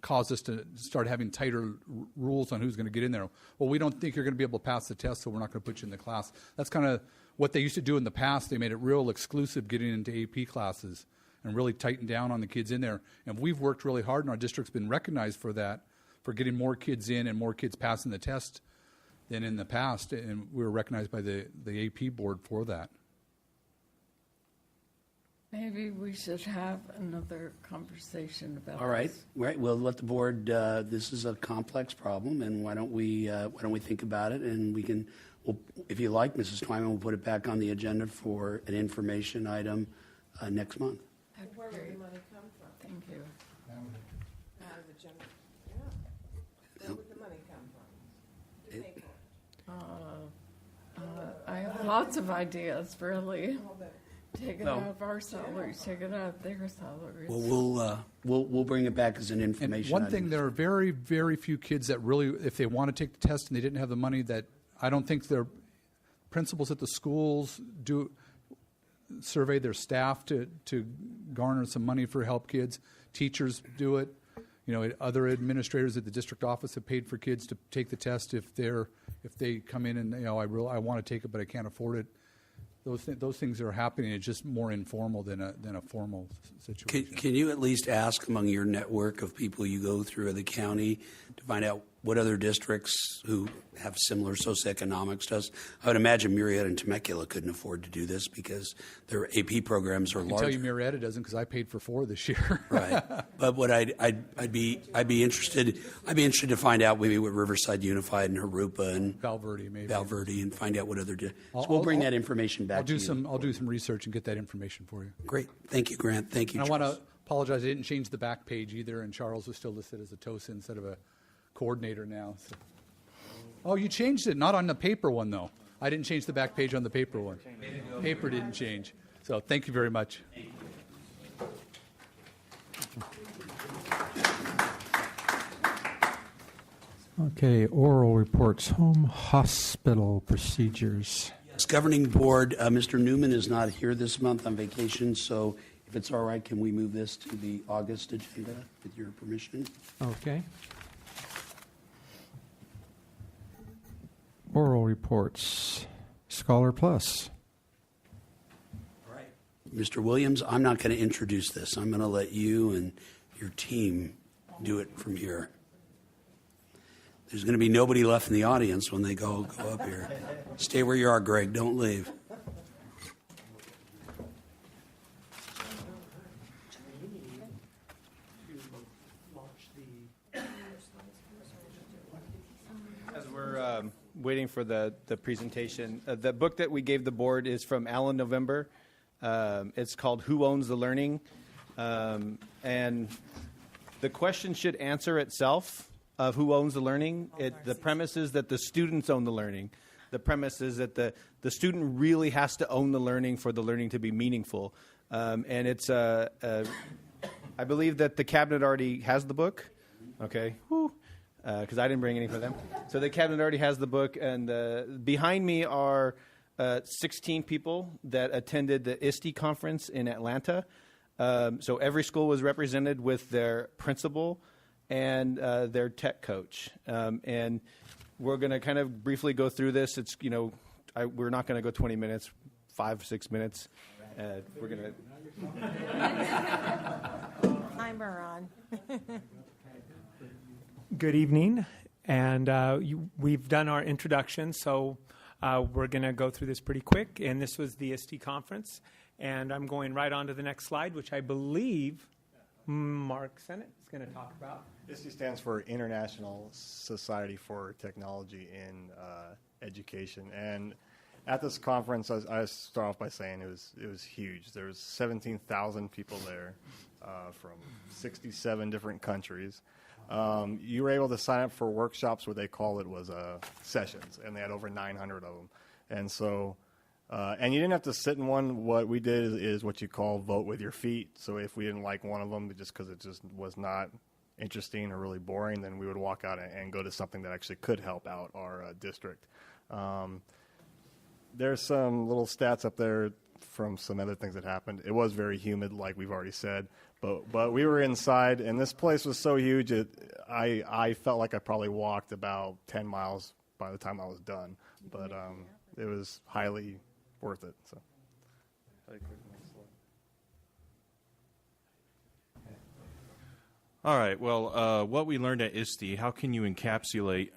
cause us to start having tighter rules on who's going to get in there. Well, we don't think you're going to be able to pass the test, so we're not going to put you in the class. That's kind of what they used to do in the past. They made it real exclusive getting into AP classes and really tightened down on the kids in there. And we've worked really hard, and our district's been recognized for that, for getting more kids in and more kids passing the test than in the past. And we were recognized by the AP board for that. Maybe we should have another conversation about All right. this. Right. We'll let the board. This is a complex problem, and why don't we think about it? And we can, if you like, Mrs. Twyman, we'll put it back on the agenda for an information item next month. Where would the money come from? Thank you. Out of the general. Yeah. Where would the money come from? To pay for it. I have lots of ideas, really. Well, then, Take it out of our salaries, take it out of their salaries. Well, we'll bring it back as an information One item. thing, there are very, very few kids that really, if they want to take the test and they didn't have the money, that I don't think their principals at the schools do survey their staff to garner some money for help kids. Teachers do it. Other administrators at the district office have paid for kids to take the test if they come in and I want to take it but I can't afford it. Those things are happening. It's just more informal than a formal situation. Can you at least ask among your network of people you go through in the county to find out what other districts who have similar socioeconomics to us. I would imagine Marietta and Temecula couldn't afford to do this because their AP programs are I can large. tell you Marietta doesn't because I paid for 4 this year. Right, but what I'd be interested to find out maybe what Riverside Unified and Harupa and Valverde maybe. and find out what other. So we'll bring that information back. I'll do to you. I'll do some research and get that information for you. Great, thank you, Grant. Thank you. And I want Charles. to apologize. I didn't change the back page either, and Charles was still listed as a TOSA instead of a coordinator now. So. Oh, you changed it, not on the paper one though. I didn't change the back page on the paper one. Paper didn't change. So thank you very much. Okay, oral reports, home hospital procedures. Yes, Governing Board, Mr. Newman is not here this month on vacation, so if it's all right, can we move this to the August agenda with your permission? Okay. Oral reports, Scholar Plus. Mr. Williams, I'm not going to introduce this. I'm going to let you and your team do it from here. There's going to be nobody left in the audience when they go up here. Stay where you are, Greg. Don't leave. As we're waiting for the presentation, the book that we gave the board is from Alan November. It's called Who Owns the Learning? And the question should answer itself of who owns the learning. The premise is that the students own the learning. The premise is that the student really has to own the learning for the learning to be meaningful. And it's, I believe that the cabinet already has the book. Okay. Because I didn't bring any for them. So the cabinet already has the book. And behind me are 16 people that attended the ISTE conference in Atlanta. So every school was represented with their principal and their tech coach. And we're going to kind of briefly go through this. It's, we're not going to go 20 minutes, 5-6 minutes. We're going to... Timer on. Good evening, and we've done our introduction, so we're going to go through this pretty quick. And this was the ISTE conference, and I'm going right on to the next slide, which I believe Mark Sennett is going to talk about. ISTE stands for International Society for Technology in Education, and at this conference, I start off by saying it was huge. There was 17,000 people there from 67 different countries. You were able to sign up for workshops, what they call it was sessions, and they had over 900 of them. And so, and you didn't have to sit in one. What we did is what you call vote with your feet. So if we didn't like one of them, just because it just was not interesting or really boring, then we would walk out and go to something that actually could help out our district. There's some little stats up there from some other things that happened. It was very humid, like we've already said. But we were inside, and this place was so huge, I felt like I probably walked about 10 miles by the time I was done. But it was highly worth it. So. All right. Well, what we learned at ISTE, how can you encapsulate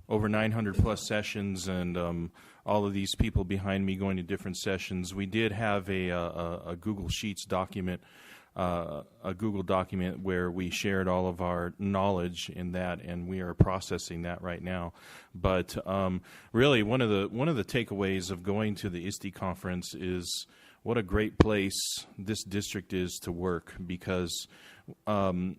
over 900 plus sessions and all of these people behind me going to different sessions? We did have a Google Sheets document, a Google document where we shared all of our knowledge in that, and we are processing that right now. But really, one of the takeaways of going to the ISTE conference is what a great place this district is to work, because when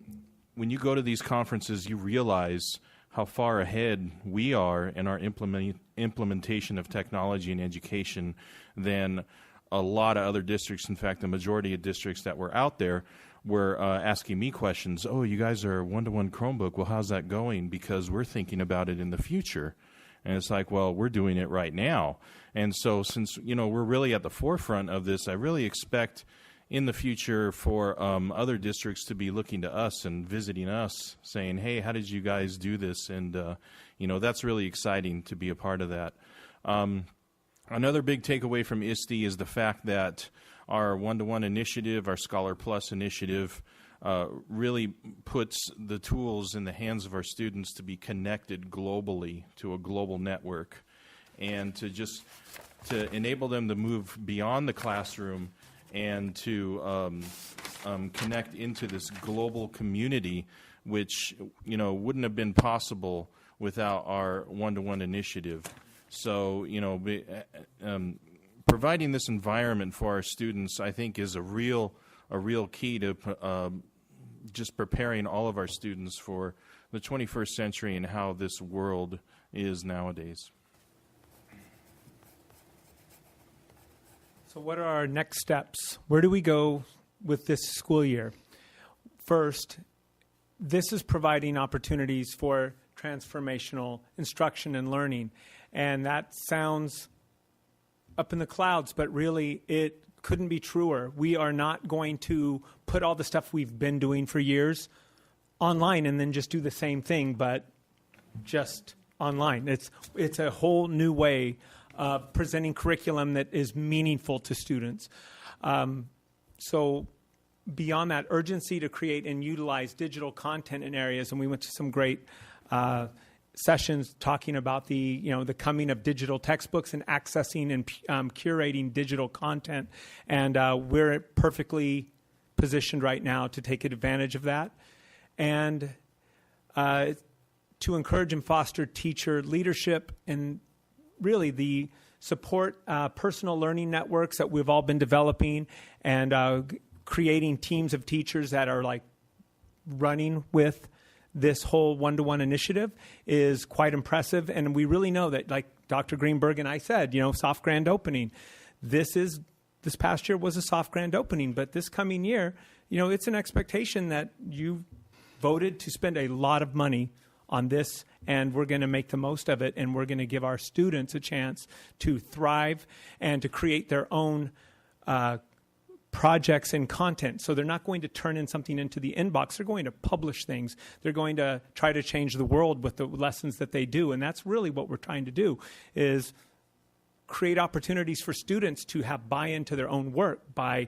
you go to these conferences, you realize how far ahead we are in our implementation of technology in education than a lot of other districts. In fact, the majority of districts that were out there were asking me questions. Oh, you guys are one-to-one Chromebook. Well, how's that going? Because we're thinking about it in the future. And it's like, well, we're doing it right now. And so since, we're really at the forefront of this, I really expect in the future for other districts to be looking to us and visiting us, saying, hey, how did you guys do this? And, that's really exciting to be a part of that. Another big takeaway from ISTE is the fact that our one-to-one initiative, our Scholar Plus initiative, really puts the tools in the hands of our students to be connected globally to a global network, and to enable them to move beyond the classroom and to connect into this global community, which wouldn't have been possible without our one-to-one initiative. So providing this environment for our students, I think, is a real key to just preparing all of our students for the 21st century and how this world is nowadays. So what are our next steps? Where do we go with this school year? First, this is providing opportunities for transformational instruction and learning. And that sounds up in the clouds, but really it couldn't be truer. We are not going to put all the stuff we've been doing for years online and then just do the same thing, but just online. It's a whole new way of presenting curriculum that is meaningful to students. So beyond that, urgency to create and utilize digital content in areas, and we went to some great sessions talking about the coming of digital textbooks and accessing and curating digital content, and we're perfectly positioned right now to take advantage of that, and to encourage and foster teacher leadership and really the support personal learning networks that we've all been developing, and creating teams of teachers that are like running with this whole one-to-one initiative is quite impressive. And we really know that, like Dr. Greenberg and I said, soft grand opening. This past year was a soft grand opening, but this coming year, it's an expectation that you voted to spend a lot of money on this, and we're going to make the most of it, and we're going to give our students a chance to thrive and to create their own projects and content. So they're not going to turn in something into the inbox. They're going to publish things. They're going to try to change the world with the lessons that they do. And that's really what we're trying to do, is create opportunities for students to have buy-in to their own work by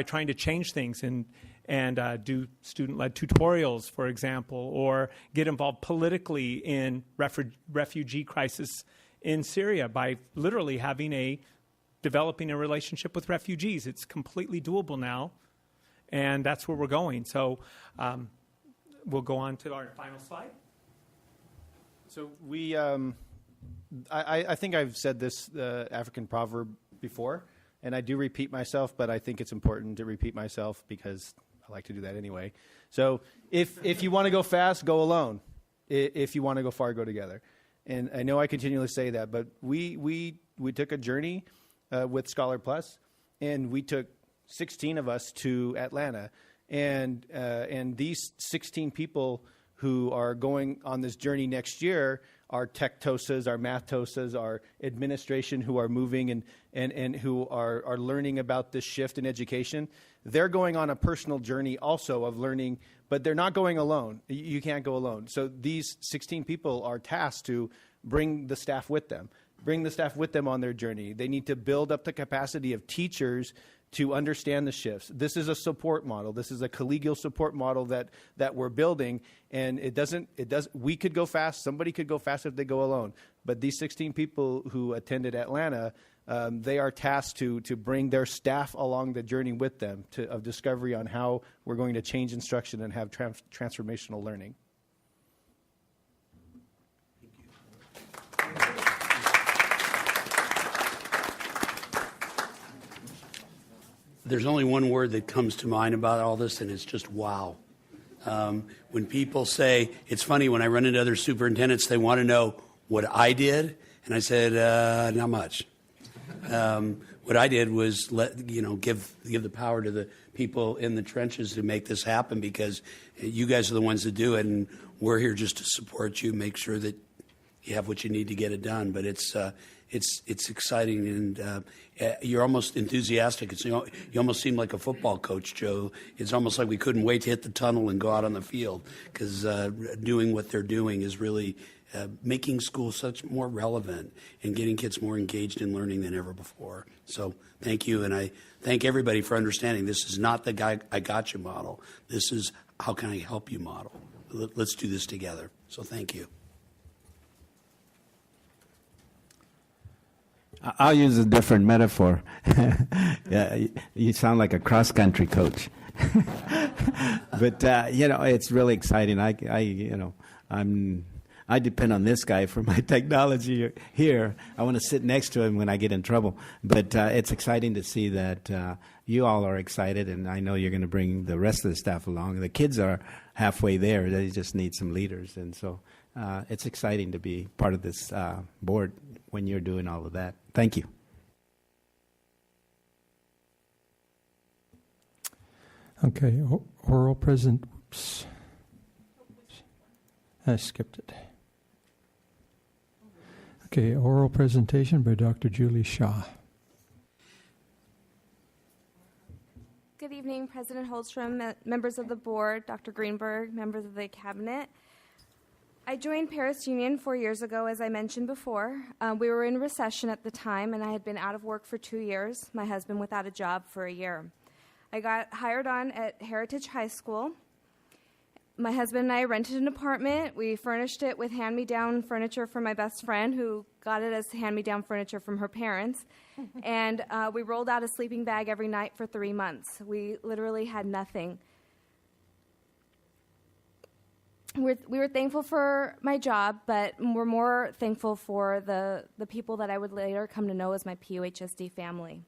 trying to change things and do student-led tutorials, for example, or get involved politically in refugee crisis in Syria by literally developing a relationship with refugees. It's completely doable now, and that's where we're going. So we'll go on to our final slide. So we, I think I've said this African proverb before, and I do repeat myself, but I think it's important to repeat myself because I like to do that anyway. So if you want to go fast, go alone. If you want to go far, go together. And I know I continually say that, but we took a journey with Scholar Plus, and we took 16 of us to Atlanta, and these 16 people who are going on this journey next year are tech-tosas, are math-tosas, are administration who are moving and who are learning about this shift in education. They're going on a personal journey also of learning, but they're not going alone. You can't go alone. So these 16 people are tasked to bring the staff with them. Bring the staff with them on their journey. They need to build up the capacity of teachers to understand the shifts. This is a support model. This is a collegial support model that we're building, and we could go fast. Somebody could go fast if they go alone. But these 16 people who attended Atlanta, they are tasked to bring their staff along the journey with them of discovery on how we're going to change instruction and have transformational learning. There's only one word that comes to mind about all this, and it's just wow. When people say, it's funny, when I run into other superintendents, they want to know what I did, and I said, not much. What I did was give the power to the people in the trenches to make this happen, because you guys are the ones that do it, and we're here just to support you, make sure that you have what you need to get it done. But it's exciting, and you're almost enthusiastic. You almost seem like a football coach, Joe. It's almost like we couldn't wait to hit the tunnel and go out on the field, because doing what they're doing is really making school such more relevant and getting kids more engaged in learning than ever before. So thank you, and I thank everybody for understanding this is not the guy I got you model. This is how can I help you model. Let's do this together. So thank you. I'll use a different metaphor. Yeah, you sound like a cross-country coach. But it's really exciting. I depend on this guy for my technology here. I want to sit next to him when I get in trouble. But it's exciting to see that you all are excited, and I know you're going to bring the rest of the staff along. The kids are halfway there. They just need some leaders. And so it's exciting to be part of this board when you're doing all of that. Thank you. Okay, oral present. Oops. I skipped it. Okay, oral presentation by Dr. Julie Shaw. Good evening, President Holstrom, members of the board, Dr. Greenberg, members of the cabinet. I joined Paris Union 4 years ago, as I mentioned before. We were in recession at the time, and I had been out of work for 2 years, my husband without a job for a year. I got hired on at Heritage High School. My husband and I rented an apartment. We furnished it with hand-me-down furniture from my best friend, who got it as hand-me-down furniture from her parents. And we rolled out a sleeping bag every night for 3 months. We literally had nothing. We were thankful for my job, but we're more thankful for the people that I would later come to know as my PUHSD family.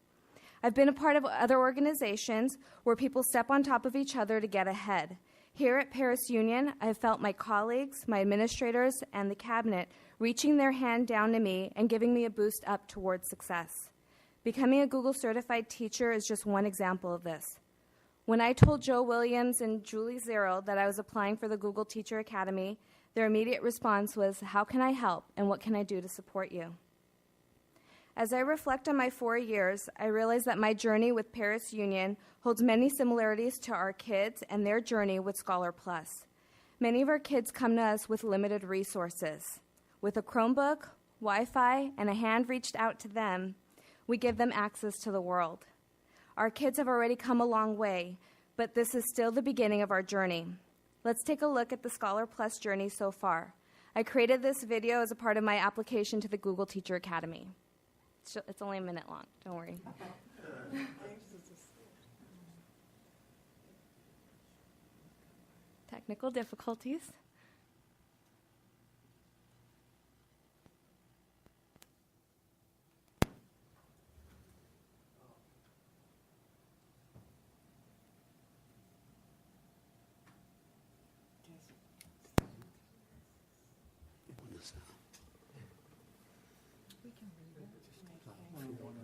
I've been a part of other organizations where people step on top of each other to get ahead. Here at Paris Union, I've felt my colleagues, my administrators, and the cabinet reaching their hand down to me and giving me a boost up towards success. Becoming a Google certified teacher is just one example of this. When I told Joe Williams and Julie Zero that I was applying for the Google Teacher Academy, their immediate response was, "How can I help, and what can I do to support you?" As I reflect on my 4 years, I realize that my journey with Paris Union holds many similarities to our kids and their journey with Scholar Plus. Many of our kids come to us with limited resources. With a Chromebook, Wi-Fi, and a hand reached out to them, we give them access to the world. Our kids have already come a long way, but this is still the beginning of our journey. Let's take a look at the Scholar Plus journey so far. I created this video as a part of my application to the Google Teacher Academy. It's only a minute long, don't worry. Technical difficulties.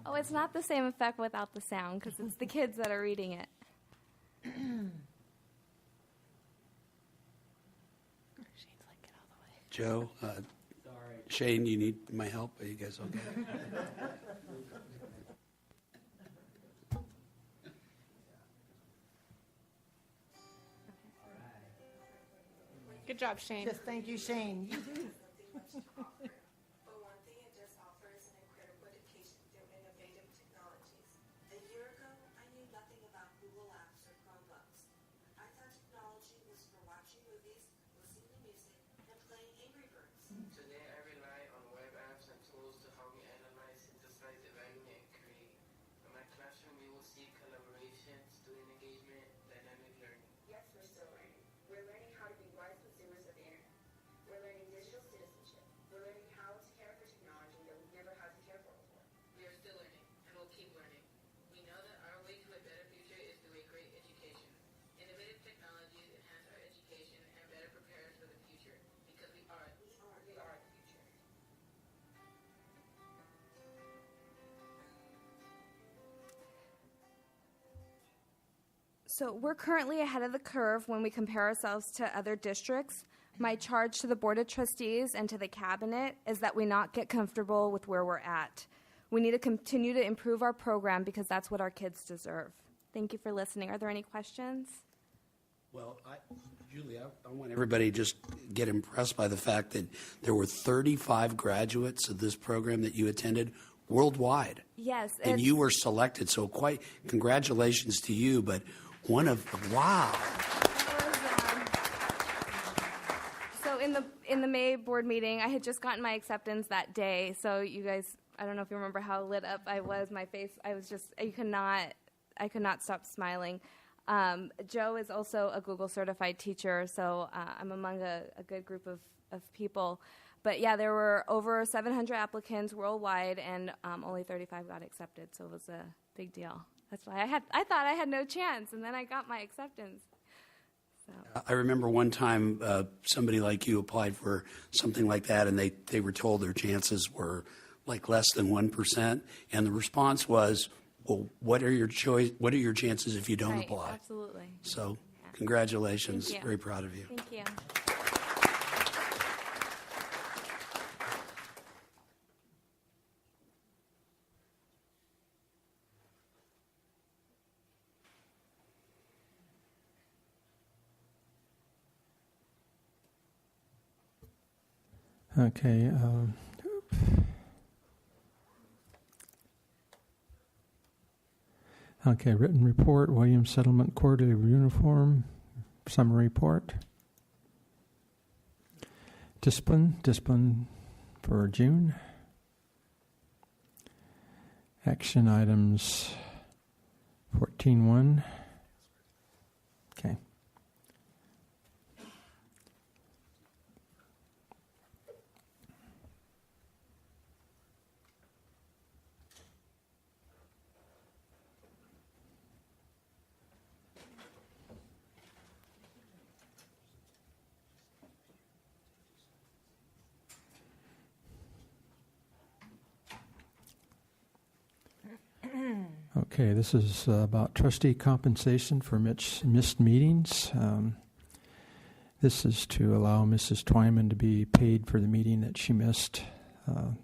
Oh, it's not the same effect without the sound, because it's the kids that are reading it. Joe, Shane, you need my help? Are you guys okay? Good job, Shane. Just thank you, Shane. So we're currently ahead of the curve when we compare ourselves to other districts. My charge to the Board of Trustees and to the Cabinet is that we not get comfortable with where we're at. We need to continue to improve our program because that's what our kids deserve. Thank you for listening. Are there any questions? Well, Julie, I want everybody to just get impressed by the fact that there were 35 graduates of this program that you attended worldwide. Yes. And you were selected, so quite congratulations to you, but wow. So in the May board meeting, I had just gotten my acceptance that day. So you guys, I don't know if you remember how lit up I was. My face, I could not stop smiling. Joe is also a Google certified teacher, so I'm among a good group of people. But yeah, there were over 700 applicants worldwide, and only 35 got accepted, so it was a big deal. That's why I thought I had no chance, and then I got my acceptance. So. I remember one time somebody like you applied for something like that, and they were told their chances were like less than 1%, and the response was, well, what are your chances if you don't apply? Absolutely. So, congratulations. Thank you. Very proud of you. Thank you. Okay. Okay, written report, Williams Settlement Quarterly Uniform, summary report. Discipline for June. Action items 14.1. Okay. Okay, this is about trustee compensation for missed meetings. This is to allow Mrs. Twyman to be paid for the meeting that she missed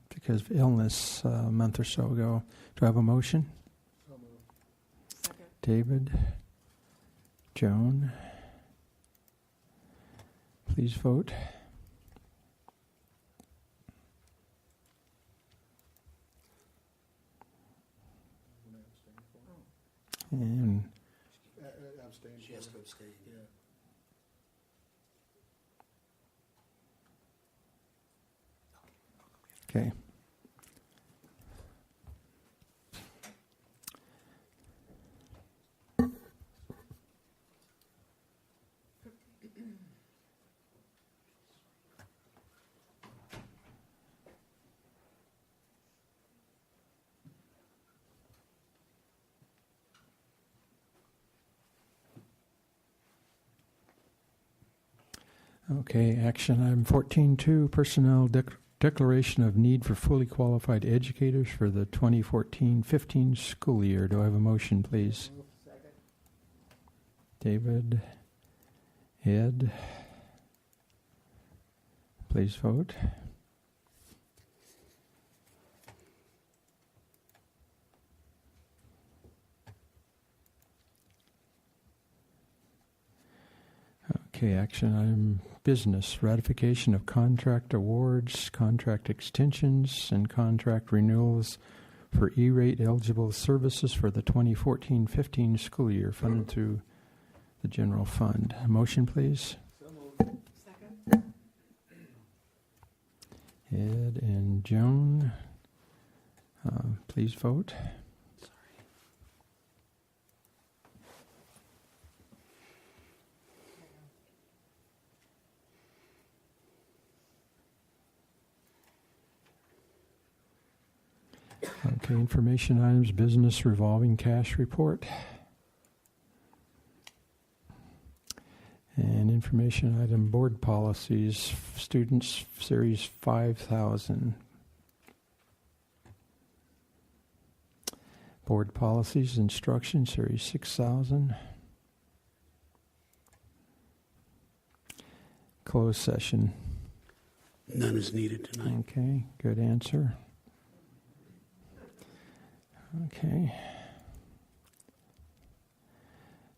because of illness a month or so ago. Do I have a motion? So moved. Second. David, Joan, please vote. And abstain. She has to abstain. Yeah. okay. Okay, action item 14.2, personnel declaration of need for fully qualified educators for the 2014-15 school year. Do I have a motion, please? Second. David, Ed, please vote. Okay, action item business, ratification of contract awards, contract extensions, and contract renewals for E-rate eligible services for the 2014-15 school year funded through the general fund. A motion, please. So moved. Second. Ed and Joan, please vote. Okay, information items, business revolving cash report. And information item, board policies, students series 5,000. Board policies, instruction series 6,000. Closed session. None is needed tonight. Okay, good answer. Okay.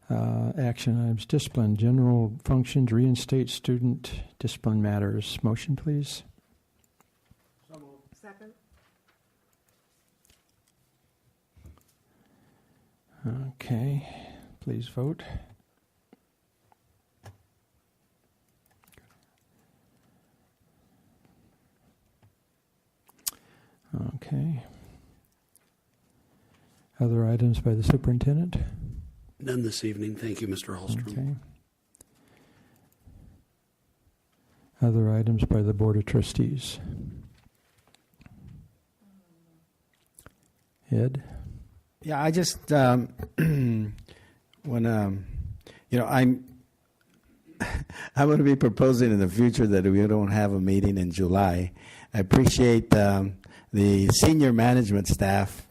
Action items, discipline, general functions, reinstate student discipline matters. Motion, please. Second. Okay, please vote. Okay. Other items by the superintendent? None this evening. Thank you, Mr. Hallstrom. Okay. Other items by the Board of Trustees? Ed? Yeah, I just when I'm going to be proposing in the future that we don't have a meeting in July. I appreciate the senior management staff.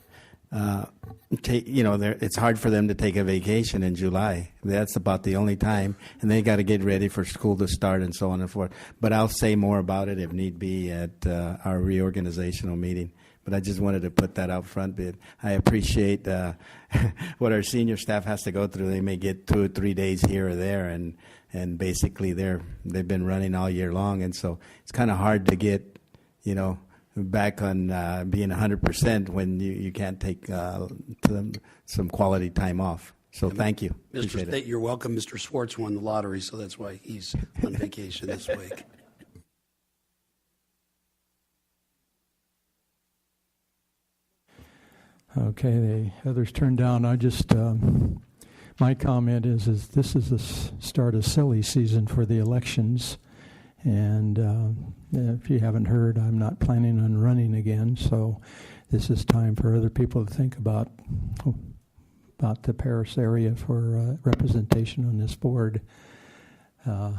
It's hard for them to take a vacation in July. That's about the only time, and they got to get ready for school to start and so on and forth. But I'll say more about it if need be at our reorganizational meeting. But I just wanted to put that out front. But I appreciate what our senior staff has to go through. They may get 2 or 3 days here or there, and basically they've been running all year long, and so it's kind of hard to get back on being 100% when you can't take some quality time off. So thank you. Appreciate it. You're welcome. Mr. Swartz won the lottery, so that's why he's on vacation this week. Okay, the others turned down. I just, my comment is this is the start of silly season for the elections. And if you haven't heard, I'm not planning on running again. So this is time for other people to think about the Paris area for representation on this board. I'll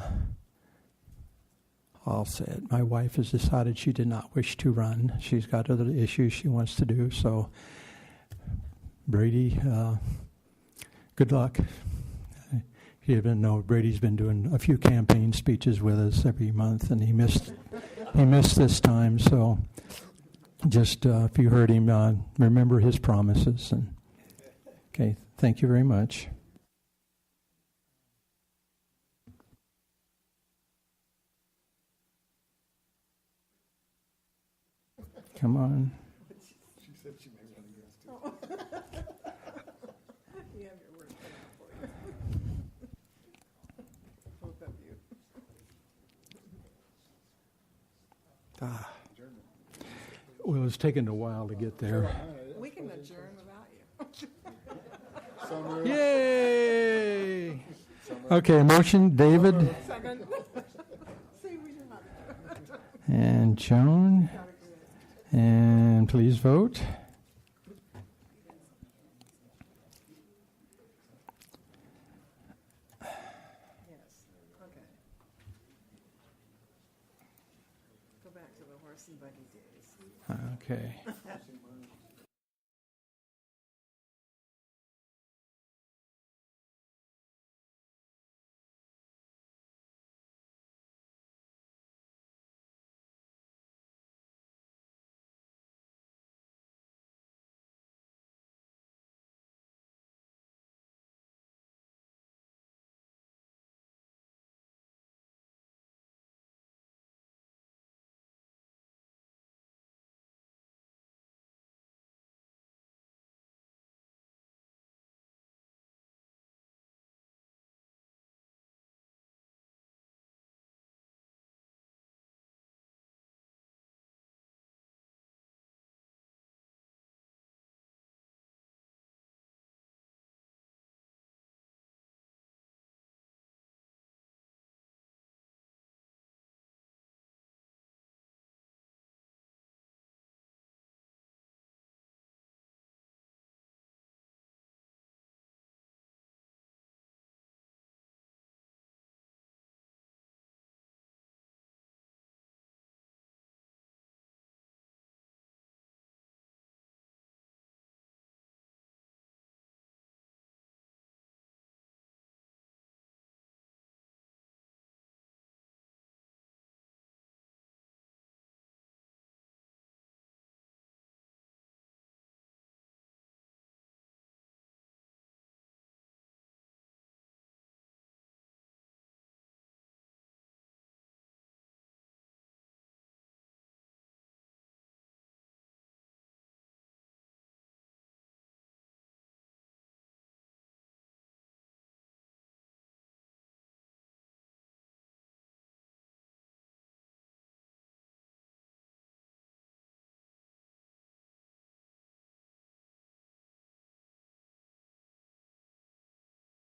say it. My wife has decided she did not wish to run. She's got other issues she wants to do. So Brady, good luck. You even know Brady's been doing a few campaign speeches with us every month, and he missed this time. So, just if you heard him, remember his promises. And okay, thank you very much. Come on. She said she may run against you. You have your word for you. Both of you. Well, it's taken a while to get there. We can adjourn without you. Yay! Okay, motion, David. Second. And Joan. And please vote. Yes. Okay. Go back to the horse and buggy days. Okay.